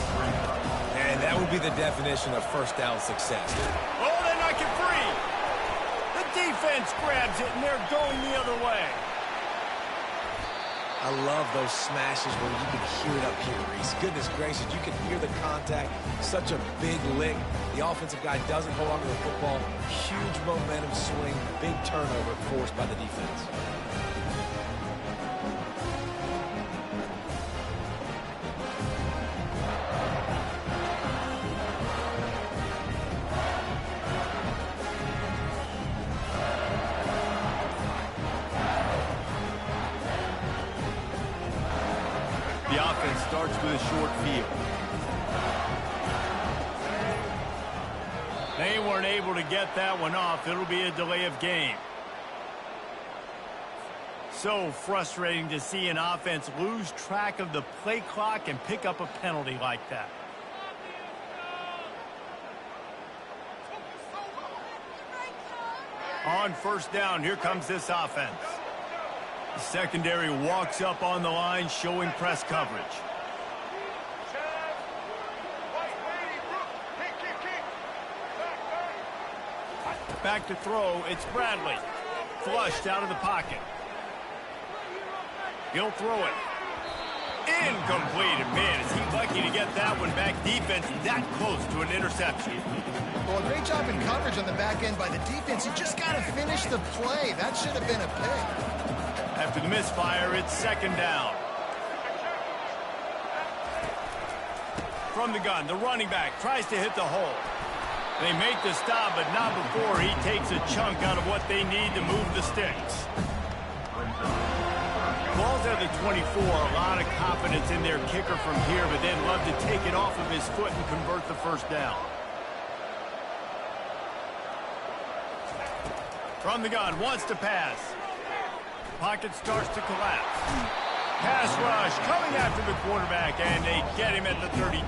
And that would be the definition of 1st down success. Oh, they knock it free. The defense grabs it, and they're going the other way. I love those smashes where you can hear it up here, Reese. Goodness gracious, you can hear the contact. Such a big lick. The offensive guy doesn't hold on to the football. Huge momentum swing, big turnover forced by the defense. The offense starts with a short field. They weren't able to get that one off. It'll be a delay of game. So frustrating to see an offense lose track of the play clock and pick up a penalty like that. On 1st down, here comes this offense. The secondary walks up on the line, showing press coverage. Back to throw, it's Bradley. Flushed out of the pocket. He'll throw it. Incomplete. And man, is he lucky to get that one back. Defense that close to an interception. Well, a great job in coverage on the back end by the defense. You just got to finish the play. That should have been a pick. After the misfire, it's second down. From the gun, the running back tries to hit the hole. They make the stop, but not before he takes a chunk out of what they need to move the sticks. Ball's at the 24, a lot of confidence in their kicker from here, but they'd love to take it off of his foot and convert the first down. From the gun, wants to pass. Pocket starts to collapse. Pass rush coming after the quarterback, and they get him at the 32.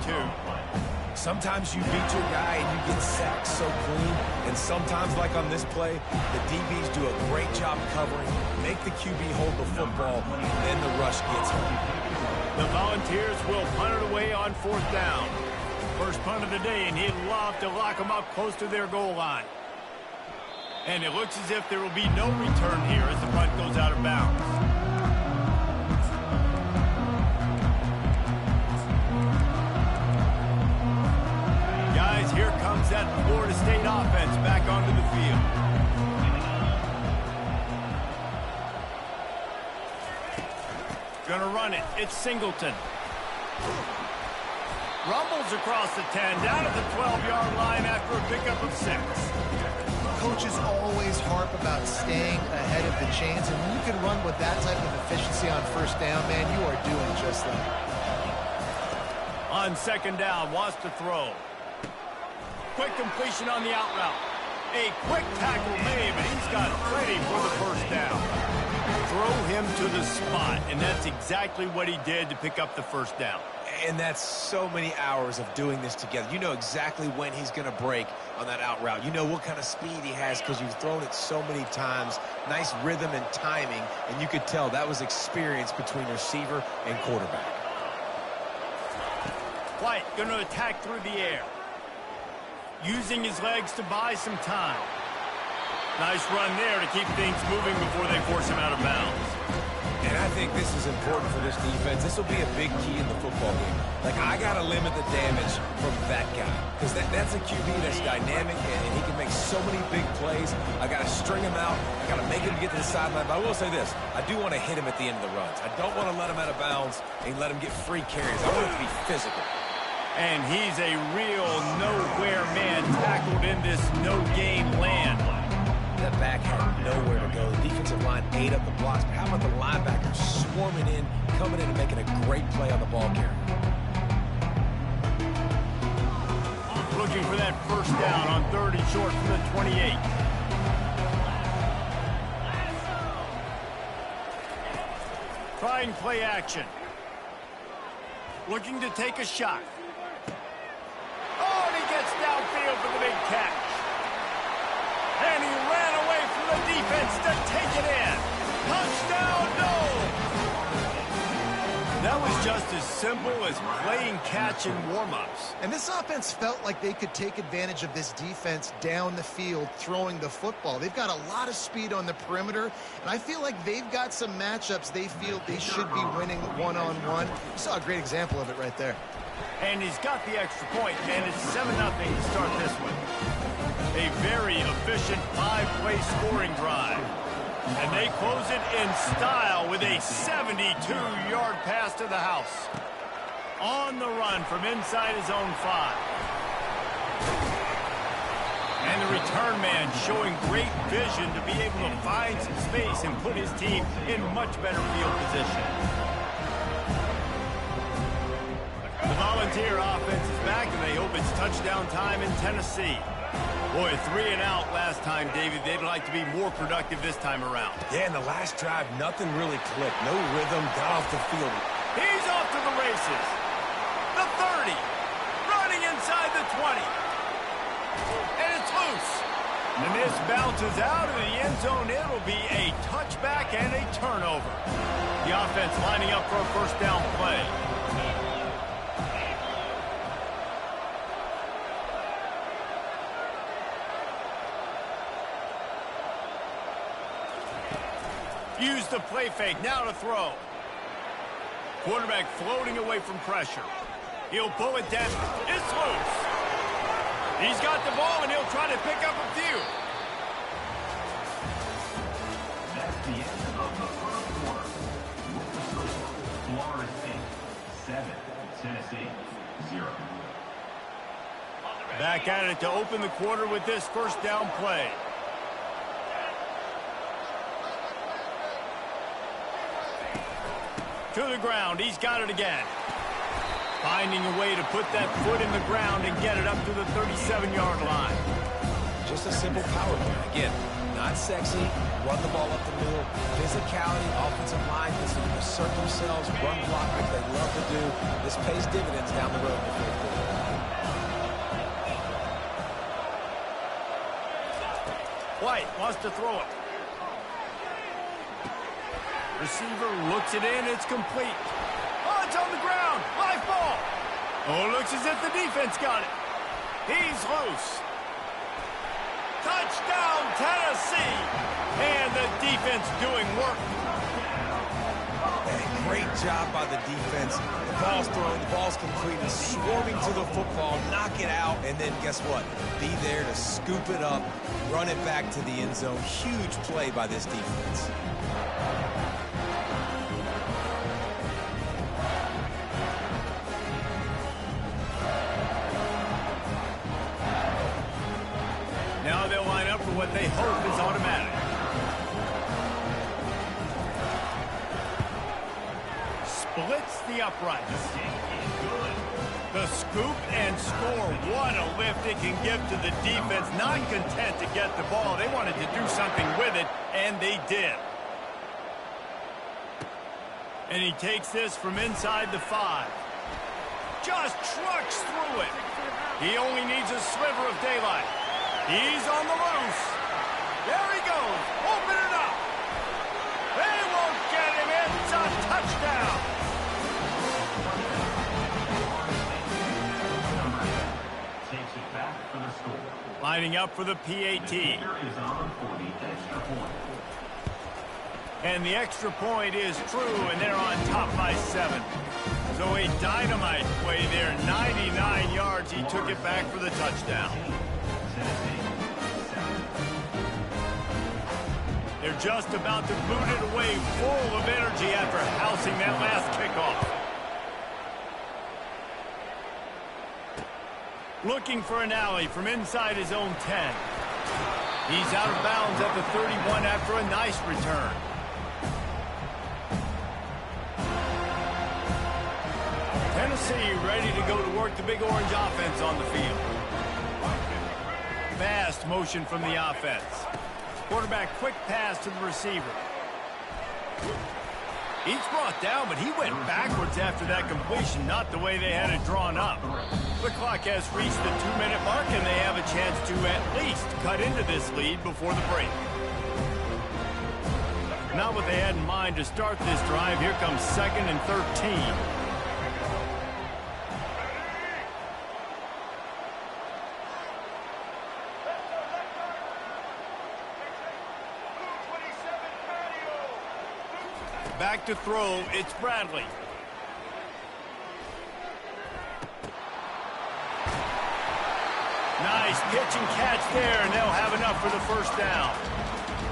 Sometimes you beat your guy and you get sacked so clean, and sometimes, like on this play, the DBs do a great job covering, make the QB hold the football, and then the rush gets him. The Volunteers will punt it away on fourth down. First punt of the day, and he'd love to lock them up close to their goal line. And it looks as if there will be no return here as the punt goes out of bounds. Guys, here comes that Florida State offense back onto the field. Gonna run it. It's Singleton. Rumbles across the 10, down at the 12-yard line after a pickup of 6. Coaches always harp about staying ahead of the chains, and when you can run with that type of efficiency on first down, man, you are doing just that. On second down, wants to throw. Quick completion on the out route. A quick tackle made, but he's got plenty for the first down. Throw him to the spot, and that's exactly what he did to pick up the first down. And that's so many hours of doing this together. You know exactly when he's going to break on that out route. You know what kind of speed he has because you've thrown it so many times. Nice rhythm and timing, and you could tell that was experience between receiver and quarterback. White going to attack through the air. Using his legs to buy some time. Nice run there to keep things moving before they force him out of bounds. And I think this is important for this defense. This will be a big key in the football game. Like, I got to limit the damage from that guy. Because that's a QB that's dynamic, and he can make so many big plays. I got to string him out. I got to make him get to the sideline. But I will say this. I do want to hit him at the end of the runs. I don't want to let him out of bounds and let him get free carries. I want it to be physical. And he's a real nowhere man tackled in this no-game land. That back had nowhere to go. The defensive line ate up the blocks. But how about the linebackers swarming in, coming in and making a great play on the ball carrier? Looking for that first down on third and short from the 28. Trying play action. Looking to take a shot. Oh, and he gets downfield for the big catch. And he ran away from the defense to take it in. Touchdown, no! That was just as simple as playing catch in warm-ups. And this offense felt like they could take advantage of this defense down the field throwing the football. They've got a lot of speed on the perimeter, and I feel like they've got some matchups they feel they should be winning one-on-one. You saw a great example of it right there. And he's got the extra point, and it's 7-0 to start this one. A very efficient 5-play scoring drive. And they close it in style with a 72-yard pass to the house. On the run from inside his own 5. And the return man showing great vision to be able to find some space and put his team in much better field position. The Volunteer offense is back, and they hope it's touchdown time in Tennessee. Boy, 3 and out last time, David. They'd like to be more productive this time around. Yeah, in the last drive, nothing really clicked. No rhythm, got off the field. He's off to the races. The 30. Running inside the 20. And it's loose. And this bounces out of the end zone. It'll be a touchback and a turnover. The offense lining up for a first down play. Use the play fake, now to throw. Quarterback floating away from pressure. He'll pull it down. It's loose. He's got the ball, and he'll try to pick up a few. That's the end of the first quarter. With the score, Florida State 7, Tennessee 0. Back at it to open the quarter with this first down play. To the ground. He's got it again. Finding a way to put that foot in the ground and get it up to the 37-yard line. Just a simple power play. Again, not sexy. Run the ball up the middle. Physicality, offensive line, just assert themselves, run block like they love to do. This pays dividends down the road in the fourth quarter. White wants to throw it. Receiver looks it in. It's complete. Oh, it's on the ground. Live ball. Oh, looks as if the defense got it. He's loose. Touchdown, Tennessee. And the defense doing work. Hey, great job by the defense. The ball's thrown, the ball's complete, and swarming to the football, knock it out, and then guess what? Be there to scoop it up, run it back to the end zone. Huge play by this defense. Now they'll line up for what they hope is automatic. Splits the uprights. The scoop and score. What a lift it can give to the defense. Not content to get the ball. They wanted to do something with it, and they did. And he takes this from inside the 5. Just trucks through it. He only needs a sliver of daylight. He's on the loose. There he goes. Open it up. They won't get him. It's a touchdown. Takes it back for the score. Lining up for the PAT. Is on for the extra point. And the extra point is true, and they're on top by 7. So a dynamite play there. 99 yards. He took it back for the touchdown. They're just about to boot it away, full of energy after housing that last kickoff. Looking for an alley from inside his own 10. He's out of bounds at the 31 after a nice return. Tennessee ready to go to work the Big Orange offense on the field. Fast motion from the offense. Quarterback quick pass to the receiver. He's brought down, but he went backwards after that completion, not the way they had it drawn up. The clock has reached the 2-minute mark, and they have a chance to at least cut into this lead before the break. Not what they had in mind to start this drive. Here comes 2nd and 13. Back to throw, it's Bradley. Nice pitch and catch there, and they'll have enough for the first down.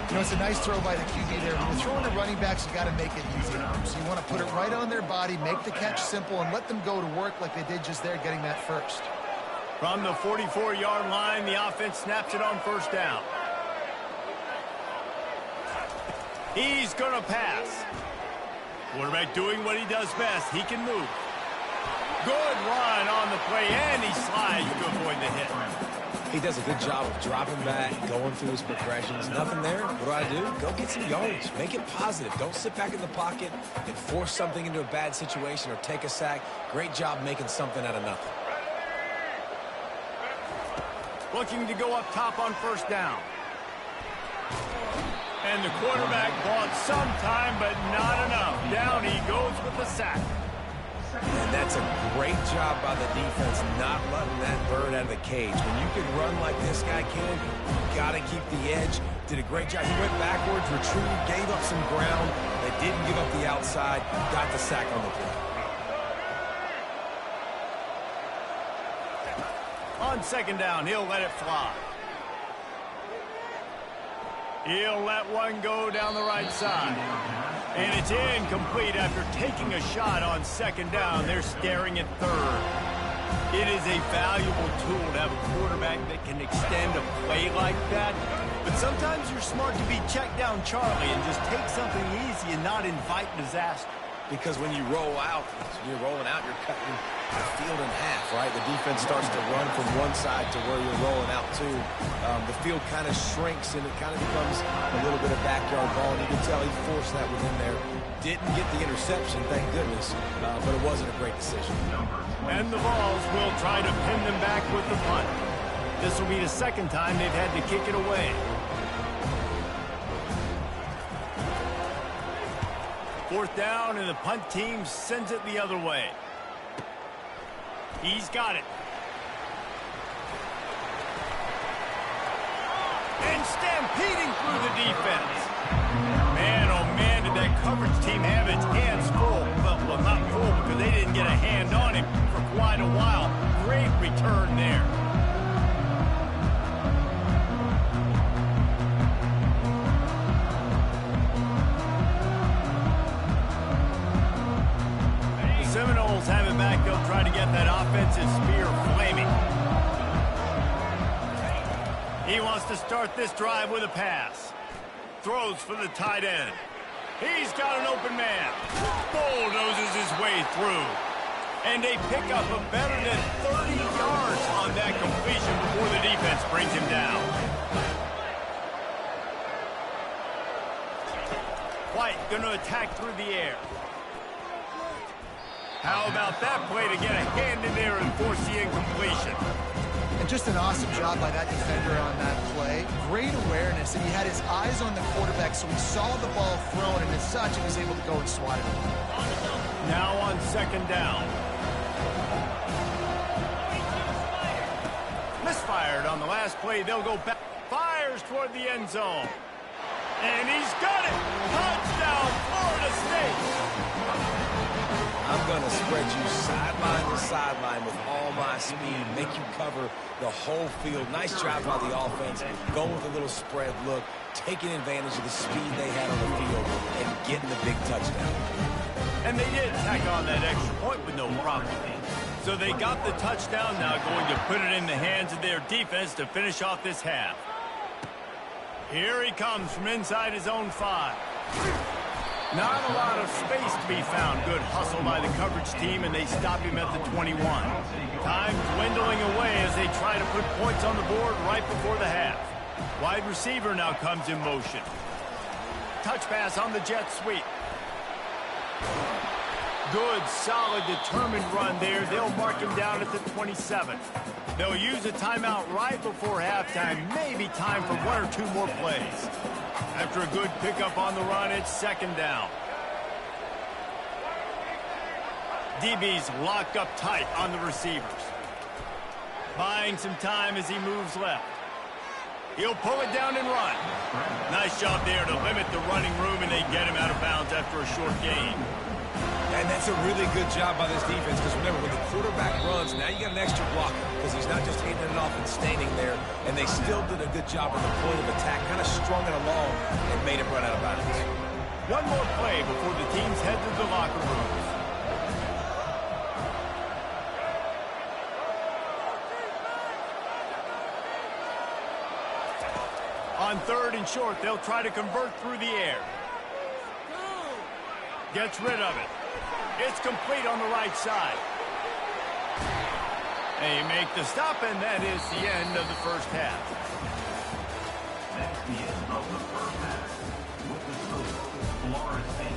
You know, it's a nice throw by the QB there. When you're throwing to running backs, you got to make it easy. So you want to put it right on their body, make the catch simple, and let them go to work like they did just there, getting that first. From the 44-yard line, the offense snaps it on first down. He's going to pass. Quarterback doing what he does best. He can move. Good run on the play, and he slides to avoid the hit. He does a good job of dropping back, going through his progressions. Nothing there. What do? Go get some yards. Make it positive. Don't sit back in the pocket and force something into a bad situation or take a sack. Great job making something out of nothing. Looking to go up top on first down. And the quarterback bought some time, but not enough. Down he goes with the sack. And that's a great job by the defense not letting that bird out of the cage. When you can run like this guy can, you got to keep the edge. Did a great job. He went backwards, retreated, gave up some ground. They didn't give up the outside. Got the sack on the play. On second down, he'll let it fly. He'll let one go down the right side. And it's incomplete after taking a shot on second down. They're staring at third. It is a valuable tool to have a quarterback that can extend a play like that. But sometimes you're smart to be check down Charlie and just take something easy and not invite disaster. Because when you roll out, when you're rolling out, you're cutting the field in half, right? The defense starts to run from one side to where you're rolling out to. The field kind of shrinks, and it kind of becomes a little bit of backyard ball. And you can tell he forced that within there. Didn't get the interception, thank goodness, but it wasn't a great decision. And the Vols will try to pin them back with the punt. This will be the second time they've had to kick it away. Fourth down, and the punt team sends it the other way. He's got it. And stampeding through the defense. Man, oh man, did that coverage team have its hands full. Well, not full because they didn't get a hand on him for quite a while. Great return there. Seminoles have it back. They'll try to get that offensive spear flaming. He wants to start this drive with a pass. Throws for the tight end. He's got an open man. Bulldozes his way through. And they pick up a better than 30 yards on that completion before the defense brings him down. White going to attack through the air. How about that play to get a hand in there and force the incompletion? And just an awesome job by that defender on that play. Great awareness, and he had his eyes on the quarterback, so he saw the ball thrown, and as such, he was able to go and swat it. Now on second down. Misfired on the last play. They'll go back. Fires toward the end zone. And he's got it. Touchdown, Florida State. I'm going to spread you sideline to sideline with all my speed, make you cover the whole field. Nice job by the offense, going with a little spread look, taking advantage of the speed they had on the field, and getting the big touchdown. And they did tack on that extra point with no problem. So they got the touchdown, now going to put it in the hands of their defense to finish off this half. Here he comes from inside his own 5. Not a lot of space to be found. Good hustle by the coverage team, and they stop him at the 21. Time dwindling away as they try to put points on the board right before the half. Wide receiver now comes in motion. Touch pass on the jet sweep. Good, solid, determined run there. They'll mark him down at the 27. They'll use a timeout right before halftime. Maybe time for 1 or 2 more plays. After a good pickup on the run, it's second down. DB's locked up tight on the receivers. Buying some time as he moves left. He'll pull it down and run. Nice job there to limit the running room, and they get him out of bounds after a short gain. And that's a really good job by this defense, because remember, when the quarterback runs, now you got an extra blocker, because he's not just handing it off and standing there, and they still did a good job at the point of attack, kind of strung it along and made him run out of bounds. One more play before the teams head to the locker rooms. On third and short, they'll try to convert through the air. Gets rid of it. It's complete on the right side. They make the stop, and that is the end of the first half. That's the end of the first half. With the score, Florida State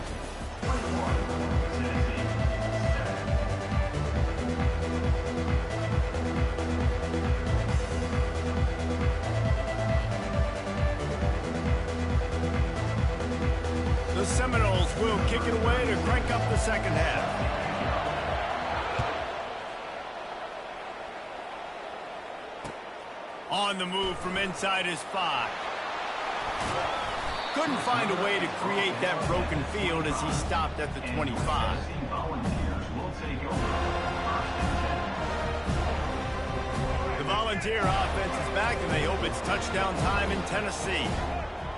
21, Tennessee 7. The Seminoles will kick it away to crank up the second half. On the move from inside his 5. Couldn't find a way to create that broken field as he stopped at the 25. Volunteers will take over. The Volunteer offense is back, and they hope it's touchdown time in Tennessee.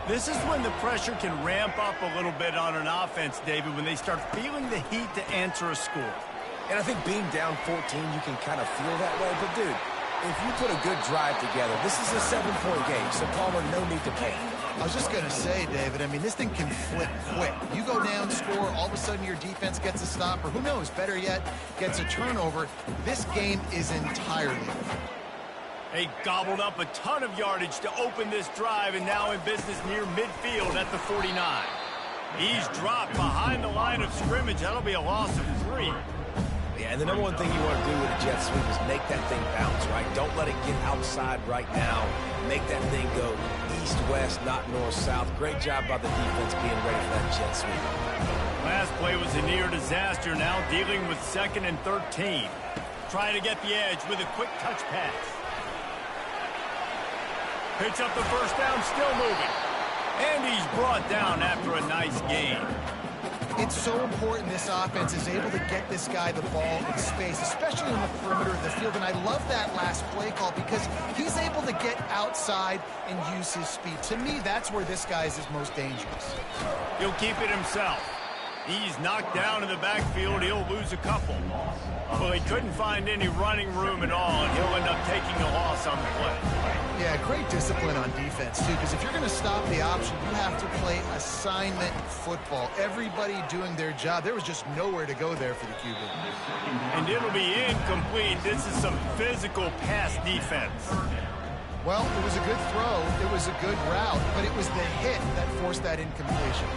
This is when the pressure can ramp up a little bit on an offense, David, when they start feeling the heat to answer a score. And I think being down 14, you can kind of feel that way. But, dude, if you put a good drive together, this is a 7-point game, so Palmer, no need to panic. I was just going to say, David, I mean, this thing can flip quick. You go down, score, all of a sudden your defense gets a stop, or who knows, better yet, gets a turnover. This game is entirely over. They gobbled up a ton of yardage to open this drive, and now in business near midfield at the 49. He's dropped behind the line of scrimmage. That'll be a loss of 3. Yeah, and the number one thing you want to do with a jet sweep is make that thing bounce, right? Don't let it get outside right now. Make that thing go east-west, not north-south. Great job by the defense being ready for that jet sweep. Last play was a near disaster. Now dealing with 2nd and 13. Trying to get the edge with a quick touch pass. Picks up the first down, still moving. And he's brought down after a nice gain. It's so important this offense is able to get this guy the ball in space, especially on the perimeter of the field. And I love that last play call because he's able to get outside and use his speed. To me, that's where this guy is his most dangerous. He'll keep it himself. He's knocked down in the backfield. He'll lose a couple. Well, he couldn't find any running room at all, and he'll end up taking a loss on the play. Yeah, great discipline on defense, too, because if you're going to stop the option, you have to play assignment football. Everybody doing their job. There was just nowhere to go there for the QB. And it'll be incomplete. This is some physical pass defense. Well, it was a good throw. It was a good route, but it was the hit that forced that incompletion.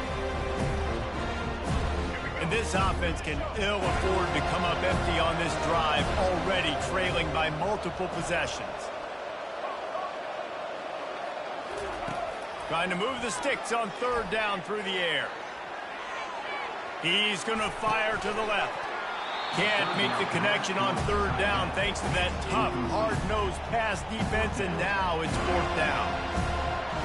And this offense can ill afford to come up empty on this drive, already trailing by multiple possessions. Trying to move the sticks on 3rd down through the air. He's going to fire to the left. Can't make the connection on 3rd down thanks to that tough, hard-nosed pass defense, and now it's 4th down.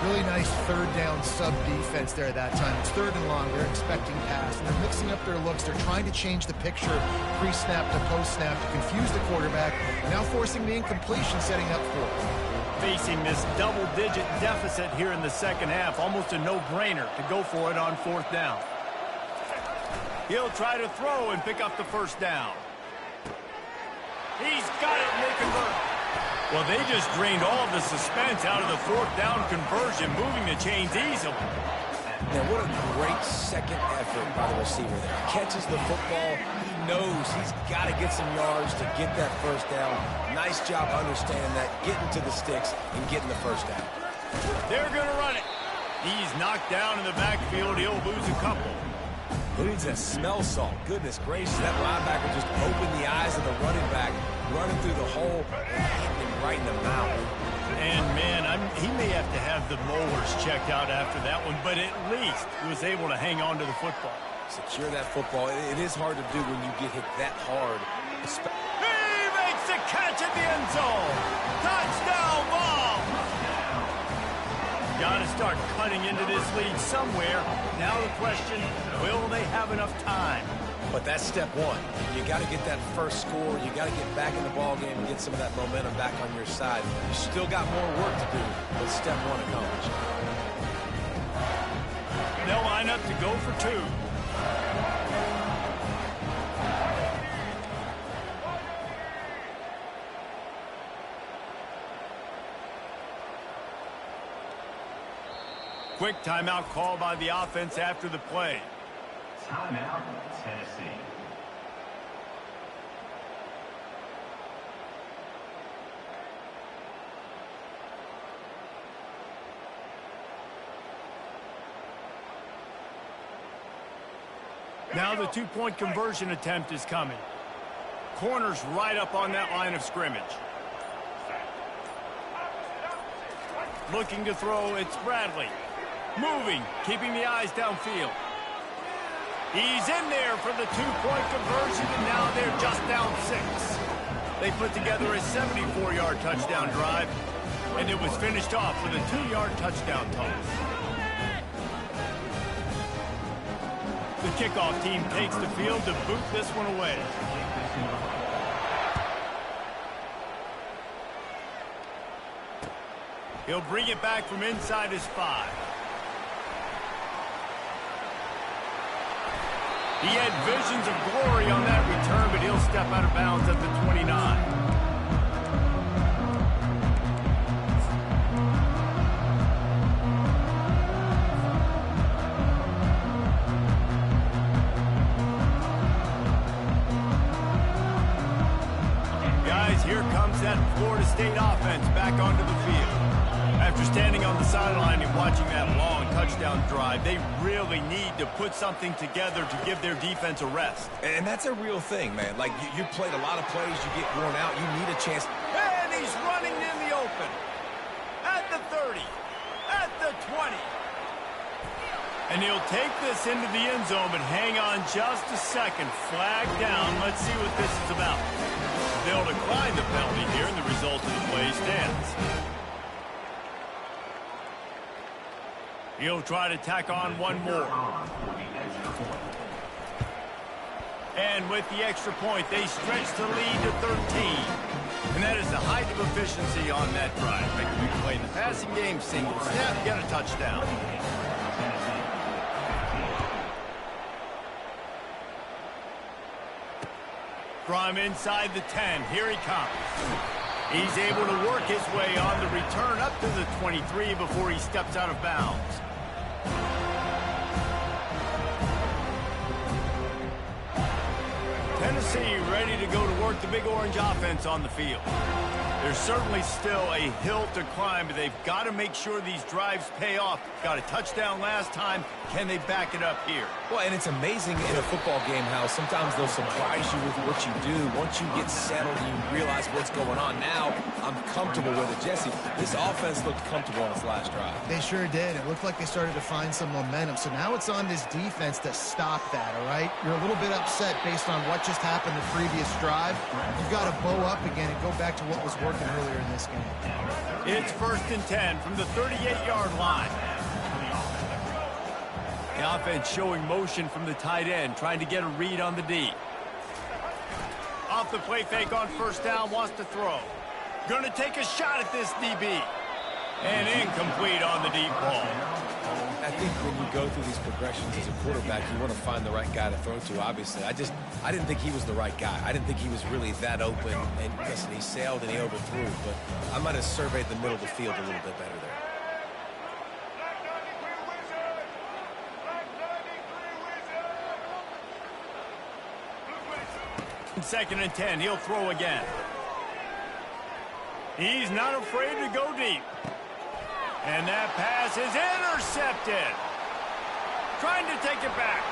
Really nice 3rd down sub-defense there at that time. It's 3rd and long. They're expecting pass, and they're mixing up their looks. They're trying to change the picture pre-snap to post-snap to confuse the quarterback, now forcing the incompletion, setting up 4th. Facing this double-digit deficit here in the second half, almost a no-brainer to go for it on 4th down. He'll try to throw and pick up the first down. He's got it, and they convert. Well, they just drained all of the suspense out of the 4th down conversion, moving the chains easily. Now, what a great second effort by the receiver there. Catches the football. He knows he's got to get some yards to get that first down. Nice job understanding that, getting to the sticks and getting the first down. They're going to run it. He's knocked down in the backfield. He'll lose a couple. Who needs a smell salt? Goodness gracious, that linebacker just opened the eyes of the running back, running through the hole and hitting him right in the mouth. And, man, he may have to have the molars checked out after that one, but at least he was able to hang on to the football. Secure that football. It is hard to do when you get hit that hard. He makes the catch at the end zone. Touchdown ball. Got to start cutting into this lead somewhere. Now the question, will they have enough time? But that's step one. You got to get that first score. You got to get back in the ball game and get some of that momentum back on your side. You still got more work to do, but step one accomplished. They'll line up to go for 2. Quick timeout call by the offense after the play. Timeout, Tennessee. Now the 2-point conversion attempt is coming. Corner's right up on that line of scrimmage. Looking to throw, it's Bradley. Moving, keeping the eyes downfield. He's in there for the 2-point conversion, and now they're just down 6. They put together a 74-yard touchdown drive. And it was finished off with a 2-yard touchdown toss. The kickoff team takes the field to boot this one away. He'll bring it back from inside his 5. He had visions of glory on that return, but he'll step out of bounds at the 29. Guys, here comes that Florida State offense back onto the field. After standing on the sideline and watching that long touchdown drive, they really need to put something together to give their defense a rest. And that's a real thing, man. Like, you played a lot of plays, you get worn out, you need a chance. And he's running in the open. At the 30. At the 20. And he'll take this into the end zone, but hang on just a second. Flag down. Let's see what this is about. They'll decline the penalty here, and the result of the play stands. He'll try to tack on one more. And with the extra point, they stretch the lead to 13. And that is the height of efficiency on that drive. Making you play the passing game, single snap, get a touchdown. From inside the 10, here he comes. He's able to work his way on the return up to the 23 before he steps out of bounds. Tennessee ready to go to work the Big Orange offense on the field. There's certainly still a hill to climb, but they've got to make sure these drives pay off. Got a touchdown last time. Can they back it up here? Well, and it's amazing in a football game how sometimes they'll surprise you with what you do. Once you get settled and you realize what's going on, now I'm comfortable with it. Jesse, this offense looked comfortable on its last drive. They sure did. It looked like they started to find some momentum. So now it's on this defense to stop that, all right? You're a little bit upset based on what just happened the previous drive. You've got to bow up again and go back to what was working earlier in this game. It's 1st and 10 from the 38-yard line. The offense showing motion from the tight end, trying to get a read on the D. Off the play fake on 1st down, wants to throw. Going to take a shot at this DB. And incomplete on the deep ball. I think when you go through these progressions as a quarterback, you want to find the right guy to throw to, obviously. I didn't think he was the right guy. I didn't think he was really that open. And listen, he sailed and he overthrew, but I might have surveyed the middle of the field a little bit better there. 2nd and 10, he'll throw again. He's not afraid to go deep. And that pass is intercepted. Trying to take it back.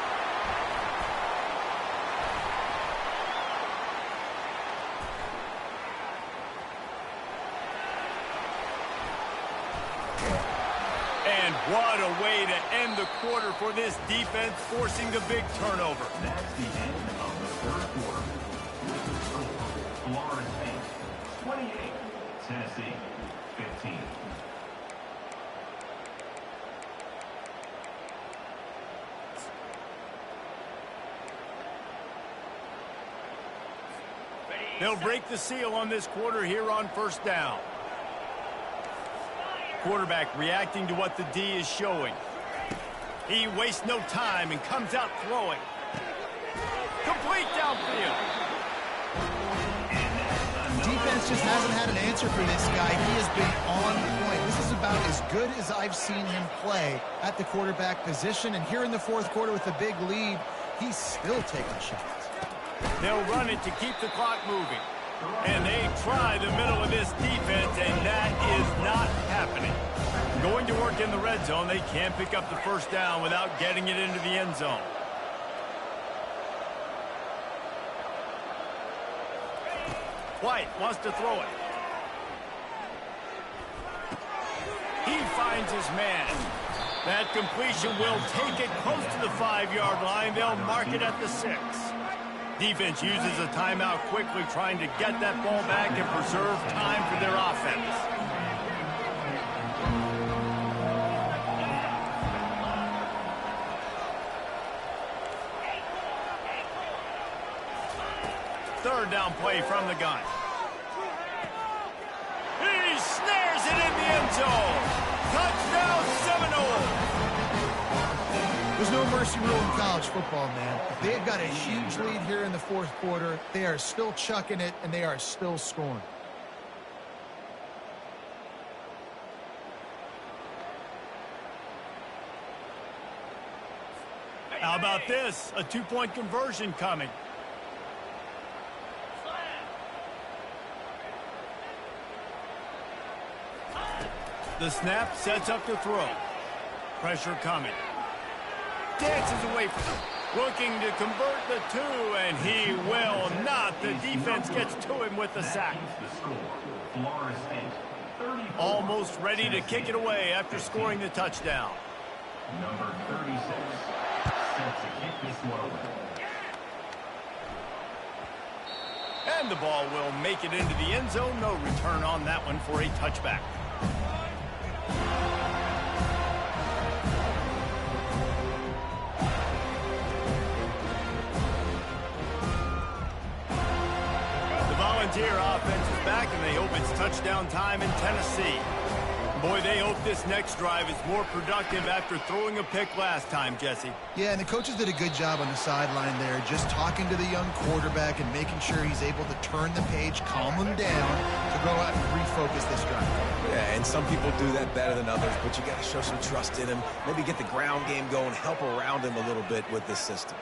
And what a way to end the quarter for this defense, forcing the big turnover. That's the end of the 3rd quarter. Florida State 28, Tennessee 15. They'll break the seal on this quarter here on 1st down. Quarterback reacting to what the D is showing. He wastes no time and comes out throwing. Complete downfield. Defense just hasn't had an answer for this guy. He has been on point. This is about as good as I've seen him play at the quarterback position. And here in the 4th quarter with a big lead, he's still taking shots. They'll run it to keep the clock moving. And they try the middle of this defense, and that is not happening. Going to work in the red zone, they can't pick up the 1st down without getting it into the end zone. White wants to throw it. He finds his man. That completion will take it close to the 5-yard line. They'll mark it at the 6. Defense uses a timeout quickly, trying to get that ball back and preserve time for their offense. third down play from the gun. He snares it in the end zone. Touchdown Seminoles. There's no mercy rule in college football, man. They've got a huge lead here in the fourth quarter. They are still chucking it, and they are still scoring. How about this? A two-point conversion coming. The snap sets up the throw. Pressure coming. Dances away from him. Looking to convert the two, and he will not. The defense gets to him with the sack. Almost ready to kick it away after scoring the touchdown. Number 36 set to kick this one away. And the ball will make it into the end zone. No return on that one for a touchback. The Volunteer offense is back, and they hope it's touchdown time in Tennessee. Boy, they hope this next drive is more productive after throwing a pick last time, Jesse. Yeah, and the coaches did a good job on the sideline there, just talking to the young quarterback and making sure he's able to turn the page, calm him down, to go out and refocus this drive. Yeah, and some people do that better than others, but you got to show some trust in him. Maybe get the ground game going, help around him a little bit with this system.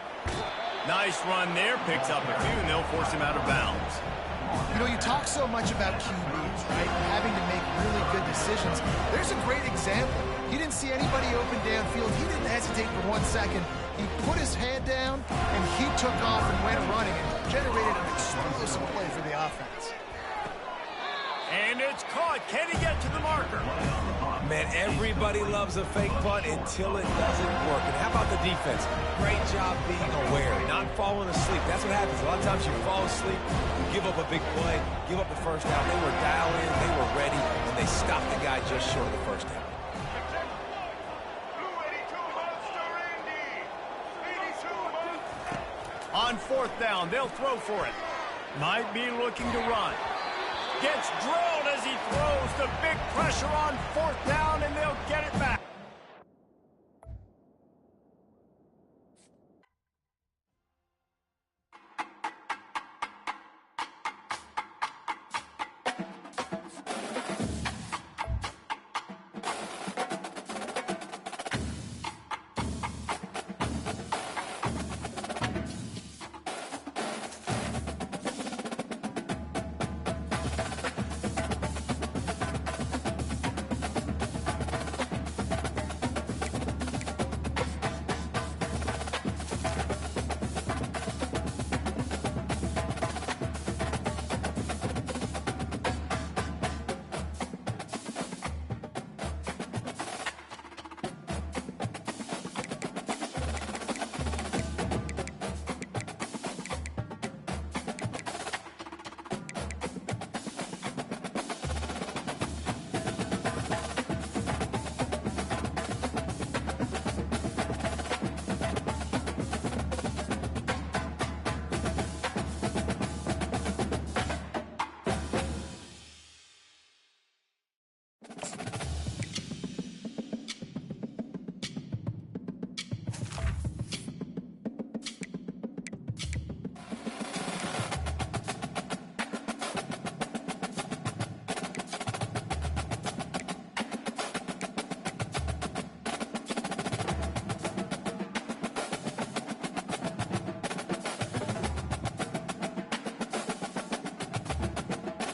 Nice run there, picks up a few, and they'll force him out of bounds. You know, you talk so much about QBs, right? Having to make really good decisions. There's a great example. He didn't see anybody open downfield. He didn't hesitate for 1 second. He put his head down, and he took off and went running and generated an explosive play for the offense. And it's caught. Can he get to the marker? Man, everybody loves a fake punt until it doesn't work. And how about the defense? Great job being aware, not falling asleep. That's what happens. A lot of times you fall asleep, you give up a big play, give up the first down. They were dialed in, they were ready, and they stopped the guy just short of the first down. On fourth down, they'll throw for it. Might be looking to run. Gets drilled as he throws. The big pressure on fourth down, and they'll get it back.